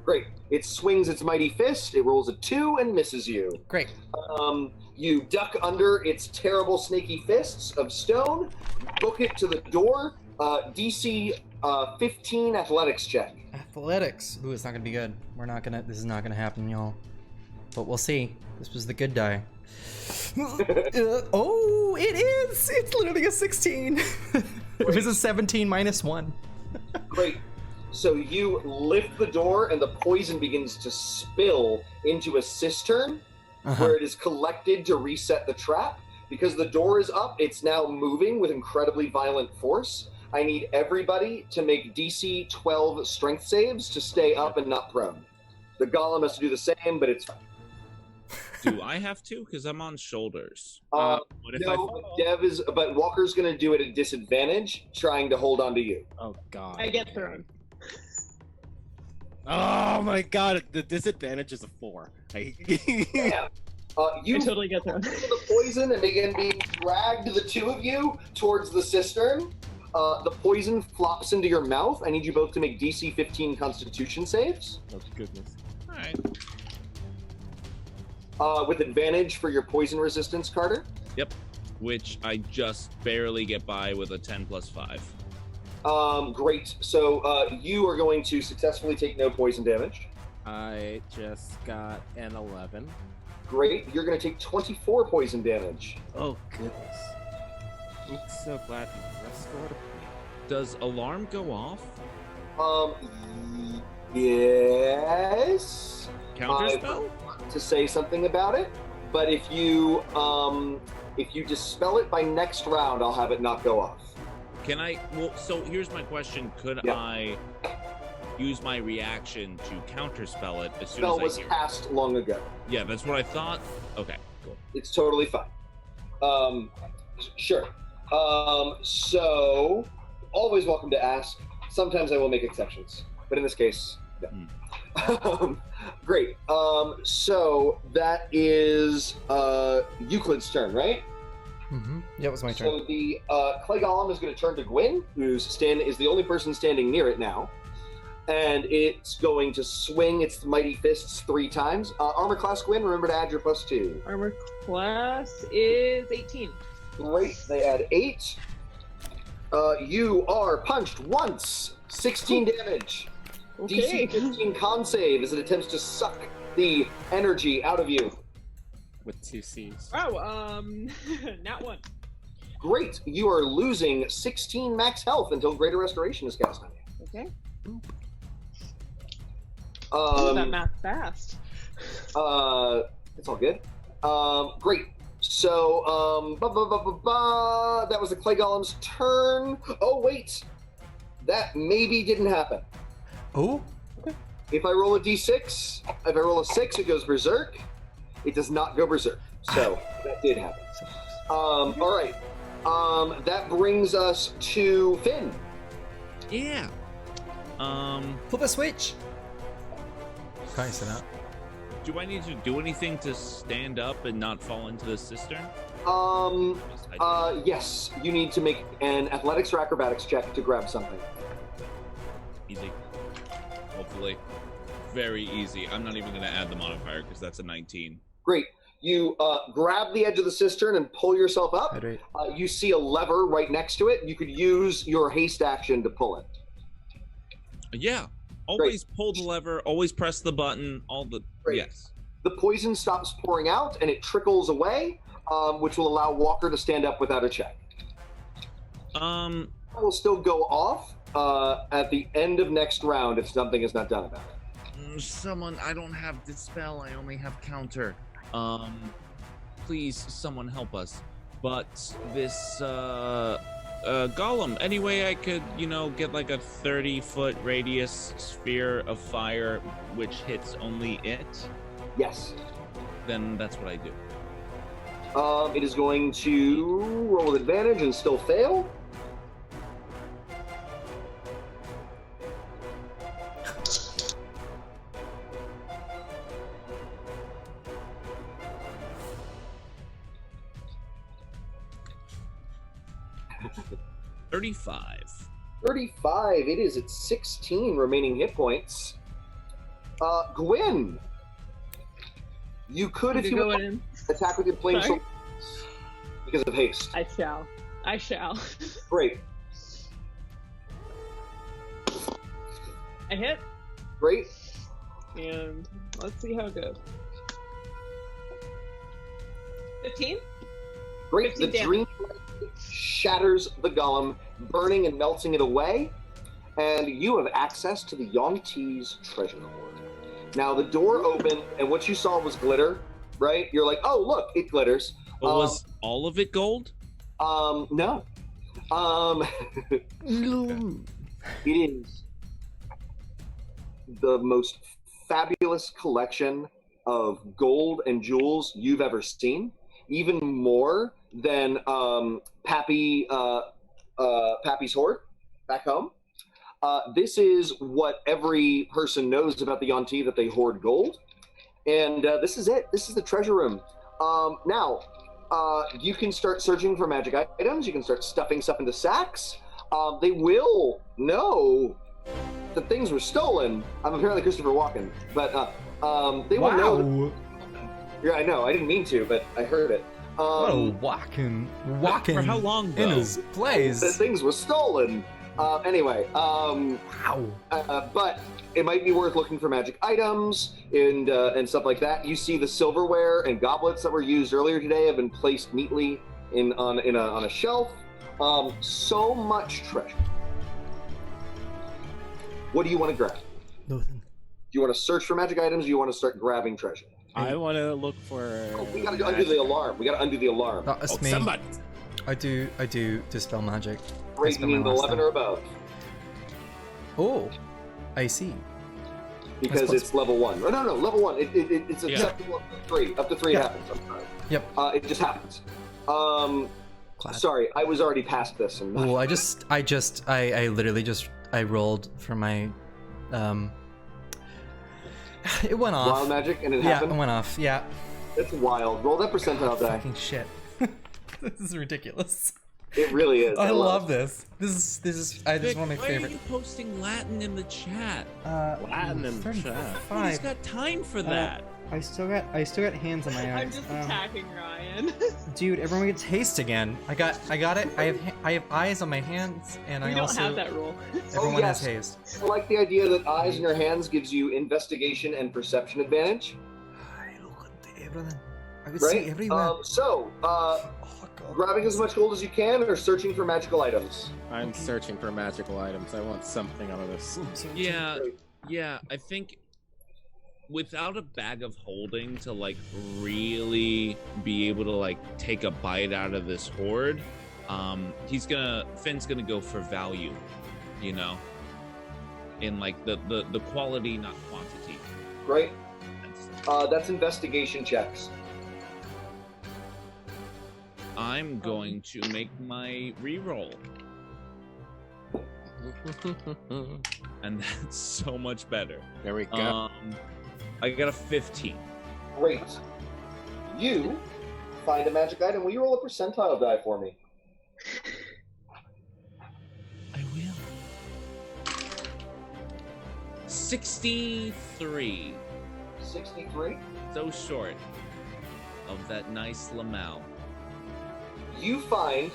Great. It swings its mighty fist. It rolls a 2 and misses you.
Great.
You duck under its terrible snaky fists of stone, book it to the door. DC 15 athletics check.
Athletics. Ooh, it's not gonna be good. This is not gonna happen, y'all. But we'll see. This was the good die. Oh, it is! It's literally a 16. It was a 17 minus 1.
Great. So you lift the door and the poison begins to spill into a cistern where it is collected to reset the trap. Because the door is up, it's now moving with incredibly violent force. I need everybody to make DC 12 strength saves to stay up and not prone. The golem has to do the same, but it's fine.
Do I have to? Because I'm on shoulders.
No, but Walker's going to do it at disadvantage, trying to hold on to you.
Oh, God.
I get thrown.
Oh, my God. The disadvantage is a 4.
Yeah. You
I totally get thrown.
The poison and begin being dragged, the two of you, towards the cistern. The poison flops into your mouth. I need you both to make DC 15 Constitution saves.
Oh, goodness.
All right.
With advantage for your poison resistance, Carter.
Yep. Which I just barely get by with a 10 plus 5.
Great. So you are going to successfully take no poison damage.
I just got an 11.
Great. You're going to take 24 poison damage.
Oh, goodness. I'm so glad you restored me.
Does alarm go off?
Yes.
Counterspell?
To say something about it, but if you dispel it by next round, I'll have it not go off.
Can I? Well, so here's my question: Could I use my reaction to counterspell it as soon
Spell
as I
was
hear it.
cast long ago.
Yeah, that's what I thought. Okay, cool.
It's totally fine. Sure. So, always welcome to ask. Sometimes I will make exceptions, but in this case, no. Great. So that is Euclid's turn, right?
Mm-hmm. Yeah, it was my turn.
So the clay golem is going to turn to Gwyn, who's is the only person standing near it now, and it's going to swing its mighty fists 3 times. Armor class, Gwyn, remember to add your +2.
Armor class is 18.
Great, they add 8. You are punched once, 16 damage.
Okay.
DC 15 con save as it attempts to suck the energy out of you.
With 2 C's.
Oh, not one.
Great, you are losing 16 max health until Greater Restoration is cast on you.
Okay.
Um,
That math fast.
It's all good. Great. So, that was the clay golem's turn. Oh wait, that maybe didn't happen.
Oh?
If I roll a d6, if I roll a 6, it goes berserk. It does not go berserk. So that did happen. All right. That brings us to Finn.
Yeah.
Flip a switch! Can't you say that?
Do I need to do anything to stand up and not fall into the cistern?
Yes. You need to make an athletics or acrobatics check to grab something.
Easy. Hopefully. Very easy. I'm not even going to add the modifier because that's a 19.
Great. You grab the edge of the cistern and pull yourself up.
Hydrate.
You see a lever right next to it. You could use your haste action to pull it.
Yeah. Always pull the lever. Always press the button. All the...
Great.
Yes.
The poison stops pouring out and it trickles away, which will allow Walker to stand up without a check. It will still go off at the end of next round if something is not done about it.
Someone... I don't have dispel. I only have counter. Please, someone help us. But this, golem, any way I could, get like a 30-foot radius sphere of fire which hits only it?
Yes.
Then that's what I do.
It is going to roll with advantage and still fail.
$35.
35. It is at 16 remaining hit points. Gwyn, you could, if you
go
want,
in.
attack with your flame
Sorry.
sword because of haste.
I shall. I shall.
Great.
I hit,
Great.
and let's see how it goes. 15?
Great. The
15
dream shatters the golem, burning and melting it away, and you have access to the Yuan-Ti's treasure hoard. Now the door opened, and what you saw was glitter, right? You're like, oh look, it glitters.
But was all of it gold?
No. It is the most fabulous collection of gold and jewels you've ever seen. Even more than Pappy's hoard back home. This is what every person knows about the Yuan-Ti, that they hoard gold. And this is it. This is the treasure room. Now, you can start searching for magic items. You can start stuffing stuff into sacks. They will know that things were stolen. I'm apparently Christopher Walken. But they will know. Yeah, I know. I didn't mean to, but I heard it.
Walking
For how long,
in
though?
his place.
That things were stolen. Anyway,
Wow.
but it might be worth looking for magic items and stuff like that. You see the silverware and goblets that were used earlier today have been placed neatly on a shelf. So much treasure. What do you want to grab?
Nothing.
Do you want to search for magic items? Or do you want to start grabbing treasure?
I want to look for.
Oh, we got to undo the alarm. We got to undo the alarm.
That's me.
Somebody.
I do dispel magic.
Great, you
Dispel
need
my
an
last
11
time.
or above.
Oh. I see.
Because it's level 1. Oh, no, level 1. It's acceptable up to 3. Up to 3
Yep.
happens. I'm sorry.
Yep.
It just happens.
Glad.
Sorry, I was already past this. And
Oh, I literally just rolled for my it went off.
Wild magic and it
Yeah,
happened?
it went off. Yeah.
It's wild. Roll that percentile die.
Fucking shit. This is ridiculous.
It really is.
I love this. This is
Vic,
one of my
why
favorite.
are you posting Latin in the chat?
Latin in the chat.
Who's got time for that?
I still got hands on my eyes.
I'm just attacking Ryan.
Dude, everyone gets haste again. I got it. I have eyes on my hands, and
We
I
don't
also
have that rule.
everyone
yes.
has haste.
I like the idea that eyes in your hands gives you investigation and perception advantage.
Look at everything. I could
Right?
see everywhere.
So, grabbing as much gold as you can or searching for magical items?
I'm searching for magical items. I want something out of this.
Yeah, I think without a bag of holding to like really be able to like take a bite out of this hoard, Finn's gonna go for value, you know, in like the quality, not quantity.
Right? That's investigation checks.
I'm going to make my reroll, and that's so much better.
There we go.
I got a 15.
Great. You find a magic item. Will you roll a percentile die for me?
I will. 63.
63.
So short of that nice Lamau.
You find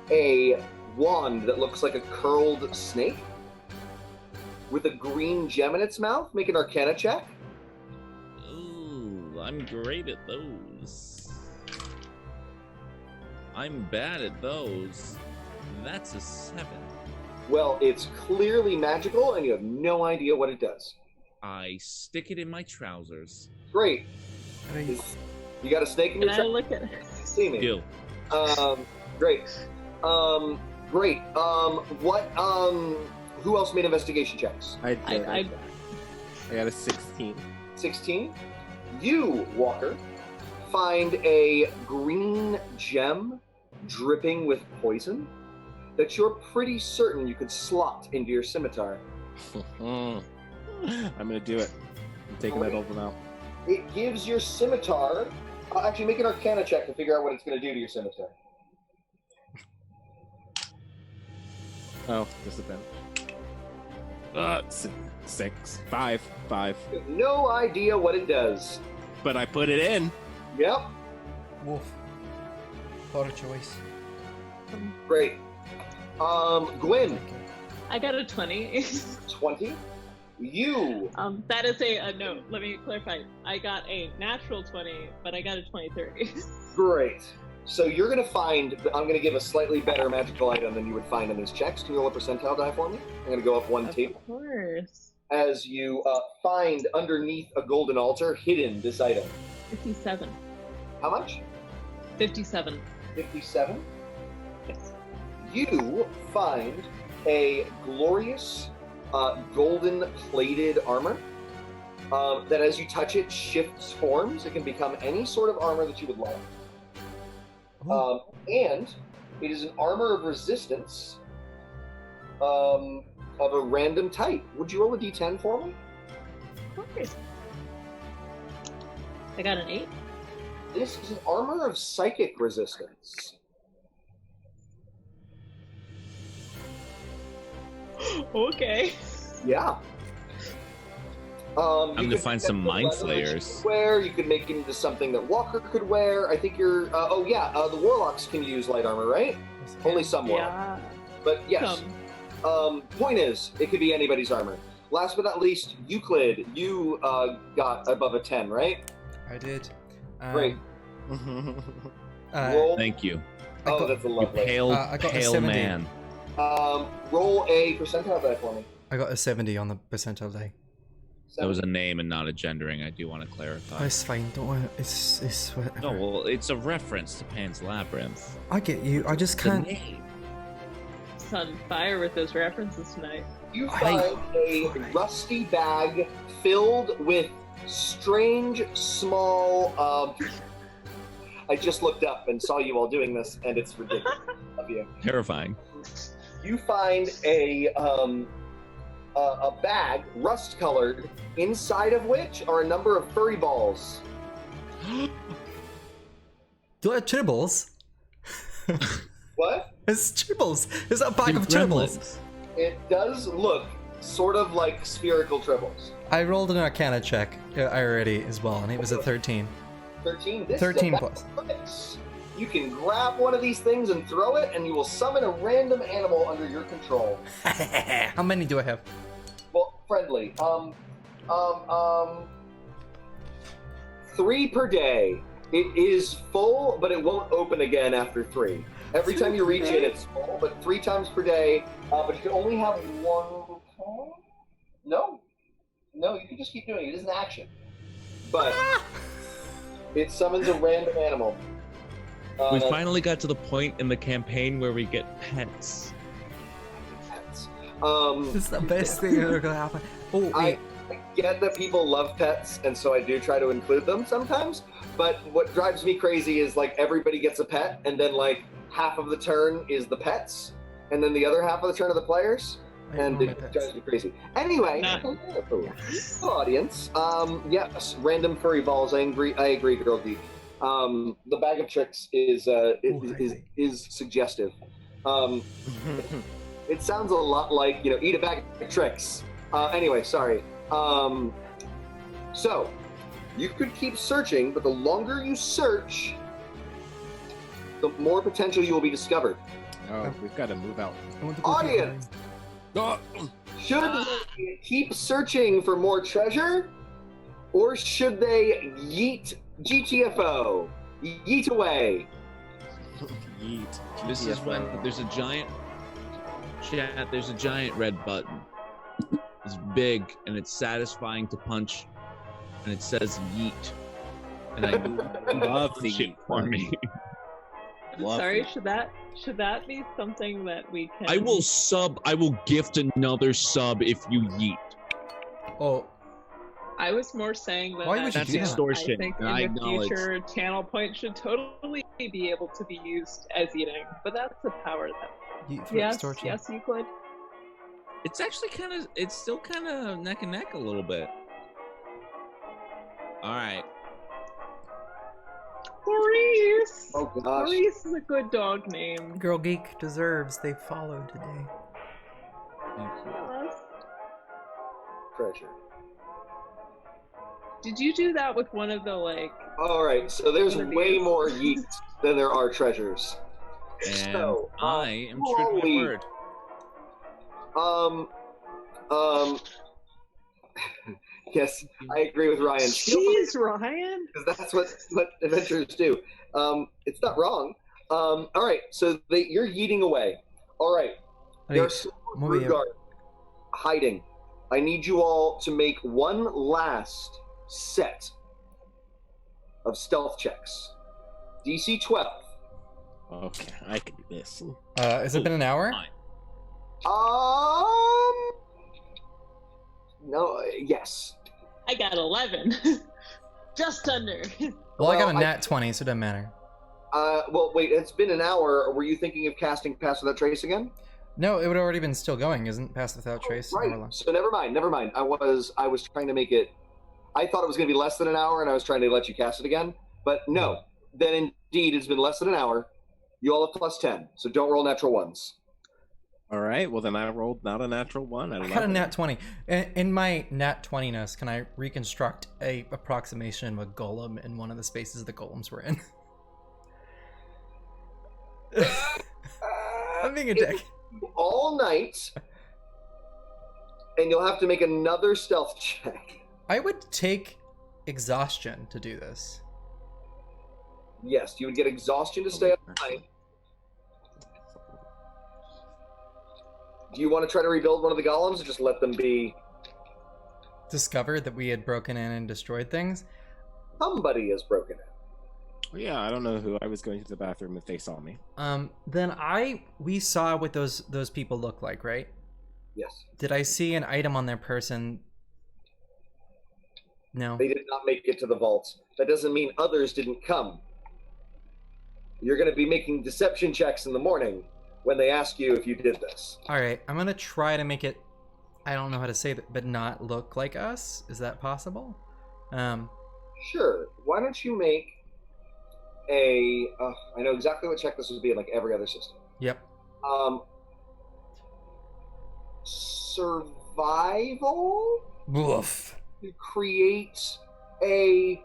a wand that looks like a curled snake with a green gem in its mouth. Make an Arcana check.
Ooh, I'm great at those. I'm bad at those. That's a 7.
Well, it's clearly magical, and you have no idea what it does.
I stick it in my trousers.
Great. You got a snake in
Can
your
I
trousers?
look at it?
See me.
Deal.
Great. Great. Who else made investigation checks?
I did.
I
I got a 16.
16. You, Walker, find a green gem dripping with poison that you're pretty certain you could slot into your scimitar.
I'm gonna do it. I'm taking that over now.
It gives your scimitar... actually, make an Arcana check to figure out what it's going to do to your scimitar.
Oh, just a bit. 6, 5.
You have no idea what it does.
But I put it in.
Yep.
Wolf. Thought of choice.
Great. Gwen,
I got a 20.
20. You.
That is no, let me clarify. I got a natural 20, but I got a 23.
Great. So you're going to find, I'm going to give a slightly better magical item than you would find in these checks. Can you roll a percentile die for me? I'm going to go up one table.
Of course.
As you find underneath a golden altar hidden this item.
57.
How much?
57.
57.
Yes.
You find a glorious golden plated armor that as you touch it shifts forms. It can become any sort of armor that you would like. And it is an armor of resistance of a random type. Would you roll a d10 for me?
Of course. I got an 8.
This is an armor of psychic resistance.
Okay.
Yeah.
I'm
you
gonna
could
find
make
some
that
mind
into a leather that you
flayers.
could wear. You could make it into something that Walker could wear. I think you're. The warlocks can use light armor, right? Only some warlocks.
Yeah.
But yes. Point is, it could be anybody's armor. Last but not least, Euclid, you got above a 10, right?
I did.
Great.
Roll.
Thank you.
Oh, that's a
You
lovely.
pale,
I got a
pale
70.
man.
Roll a percentile die for me.
I got a 70 on the percentile day.
That was a name and not a gendering. I do want to clarify.
Oh, it's fine. Don't worry. It's whatever.
No, well, it's a reference to Pan's Labyrinth.
I get you. I just
The
can't.
name.
us on fire with those references tonight.
You find a rusty bag filled with strange, small. I just looked up and saw you all doing this, and it's ridiculous of you.
Terrifying.
You find a bag, rust-colored, inside of which are a number of furry balls.
Do I have chibbles?
What?
It's chibbles. It's a bag of chibbles.
It does look sort of like spherical tribbles.
I rolled an Arcana check already as well, and it was a 13.
13? This
13
is
plus.
Tricks. You can grab one of these things and throw it, and you will summon a random animal under your control.
How many do I have?
Well, friendly. 3 per day. It is full, but it won't open again after 3. Every time you reach it, it's full, but 3 times per day. But you can only have 1. No, you can just keep doing it. It is an action. But it summons a random animal.
We finally got to the point in the campaign where we get pets.
Pets.
This is the best thing ever gonna happen. Oh, wait.
I get that people love pets, and so I do try to include them sometimes. But what drives me crazy is like everybody gets a pet, and then like half of the turn is the pets, and then the other half of the turn are the players, and it drives me crazy. Anyway, audience, yes, random furry balls. I agree, Girl Geek. The bag of tricks is suggestive. It sounds a lot like, eat a bag of tricks. Anyway, sorry. So, you could keep searching, but the longer you search, the more potential you will be discovered.
Oh, we've got to move out.
Audience! Should they keep searching for more treasure, or should they yeet GTFO? Yeet away.
Yeet.
This is when there's a giant red button. It's big and it's satisfying to punch, and it says yeet. And I
love the
shit
yeet
for me.
Sorry, should that be something that we can?
I will gift another sub if you yeet.
Oh.
I was more saying that
Why would you
that's
do that?
extortion.
I think
and I
in the
acknowledge.
future, channel points should totally be able to be used as eating, but that's the power that. Yes, Euclid.
It's actually it's still kind of neck and neck a little bit. All right.
Maurice!
Oh gosh.
Maurice is a good dog name.
Girl Geek deserves they followed today.
Yes.
Treasure.
Did you do that with one of the
All right, so there's
one of
way
these?
more yeets than there are treasures.
And
So,
I am true to my
holy-
word.
Yes, I agree with Ryan.
Jeez, Ryan!
Because that's what adventurers do. It's not wrong. All right, so you're yeeting away. All right, there's
Muy bien.
hiding. I need you all to make one last set of stealth checks. DC 12.
Okay, I can do this.
Has it been an hour?
Fine.
No, yes.
I got 11. Just under.
Well, I got a
Well,
nat 20, so it doesn't matter.
Well, wait, it's been an hour. Were you thinking of casting Pass Without Trace again?
No, it would have already been still going, isn't Pass Without Trace?
Right. So never mind. I was trying to make it. I thought it was going to be less than an hour, and I was trying to let you cast it again. But no. Then indeed, it's been less than an hour. You all have plus 10, so don't roll natural ones.
All right, well then I rolled not a natural one.
I got a nat 20. In my nat 20-ness, can I reconstruct a approximation of a golem in one of the spaces the golems were in? I'm being a dick.
All night, and you'll have to make another stealth check.
I would take exhaustion to do this.
Yes, you would get exhaustion to stay up all night. Do you want to try to rebuild one of the golems, or just let them be?
Discovered that we had broken in and destroyed things.
Somebody has broken it.
Yeah, I don't know who. I was going to the bathroom if they saw me.
Then we saw what those people look like, right?
Yes.
Did I see an item on their person? No.
They did not make it to the vault. That doesn't mean others didn't come. You're going to be making deception checks in the morning when they ask you if you did this.
All right, I'm going to try to make it, I don't know how to say that, but not look like us. Is that possible?
Sure. Why don't you make a, I know exactly what check this would be in like every other system.
Yep.
Survival?
Woof.
To create a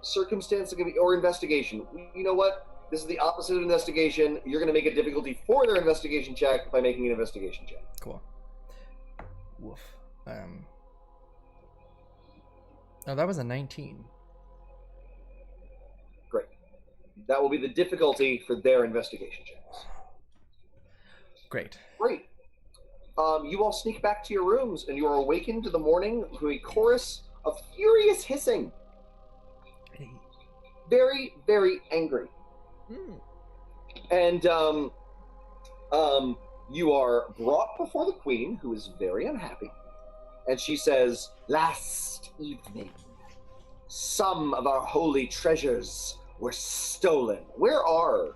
circumstance that can be, or investigation. You know what? This is the opposite of investigation. You're going to make a difficulty for their investigation check by making an investigation check.
Cool. Woof. Oh, that was a 19.
Great. That will be the difficulty for their investigation checks.
Great.
Great. You all sneak back to your rooms, and you are awakened to the morning to a chorus of furious hissing. Very, very angry. And you are brought before the queen, who is very unhappy. And she says, "Last evening, some of our holy treasures were stolen." Where are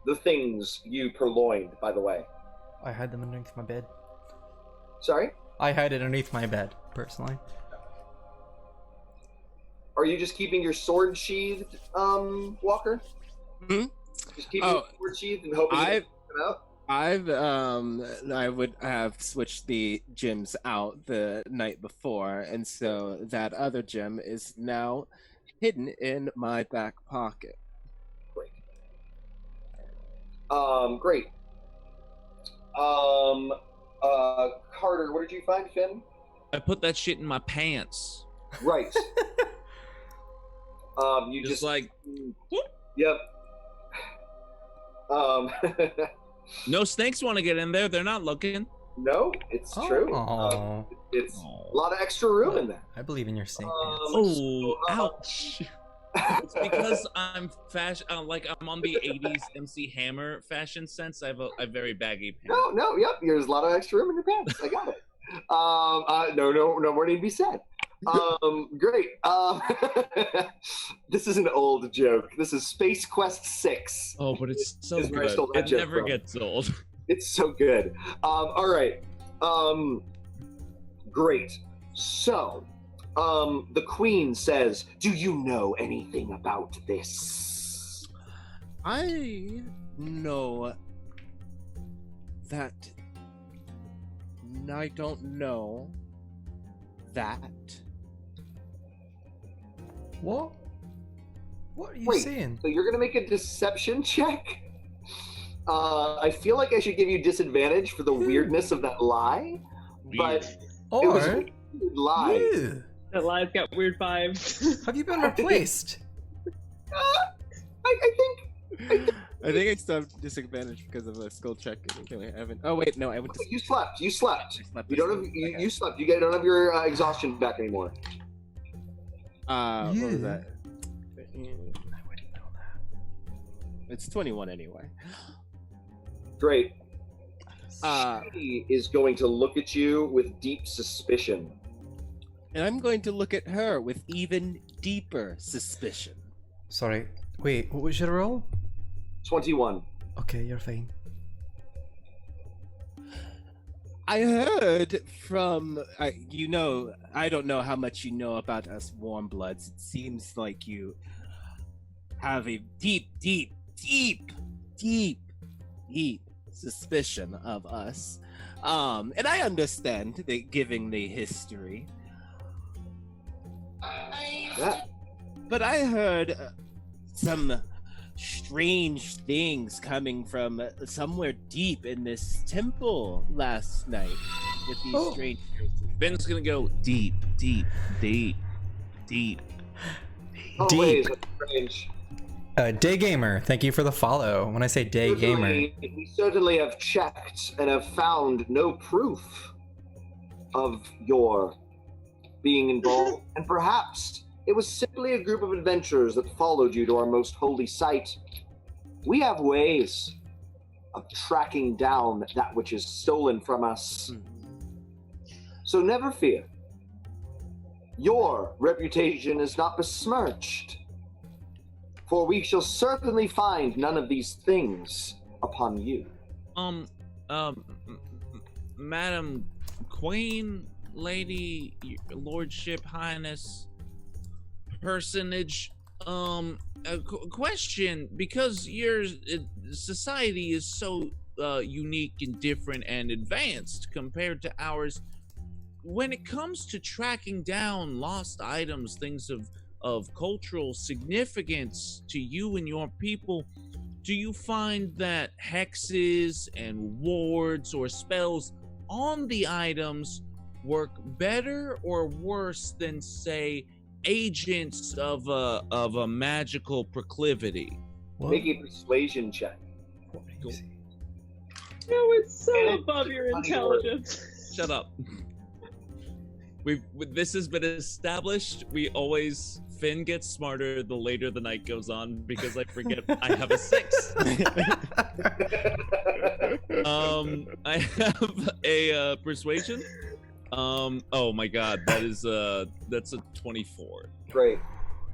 the things you purloined, by the way?
I hide them underneath my bed.
Sorry?
I hide it underneath my bed, personally.
Are you just keeping your sword sheathed, Walker?
Hmm?
Just keeping your sword sheathed and hoping to get it out?
I would have switched the gems out the night before, and so that other gem is now hidden in my back pocket.
Great. Great. Carter, what did you find, Finn?
I put that shit in my pants.
Right. You
just like, whoop.
Yep.
No snakes want to get in there. They're not looking.
No, it's true. It's a lot of extra room in there.
I believe in your snake pants.
Oh, ouch. It's because I'm fashion, like I'm on the 80s MC Hammer fashion sense. I have very baggy pants.
No, yep. There's a lot of extra room in your pants. I got it. No more need to be said. Great. This is an old joke. This is Space Quest 6.
Oh, but it's so
Is where I
good.
stole that
It
joke
never
from.
gets old.
It's so good. All right. Great. So, the queen says, "Do you know anything about this?"
I know that I don't know that.
What? What are you
Wait,
saying?
so you're going to make a deception check? I feel like I should give you disadvantage for the weirdness of that lie, but it was a
Or
weird lie.
you.
That lie's got weird vibes.
Have you been replaced?
I think
I think I stopped disadvantage because of a skill check. I haven't. Oh wait, no, I went to.
you slept. You slept.
I slept
You don't have. You slept. You don't have your exhaustion back anymore.
What was
Yeah.
that?
I wouldn't know that.
It's 21 anyway.
Great.
Uh,
She is going to look at you with deep suspicion.
And I'm going to look at her with even deeper suspicion.
Sorry. Wait, what was your roll?
21.
Okay, you're fine.
I heard from, I don't know how much you know about us warm bloods. It seems like you have a deep suspicion of us. And I understand that giving the history.
Yeah.
But I heard some strange things coming from somewhere deep in this temple last night with these strangers.
Ben's gonna go deep.
Oh,
Deep.
wait, that's strange.
Day Gamer, thank you for the follow. When I say Day Gamer,
We certainly have checked and have found no proof of your being involved, and perhaps It was simply a group of adventurers that followed you to our most holy site. We have ways of tracking down that which is stolen from us. So never fear. Your reputation is not besmirched, for we shall certainly find none of these things upon you.
Madam Queen, Lady, Lordship, Highness, Personage, a question, because your society is so unique and different and advanced compared to ours. When it comes to tracking down lost items, things of cultural significance to you and your people, do you find that hexes and wards or spells on the items work better or worse than, say, agents of a magical proclivity?
What?
Make a persuasion check.
Cool.
No, it's so
And
above your
funny
intelligence.
Shut up. This has been established. Finn gets smarter the later the night goes on because I forget I have a 6. I have a persuasion. Oh my god, that's a 24.
Great.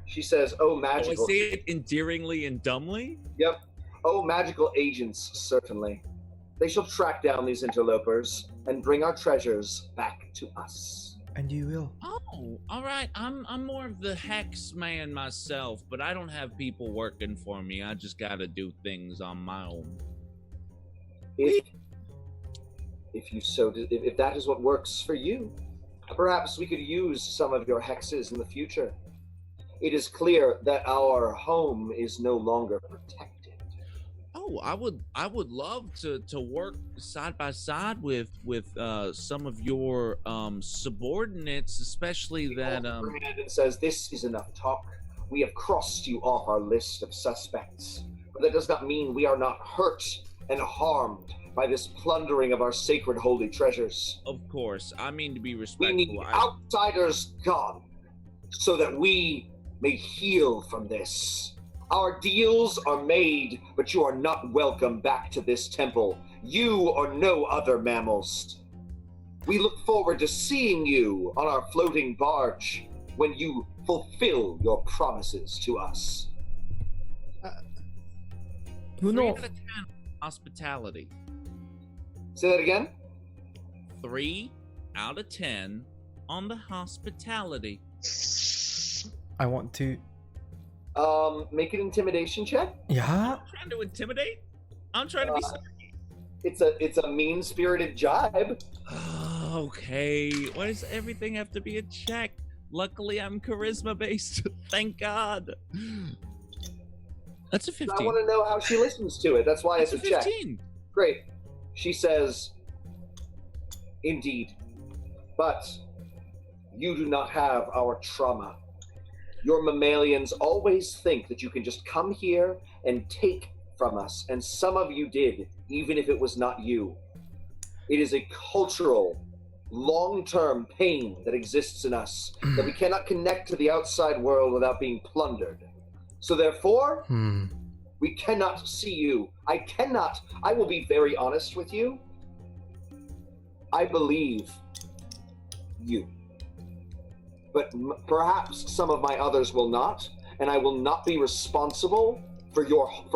She says, "Oh,
Oh, I
magical."
say it endearingly and dumbly.
Yep. Oh, magical agents, certainly. They shall track down these interlopers and bring our treasures back to us.
And you will.
Oh, all right. I'm more of the hex man myself, but I don't have people working for me. I just gotta do things on my own.
If that is what works for you, perhaps we could use some of your hexes in the future. It is clear that our home is no longer protected.
Oh, I would love to work side by side with some of your subordinates, especially that
And says, "This is enough talk. We have crossed you off our list of suspects, but that does not mean we are not hurt and harmed by this plundering of our sacred holy treasures.
Of course, I mean to be
We
respectful.
need outsiders gone so that we may heal from this. Our deals are made, but you are not welcome back to this temple. You or no other mammals. We look forward to seeing you on our floating barge when you fulfill your promises to us."
You
3
know.
out of 10 hospitality.
Say that again?
3 out of 10 on the hospitality.
I want to.
Make an intimidation check.
Yeah.
I'm trying to intimidate. I'm trying to be.
It's a mean-spirited jibe.
Okay. Why does everything have to be a check? Luckily, I'm charisma based. Thank God. That's a 15.
I want to know how she listens to it. That's why
That's
it's
a
a check.
15.
Great. She says, "Indeed, but you do not have our trauma. Your mammalians always think that you can just come here and take from us, and some of you did, even if it was not you. It is a cultural, long-term pain that exists in us that we cannot connect to the outside world without being plundered. So therefore, we cannot see you. I will be very honest with you. I believe you. But perhaps some of my others will not, and I will not be responsible for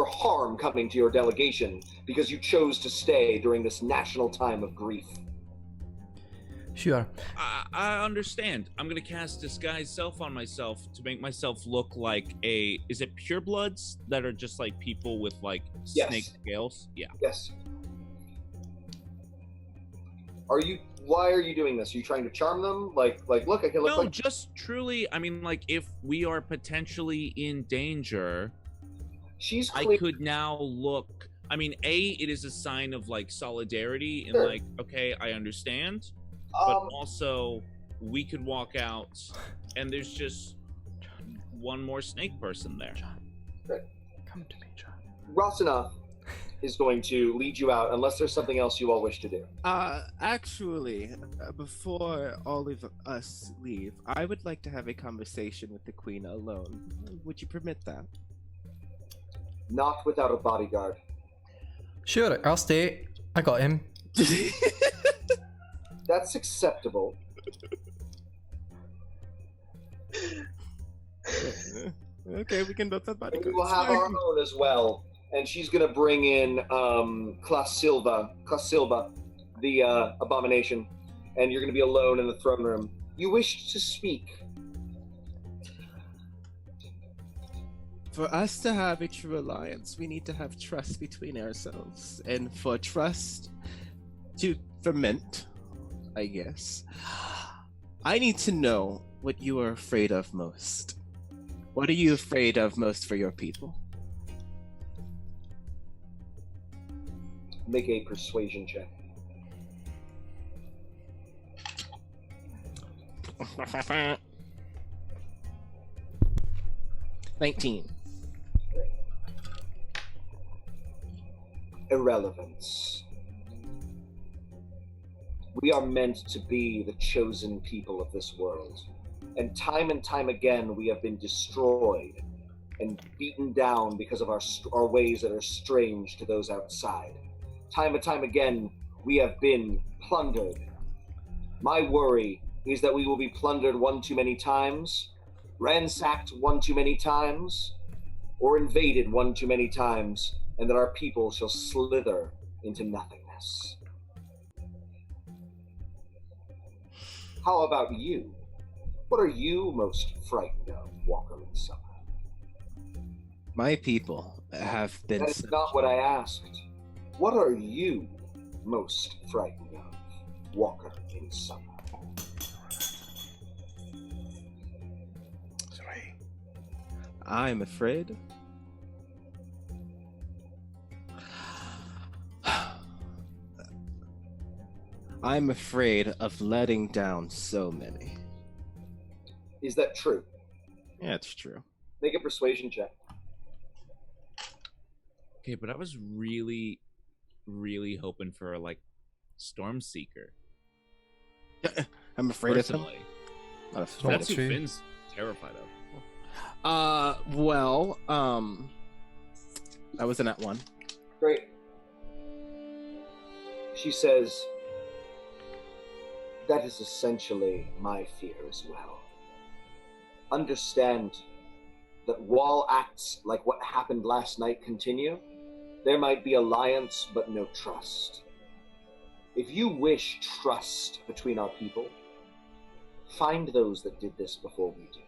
harm coming to your delegation because you chose to stay during this national time of grief."
Sure.
I understand. I'm gonna cast disguise self on myself to make myself look like is it purebloods that are just like people with like
Yes.
snake scales? Yeah.
Yes. Why are you doing this? Are you trying to charm them? Like, look, I can look
No,
like...
just truly, I mean, like, if we are potentially in danger,
She's
I
clear.
could now look. I mean, it is a sign of like solidarity and
Sure.
like, okay, I understand, but also we could walk out and there's just one more snake person there.
Come to me, John.
Rasana, is going to lead you out, unless there's something else you all wish to do.
Actually, before all of us leave, I would like to have a conversation with the Queen alone. Would you permit that?
Not without a bodyguard.
Sure, I'll stay. I got him.
That's acceptable.
Okay, we can both have
And
bodyguards.
we will have our own as well. And she's gonna bring in Class Silva, the abomination, and you're gonna be alone in the throne room. You wish to speak.
For us to have a true alliance, we need to have trust between ourselves. And for trust to ferment, I guess, I need to know what you are afraid of most. What are you afraid of most for your people?
Make a persuasion check.
$19.
Irrelevance. We are meant to be the chosen people of this world. And time again, we have been destroyed and beaten down because of our ways that are strange to those outside. Time and time again, we have been plundered. My worry is that we will be plundered one too many times, ransacked one too many times, or invaded one too many times, and that our people shall slither into nothingness. How about you? What are you most frightened of, Walker in Summer?
My people have been...
That is not what I asked. What are you most frightened of, Walker in Summer?
Sorry. I'm afraid... I'm afraid of letting down so many.
Is that true?
Yeah, it's true.
Make a persuasion check.
Okay, but I was really hoping for like Stormseeker.
I'm afraid of him.
Personally,
Not afraid
that's
of
who
him.
Finn's terrified of.
I wasn't at one.
Great. She says, that is essentially my fear as well. Understand that while acts like what happened last night continue, there might be alliance but no trust. If you wish trust between our people, find those that did this before we do.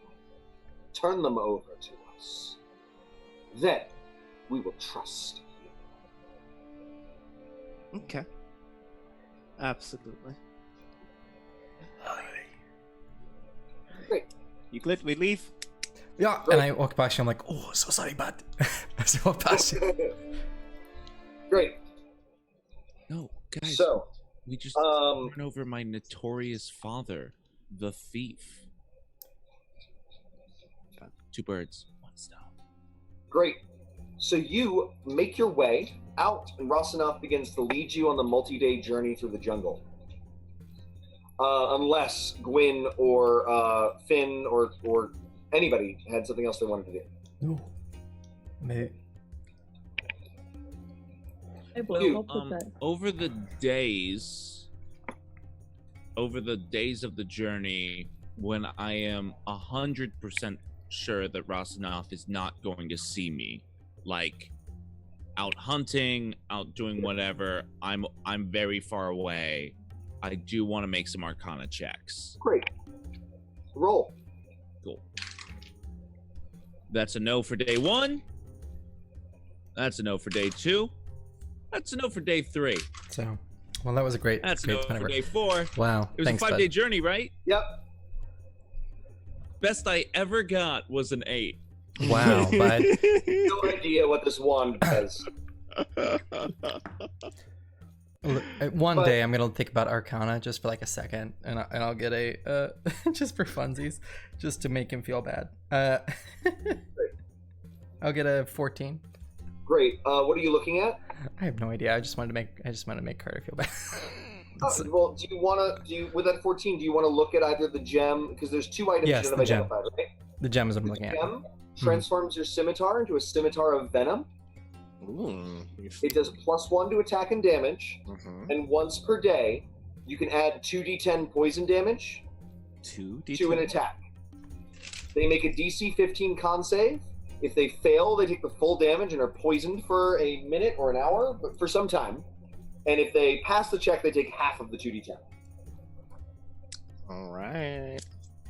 Turn them over to us. Then we will trust you.
Okay. Absolutely.
Great.
You glad we leave?
Yeah, and I walk past you. I'm like, oh, so sorry, bud. As I walk past you.
Great.
No, guys,
So,
we just run over my notorious father, the thief. Two birds, one stone.
great. So you make your way out, and Rosanov begins to lead you on the multi-day journey through the jungle. Unless Gwyn or Finn or anybody had something else they wanted to do.
No. Maybe.
I will
You,
help with that.
Over the days of the journey, when I am 100% sure that Rosanov is not going to see me, like out hunting, out doing whatever, I'm very far away. I do want to make some Arcana checks.
Great. Roll.
Cool. That's a no for day 1. That's a no for day 2. That's a no for day 3.
So, well, that was a great.
That's a
great
no for
maneuver.
day 4.
Wow.
It was
Thanks,
a 5-day
bud.
journey, right?
Yep.
Best I ever got was an 8.
Wow, bud.
No idea what this wand does.
One
But-
day I'm gonna think about Arcana just for like a second, and I'll get a just for funsies, just to make him feel bad. I'll get a 14.
Great. What are you looking at?
I have no idea. I just wanted to make Carter feel bad.
Well, do you want to with that 14? Do you want to look at either the gem, because there's 2 items
Yes,
you have
the gem.
identified, right?
The gem is what I'm
The
looking at.
gem transforms your scimitar into a scimitar of venom.
Ooh.
It does +1 to attack and damage, and once per day, you can add 2d10 poison damage
2d10.
to an attack. They make a DC 15 con save. If they fail, they take the full damage and are poisoned for a minute or an hour, but for some time. And if they pass the check, they take half of the 2d10.
All right.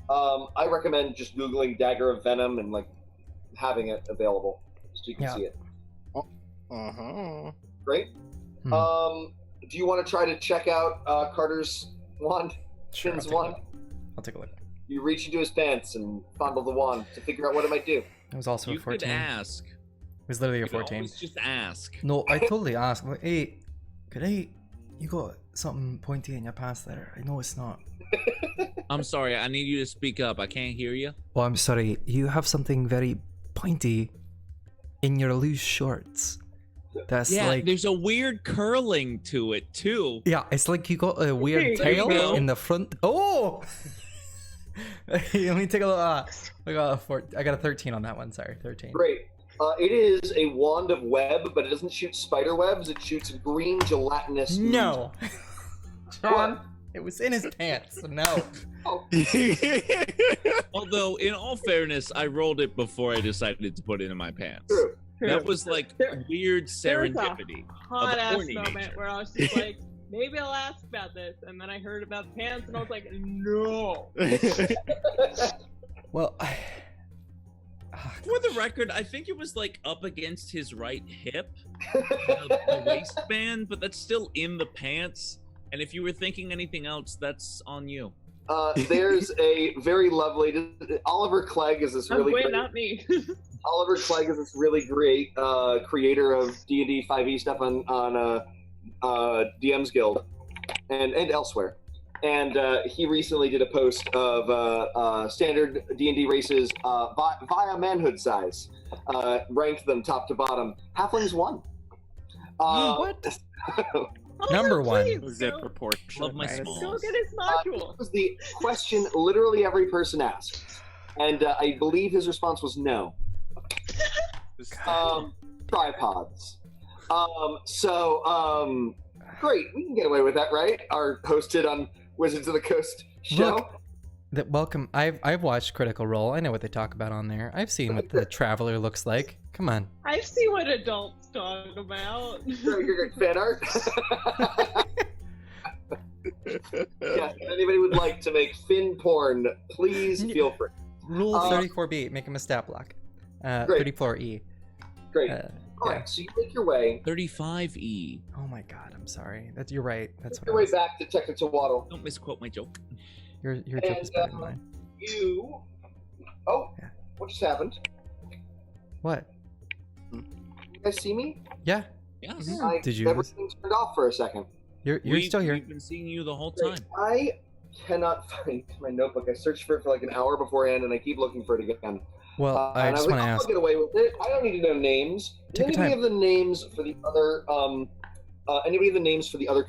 I recommend just Googling Dagger of Venom and like having it available so you can see it. Great. Do you want to try to check out Carter's wand?
Sure,
Finn's wand?
I'll take a look.
You reach into his pants and fondle the wand to figure out what it might do.
It was also
You
a 14.
could ask.
It was literally a
You could
14.
always just ask.
No, I totally asked. Like, hey, you got something pointy in your pants there? I know it's not.
I'm sorry, I need you to speak up. I can't hear you.
Oh, I'm sorry. You have something very pointy in your loose shorts. That's
Yeah,
like...
there's a weird curling to it too.
Yeah, it's like you got a weird
There you
tail
go.
in the front. Oh! Let me take a look. I got a 13 on that one. Sorry, 13.
Great. It is a wand of web, but it doesn't shoot spider webs. It shoots green gelatinous.
No. John, it was in his pants. So no.
Although, in all fairness, I rolled it before I decided to put it in my pants.
True.
That was like weird serendipity.
Hot ass
horny
moment
nature.
where I was just like, maybe I'll ask about this, and then I heard about the pants, and I was like, no.
Well,
For the record, I think it was like up against his right hip, the waistband, but that's still in the pants. And if you were thinking anything else, that's on you.
There's a very lovely Oliver Clegg is this really
Wait,
great,
not me.
Oliver Clegg is this really great creator of D&D 5e stuff on DM's Guild and elsewhere. And he recently did a post of standard D&D races via manhood size, ranked them top to bottom. Halflings won.
what?
Oh,
Number one.
please,
Was it
go-
proportional?
Love my
Nice.
small.
Go get his module.
That was the question literally every person asked. And I believe his response was no. Tripods. Great. We can get away with that, right? Our hosted on Wizards of the Coast show.
Look, welcome. I've watched Critical Role. I know what they talk about on there. I've seen what the Traveler looks like. Come on.
I see what adults talk about.
Great fan art. Yeah, if anybody would like to make Finn porn, please feel free.
Rule 34B. Make him a stat block.
Great.
34E.
Great.
Yeah.
Alright, so you make your way.
35E.
Oh my God. I'm sorry. You're right. That's
Make
what
your
I
way
was.
back to Tectatowaddle.
Don't misquote my joke.
Your joke is better than mine.
You. Oh,
Yeah.
what just happened?
What?
You guys see me?
Yeah.
Yes.
I,
Did you-
Everything turned off for a second.
You're still here.
We've been seeing you the whole time.
I cannot find my notebook. I searched for it for like an hour beforehand, and I keep looking for it again.
Well, I
and
just
was
want to
like,
ask.
I'll get away with it. I don't need to know names. Does
Take your
anybody
time.
have the names for the other? Anybody have the names for the other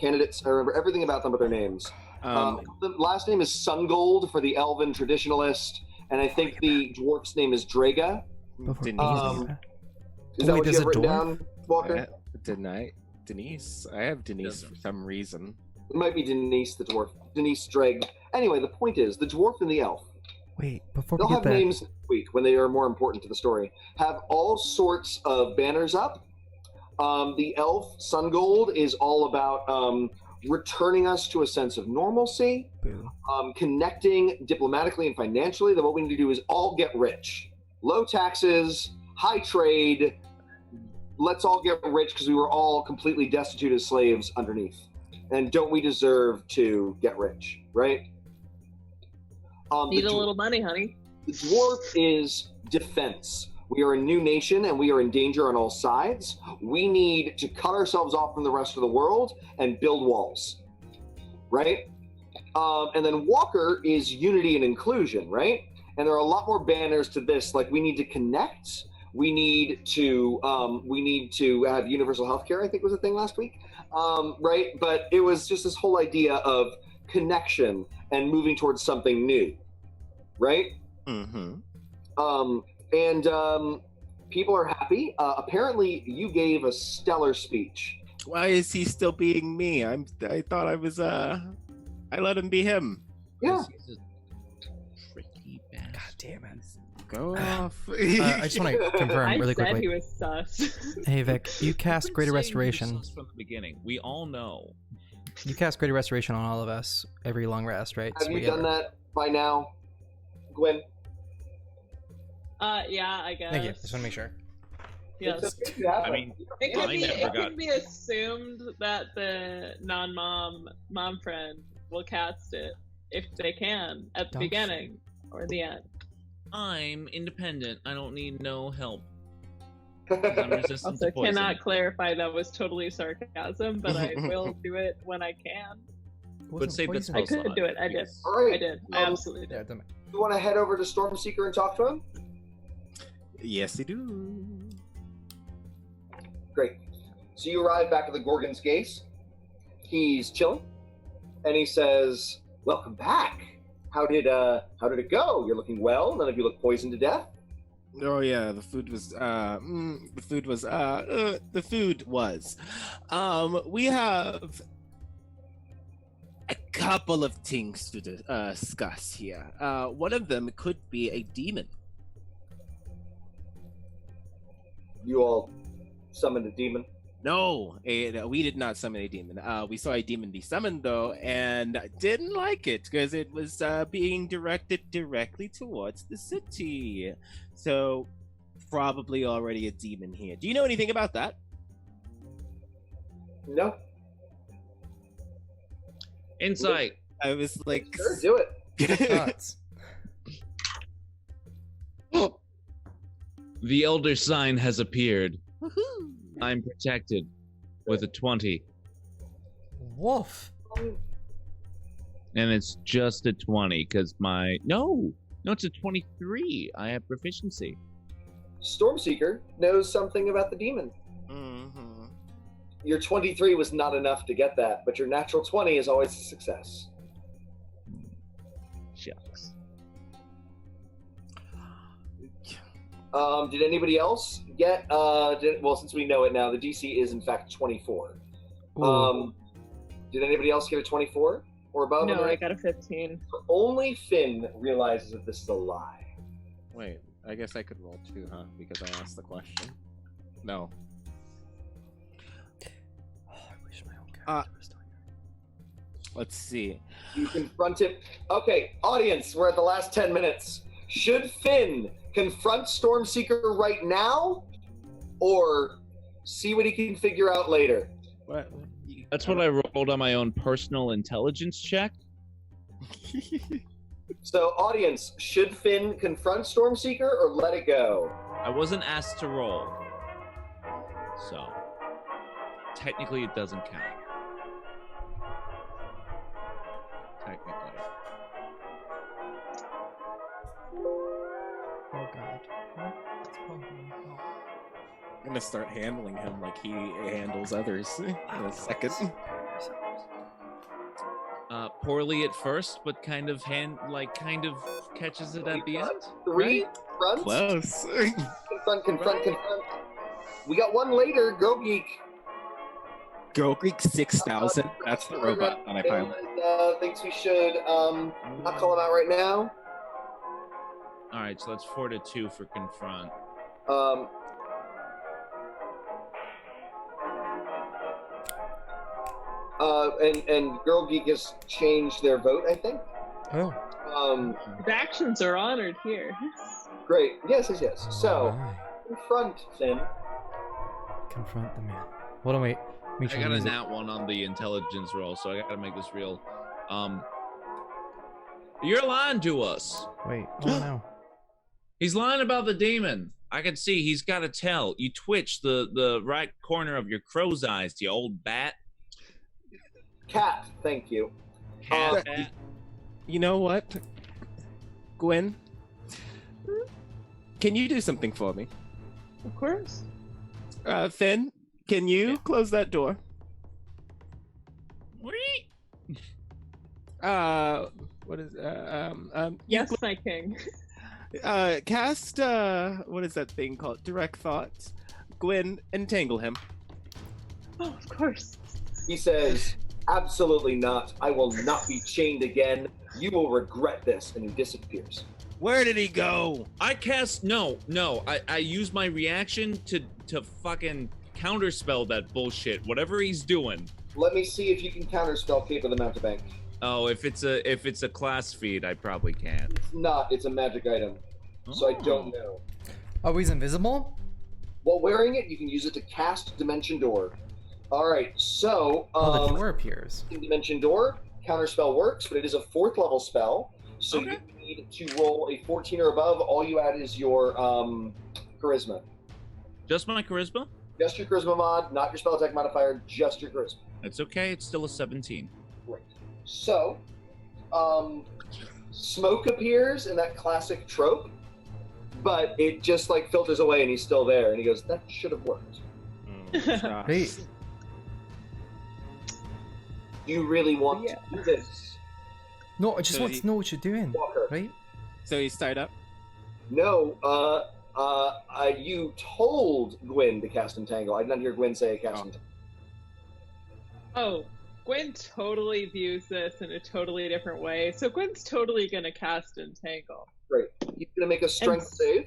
candidates? I remember everything about them but their names. The last name is Sungold for the Elven traditionalist, and I think the dwarf's name is Draga.
Before-
Denise.
Is that
Wait,
what you
there's
have
a
written
dwarf?
down, Walker?
Denise. I have Denise
Doesn't.
for some reason.
It might be Denise the dwarf. Denise Dreg. Anyway, the point is, the dwarf and the elf,
Wait, before
they'll
we
have
get that.
names next week when they are more important to the story. Have all sorts of banners up. The elf, Sungold, is all about returning us to a sense of normalcy,
Boo.
connecting diplomatically and financially. That what we need to do is all get rich. Low taxes, high trade. Let's all get rich because we were all completely destitute as slaves underneath. And don't we deserve to get rich, right?
Need a little money, honey.
The dwarf is defense. We are a new nation and we are in danger on all sides. We need to cut ourselves off from the rest of the world and build walls, right? And then Walker is unity and inclusion, right? And there are a lot more banners to this, like we need to connect, we need to have universal health care, I think was a thing last week, right? But it was just this whole idea of connection and moving towards something new, right?
Mm-hmm.
People are happy. Apparently, you gave a stellar speech.
Why is he still being me? I thought I was I let him be him.
Yeah.
Freaky bastard.
God damn it.
Go off.
I just want to confirm really
I said
quickly.
he was sus.
Hey Vic, you cast Greater Restoration.
From the beginning, we all know.
You cast Greater Restoration on all of us every long rest, right?
Have you done that by now, Gwen?
Yeah, I guess.
Thank you. Just want to make sure.
Yes.
I mean,
It
I
could be.
never
It
got-
could be assumed that the non-mom friend will cast it if they can at the
Don't
beginning or the end.
I'm independent. I don't need no help. I'm resistant
Also,
to poison.
cannot clarify that was totally sarcasm, but I will do it when I can.
But save that
poison.
spell
I could
slot,
do it. I did.
please.
All right.
I did. I absolutely
Yeah,
did.
don't matter.
You want to head over to Stormseeker and talk to him?
Yes, I do.
Great. So you arrive back at the Gorgon's Gates. He's chilling, and he says, "Welcome back. How did it go? You're looking well. None of you look poisoned to death."
Oh yeah, the food was. We have a couple of things to discuss here. One of them could be a demon.
You all summoned a demon.
No, we did not summon a demon. We saw a demon be summoned though, and didn't like it because it was being directed directly towards the city. So, probably already a demon here. Do you know anything about that?
No.
Insight.
I was like,
Sure, do it.
Thoughts?
The Elder Sign has appeared. I'm protected with a 20.
Wolf.
And it's just a 20 because No, it's a 23. I have proficiency.
Stormseeker knows something about the demon.
Mhm.
Your 23 was not enough to get that, but your natural 20 is always a success.
Shucks.
Did anybody else get? Well, since we know it now, the DC is in fact 24. Did anybody else get a 24 or above?
No, I got a 15.
Only Finn realizes that this is a lie.
Wait, I guess I could roll too, huh? Because I asked the question. No.
Oh, I wish my own character was doing that.
Let's see.
You confront him. Okay, audience, we're at the last 10 minutes. Should Finn confront Stormseeker right now, or see what he can figure out later?
What?
That's what I rolled on my own personal intelligence check.
So, audience, should Finn confront Stormseeker or let it go?
I wasn't asked to roll. So, technically it doesn't count. Technically.
Oh god. What's pumping? Oh.
I'm gonna start handling him like he handles others in a second.
Poorly at first, but kind of catches it at the end.
Three fronts.
Close.
Confront. We got one later, Go Geek.
Go Greek 6,000. That's the robot on I pilot.
Thinks we should not call him out right now.
All right, so that's 4 to 2 for confront.
And Girl Geek has changed their vote, I think.
Oh.
The actions are honored here.
Great. Yes. So,
Alright.
confront Finn.
Confront the man. Hold on, wait. Make sure
I got
the
a
music-
nat 1 on the intelligence roll, so I gotta make this real. You're lying to us.
Wait. Oh no.
He's lying about the demon. I can see he's got to tell. You twitch the right corner of your crow's eyes, you old bat.
Cat, thank you.
Cat bat.
You know what, Gwen? Can you do something for me?
Of course.
Finn, can you close that door? What is
Yes, my king.
cast what is that thing called? Direct thoughts. Gwyn, entangle him.
Oh, of course.
He says, absolutely not. I will not be chained again. You will regret this. And he disappears.
Where did he go?
I cast no. I use my reaction to fucking counterspell that bullshit. Whatever he's doing.
Let me see if you can counterspell Cape of the Mountebank.
Oh, if it's a class feat, I probably can't.
It's not. It's a magic item. So I don't know.
Oh, he's invisible?
While wearing it, you can use it to cast Dimension Door. All right, so
The door appears.
in Dimension Door, counterspell works, but it is a 4th level spell. So
Okay.
you need to roll a 14 or above. All you add is your charisma.
Just my charisma?
Just your charisma mod, not your spell attack modifier, just your charisma.
It's okay. It's still a 17.
Great. So, smoke appears in that classic trope, but it just like filters away and he's still there. And he goes, that should have worked.
Great.
You really want
Yeah.
to do this?
No, I just
So
want to know what you're doing,
Walker.
right?
So he's tied up.
No, you told Gwyn to cast Entangle. I did not hear Gwyn say cast Entangle.
Oh, Gwen totally views this in a totally different way. So Gwen's totally gonna cast Entangle.
Great. He's going to make a strength save.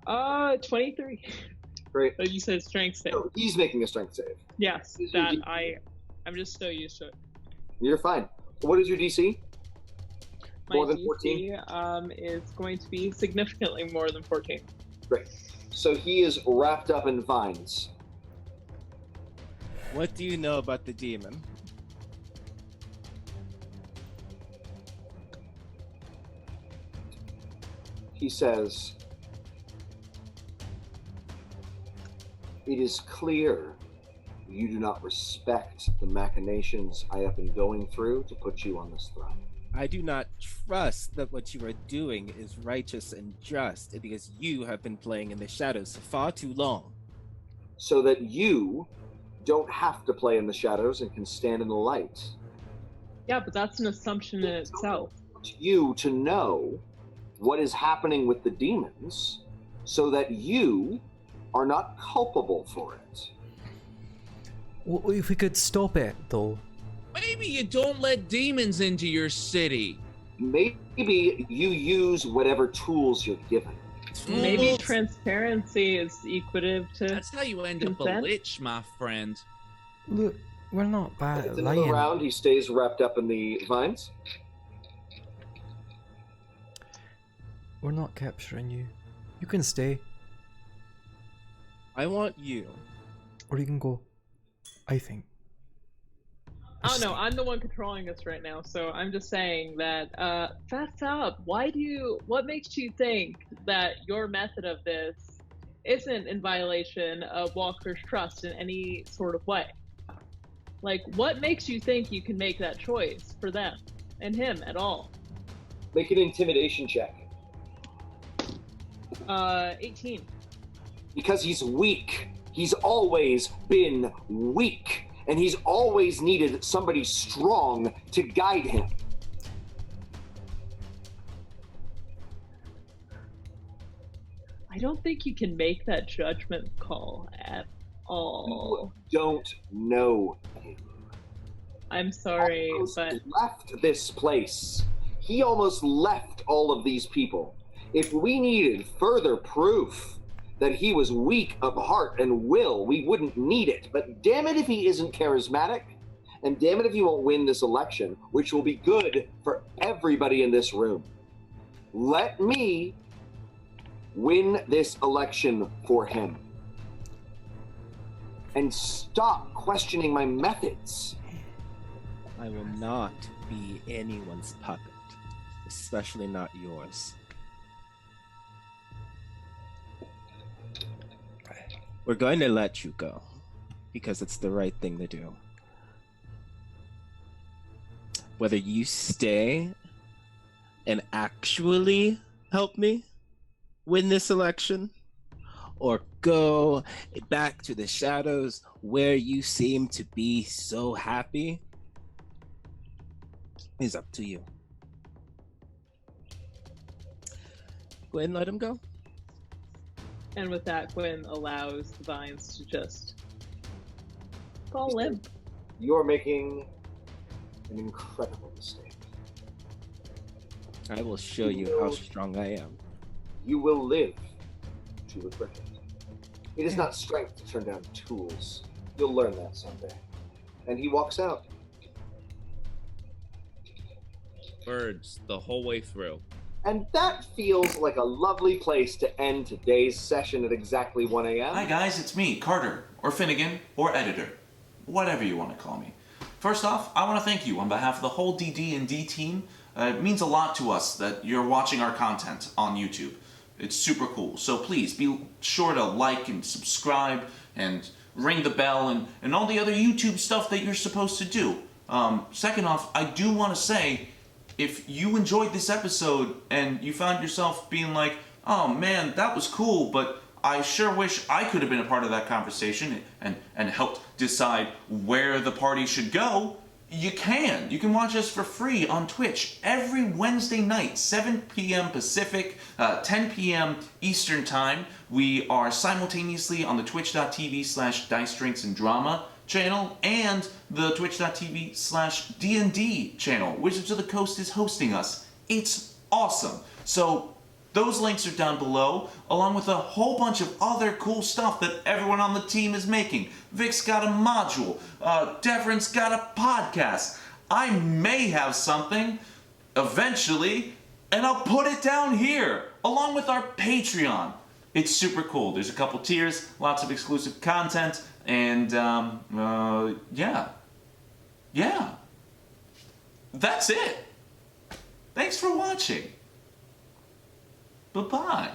23.
Great.
Oh, you said strength save.
No, he's making a strength save.
Yes, that I'm just so used to it.
You're fine. What is your DC?
My
More than
DC,
14?
is going to be significantly more than 14.
Great. So he is wrapped up in vines.
What do you know about the demon?
He says, it is clear you do not respect the machinations I have been going through to put you on this throne.
I do not trust that what you are doing is righteous and just because you have been playing in the shadows for far too long.
So that you don't have to play in the shadows and can stand in the light.
Yeah, but that's an assumption in itself.
I want you to know what is happening with the demons so that you are not culpable for it.
Well, if we could stop it, though.
Maybe you don't let demons into your city.
Maybe you use whatever tools you're given.
Maybe
Well,
transparency is equative to.
that's how you end up a
consent?
lich, my friend.
Look, we're not bad
It's
at
another
lying.
round. He stays wrapped up in the vines.
We're not capturing you. You can stay,
I want you.
or you can go. I think.
I don't know. I'm the one controlling this right now, so I'm just saying that. Fast up. What makes you think that your method of this isn't in violation of Walker's trust in any sort of way? Like, what makes you think you can make that choice for them and him at all?
Make an intimidation check.
18.
Because he's weak. He's always been weak. And he's always needed somebody strong to guide him.
I don't think you can make that judgment call at all.
You don't know him.
I'm sorry,
Almost
but
left this place. He almost left all of these people. If we needed further proof that he was weak of heart and will, we wouldn't need it. But damn it if he isn't charismatic, and damn it if he won't win this election, which will be good for everybody in this room. Let me win this election for him. And stop questioning my methods.
I will not be anyone's puppet, especially not yours. We're going to let you go because it's the right thing to do. Whether you stay and actually help me win this election, or go back to the shadows where you seem to be so happy is up to you. Go ahead and let him go.
And with that, Gwen allows the vines to just fall limp.
You're making an incredible mistake.
I will show you how strong I am.
You will live to regret it. It is not strength to turn down tools. You'll learn that someday. And he walks out.
Birds the whole way through.
And that feels like a lovely place to end today's session at exactly 1 a.m.
Hi guys, it's me, Carter, or Finnegan, or Editor. Whatever you want to call me. First off, I want to thank you on behalf of the whole DDnD team. It means a lot to us that you're watching our content on YouTube. It's super cool. So please be sure to like and subscribe and ring the bell and all the other YouTube stuff that you're supposed to do. Second off, I do want to say, if you enjoyed this episode and you found yourself being like, oh man, that was cool, but I sure wish I could have been a part of that conversation and helped decide where the party should go, you can watch us for free on Twitch every Wednesday night, 7 p.m. Pacific, 10 p.m. Eastern Time. We are simultaneously on the twitch.tv/Dice Drinks and Drama channel and the twitch.tv/DND channel. Wizards of the Coast is hosting us. It's awesome. So those links are down below, along with a whole bunch of other cool stuff that everyone on the team is making. Vic's got a module. Devren's got a podcast. I may have something eventually, and I'll put it down here, along with our Patreon. It's super cool. There's a couple tiers, lots of exclusive content, and yeah. That's it. Thanks for watching. Bye-bye.